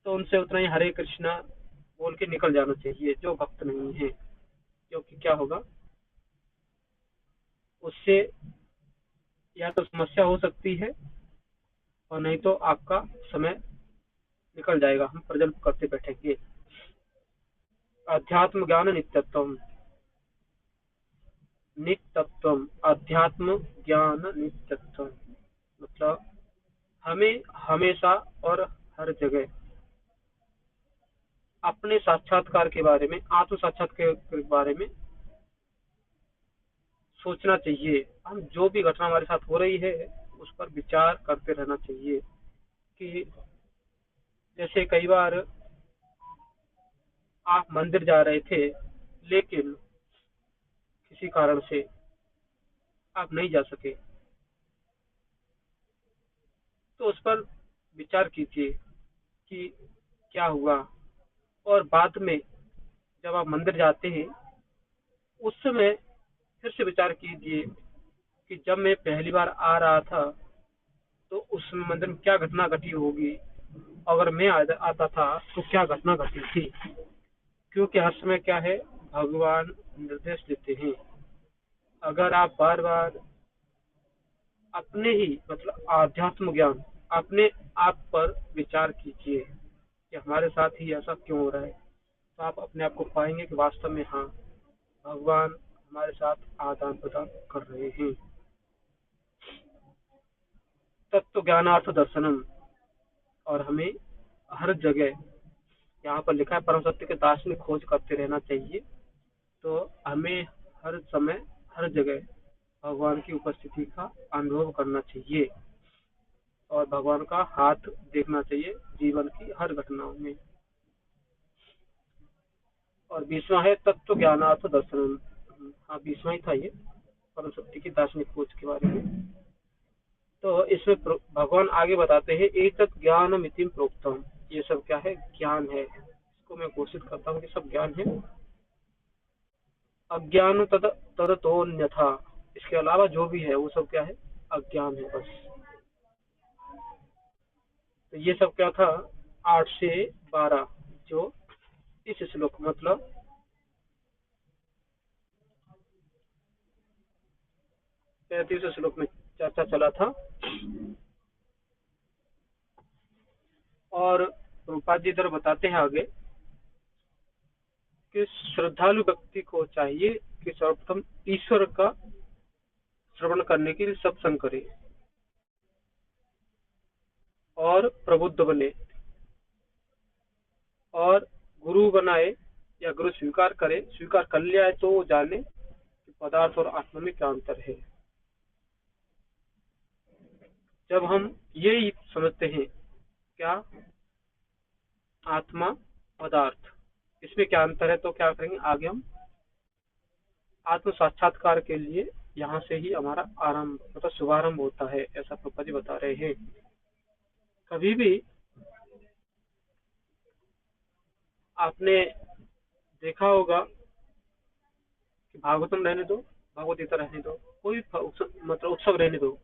Speaker 1: तो उनसे उतना ही हरे कृष्णा बोल के निकल जाना चाहिए जो भक्त नहीं है। क्योंकि क्या होगा, उससे या तो समस्या हो सकती है और नहीं तो आपका समय निकल जाएगा, हम प्रजल्प करते बैठेंगे। अध्यात्म ज्ञान नित्यत्वम। नित्यत्वम अध्यात्म ज्ञान नित्यत्वम मतलब हमें हमेशा और हर जगह अपने साक्षात्कार के बारे में, आत्म साक्षात्कार के बारे में सोचना चाहिए। हम जो भी घटना हमारे साथ हो रही है उस पर विचार करते रहना चाहिए। कि जैसे कई बार आप मंदिर जा रहे थे, लेकिन किसी कारण से आप नहीं जा सके, तो उस पर विचार कीजिए कि क्या हुआ। और बाद में जब आप मंदिर जाते हैं, उस समय फिर से विचार कीजिए कि जब मैं पहली बार आ रहा था तो उस मंदिर में क्या घटना घटी होगी, अगर मैं आता था तो क्या घटना घटी थी। क्योंकि हर समय क्या है, भगवान निर्देश देते हैं। अगर आप बार बार अपने ही मतलब आध्यात्म ज्ञान, अपने आप पर विचार कीजिए कि हमारे साथ ही ऐसा क्यों हो रहा है, तो आप अपने आप को पाएंगे कि वास्तव में हाँ, भगवान हमारे साथ आदान प्रदान कर रहे हैं। तत्व ज्ञानार्थ दर्शनम। और हमें हर जगह, यहाँ पर लिखा है परम सत्य के दार्शनिक खोज करते रहना चाहिए। तो हमें हर समय हर जगह भगवान की उपस्थिति का अनुभव करना चाहिए और भगवान का हाथ देखना चाहिए जीवन की हर घटनाओं में। और 20वां है तत्व ज्ञानार्थ दर्शन। हाँ, 20वां ही था ये, परम सत्य की दार्शनिक खोज के बारे में। तो इसमें भगवान आगे बताते हैं एक ज्ञान मितिम प्रोक्तम। ये सब क्या है, ज्ञान है। इसको मैं घोषित करता हूँ कि सब ज्ञान है। अज्ञान तदतोन्यथा, इसके अलावा जो भी है वो सब क्या है, अज्ञान है बस। तो ये सब क्या था, 8 से 12 जो इस श्लोक मतलब 35 श्लोक में चर्चा चला था। और प्रभुपाद जी इधर बताते हैं आगे कि श्रद्धालु व्यक्ति को चाहिए कि सर्वप्रथम ईश्वर का श्रवण करने के लिए सत्संग करे और प्रबुद्ध बने और गुरु बनाए या गुरु स्वीकार करे, स्वीकार कर लिया है तो वो जाने कि पदार्थ और आत्मा में क्या अंतर है। जब हम ये समझते हैं क्या आत्मा पदार्थ इसमें क्या अंतर है, तो क्या करेंगे आगे हम आत्म साक्षात्कार के लिए यहाँ से ही हमारा आरंभ मतलब शुभारंभ होता है, ऐसा प्रभुपाद जी बता रहे हैं। कभी भी आपने देखा होगा कि भागवतम रहने दो, भगवत गीता रहने दो, कोई मतलब उत्सव रहने दो,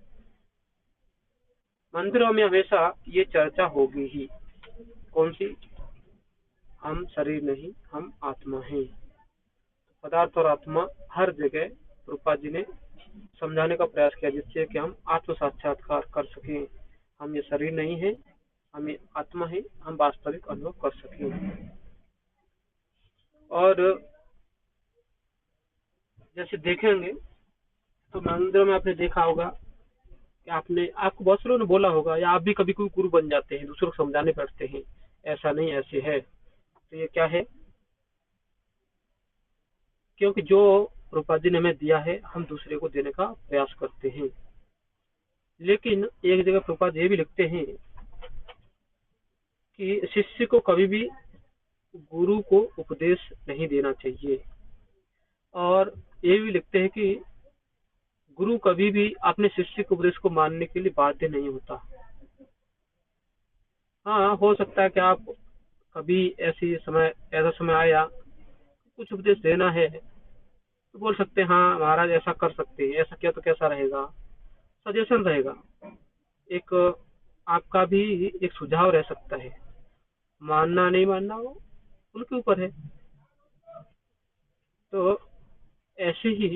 Speaker 1: मंदिरों में हमेशा ये चर्चा होगी ही। कौन सी? हम शरीर नहीं, हम आत्मा हैं। पदार्थ और आत्मा हर जगह प्रभुपाद जी ने समझाने का प्रयास किया, जिससे कि हम आत्म साक्षात्कार कर सकें। हम ये शरीर नहीं है, हम ये आत्मा है, हम वास्तविक अनुभव कर सकें। और जैसे देखेंगे तो मंदिरों में आपने देखा होगा कि आपको बहुत से लोगों ने बोला होगा, या आप भी कभी कोई गुरु बन जाते हैं, दूसरों को समझाने बैठते हैं, ऐसा नहीं ऐसे है। तो ये क्या है? क्योंकि जो प्रभुपाद जी ने हमें दिया है हम दूसरे को देने का प्रयास करते हैं। लेकिन एक जगह प्रभुपाद ये भी लिखते हैं कि शिष्य को कभी भी गुरु को उपदेश नहीं देना चाहिए, और ये भी लिखते हैं कि गुरु कभी भी अपने शिष्य के उपदेश को मानने के लिए बाध्य नहीं होता। हाँ, हो सकता है कि आप कभी ऐसा समय आया कुछ उपदेश देना है तो बोल सकते हैं हाँ महाराज ऐसा कर सकते हैं, ऐसा किया तो कैसा रहेगा, सजेशन रहेगा, एक आपका भी एक सुझाव रह सकता है। मानना नहीं मानना वो उनके ऊपर है। तो ऐसे ही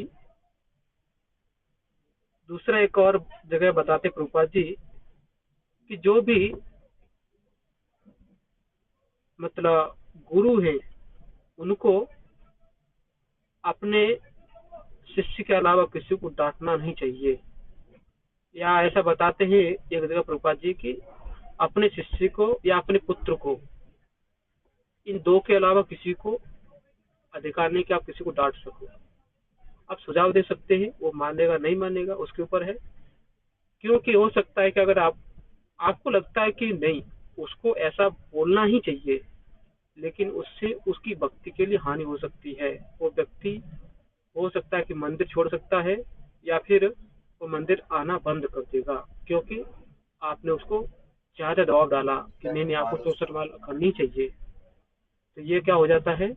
Speaker 1: दूसरा एक और जगह बताते प्रभुपाद जी कि जो भी मतलब गुरु है उनको अपने शिष्य के अलावा किसी को डांटना नहीं चाहिए। या ऐसा बताते हैं एक जगह प्रभुपाद जी की अपने शिष्य को या अपने पुत्र को, इन दो के अलावा किसी को अधिकार नहीं कि आप किसी को डांट सको। आप सुझाव दे सकते हैं, वो मानेगा नहीं मानेगा उसके ऊपर है। क्योंकि हो सकता है कि अगर आपको लगता है कि नहीं उसको ऐसा बोलना ही चाहिए, लेकिन उससे उसकी भक्ति के लिए हानि हो सकती है। वो व्यक्ति हो सकता है कि मंदिर छोड़ सकता है, या फिर वो मंदिर आना बंद कर देगा, क्योंकि आपने उसको ज्यादा दबाव डाला कि नहीं आपको 64 माल करनी चाहिए। तो ये क्या हो जाता है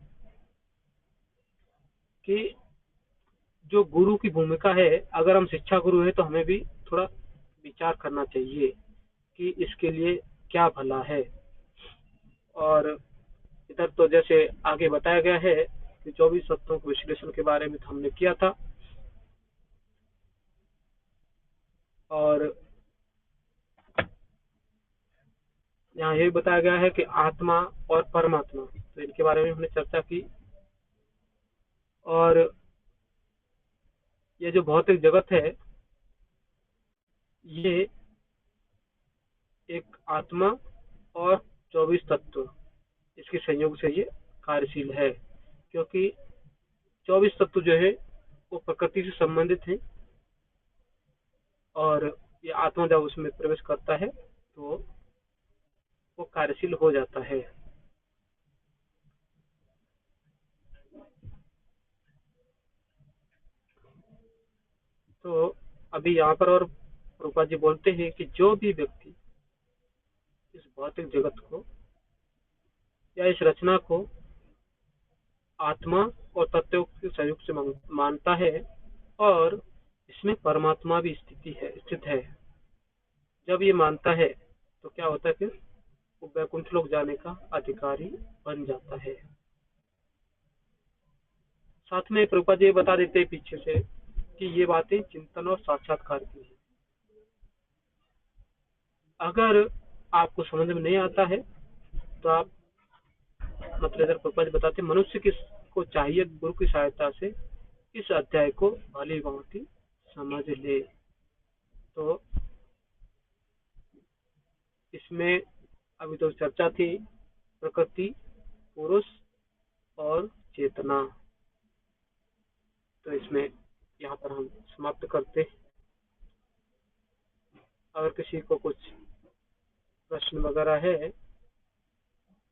Speaker 1: कि जो गुरु की भूमिका है, अगर हम शिक्षा गुरु है तो हमें भी थोड़ा विचार करना चाहिए कि इसके लिए क्या भला है। और इधर तो जैसे आगे बताया गया है कि 24 तत्वों के विश्लेषण के बारे में हमने किया था, और यहाँ ये बताया गया है कि आत्मा और परमात्मा, तो इनके बारे में हमने चर्चा की। और ये जो भौतिक जगत है ये एक आत्मा और 24 तत्व इसके संयोग से ये कार्यशील है, क्योंकि 24 तत्व जो है वो प्रकृति से संबंधित है, और ये आत्मा जब उसमें प्रवेश करता है तो वो कार्यशील हो जाता है। तो अभी यहाँ पर और प्रभुपाद जी बोलते हैं कि जो भी व्यक्ति इस भौतिक जगत को या इस रचना को आत्मा और तत्व के सहयोग से मानता है और इसमें परमात्मा भी स्थित है, जब ये मानता है तो क्या होता है, फिर वो वैकुंठ लोक जाने का अधिकारी बन जाता है। साथ में प्रभुपाद जी बता देते हैं पीछे से कि ये बातें चिंतन और साक्षात्कार की है। अगर आपको समझ में नहीं आता है तो आप मतलब इधर प्रभुपाद जी बताते मनुष्य को चाहिए गुरु की सहायता से इस अध्याय को भली भांति समझ ले। तो इसमें अभी तो चर्चा थी प्रकृति, पुरुष और चेतना। तो इसमें यहाँ पर हम समाप्त करते हैं। अगर किसी को कुछ प्रश्न वगैरह है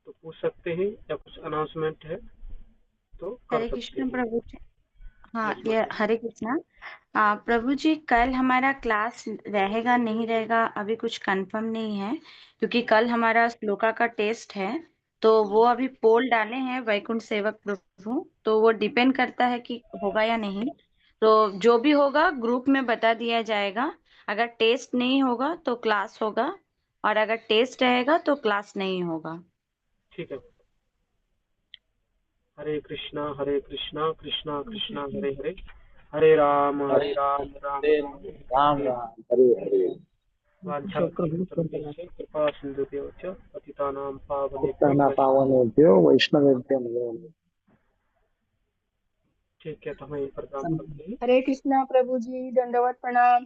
Speaker 1: तो पूछ सकते हैं, या कुछ अनाउंसमेंट है तो कर
Speaker 11: हरे
Speaker 1: सकते
Speaker 11: कृष्ण
Speaker 1: हैं।
Speaker 11: प्रभु जी। हाँ,
Speaker 1: यस
Speaker 11: ये
Speaker 1: माता।
Speaker 11: हरे कृष्णा। प्रभु जी, कल हमारा क्लास रहेगा नहीं रहेगा अभी कुछ कंफर्म नहीं है, क्योंकि कल हमारा श्लोका का टेस्ट है। तो वो अभी पोल डाले हैं वैकुंठ सेवक प्रभु, तो वो डिपेंड करता है कि होगा या नहीं। तो जो भी होगा ग्रुप में बता दिया जाएगा। अगर टेस्ट नहीं होगा तो क्लास होगा, और अगर टेस्ट रहेगा तो क्लास नहीं होगा।
Speaker 1: ठीक है। हरे कृष्णा कृष्णा कृष्णा हरे हरे, हरे राम राम राम
Speaker 12: राम राम हरे हरे।
Speaker 1: वाञ्छाकल्पतरुभ्यश्च कृपा सिन्धुभ्यो च पतितानां
Speaker 12: उत्तम
Speaker 1: पावनेभ्यो
Speaker 12: पावनेभ्यो वैष्णवेभ्यो नमो नमः।
Speaker 1: ठीक है, तो हम यहीं पर काम करते हैं।
Speaker 3: हरे कृष्णा प्रभु जी, दंडवत प्रणाम।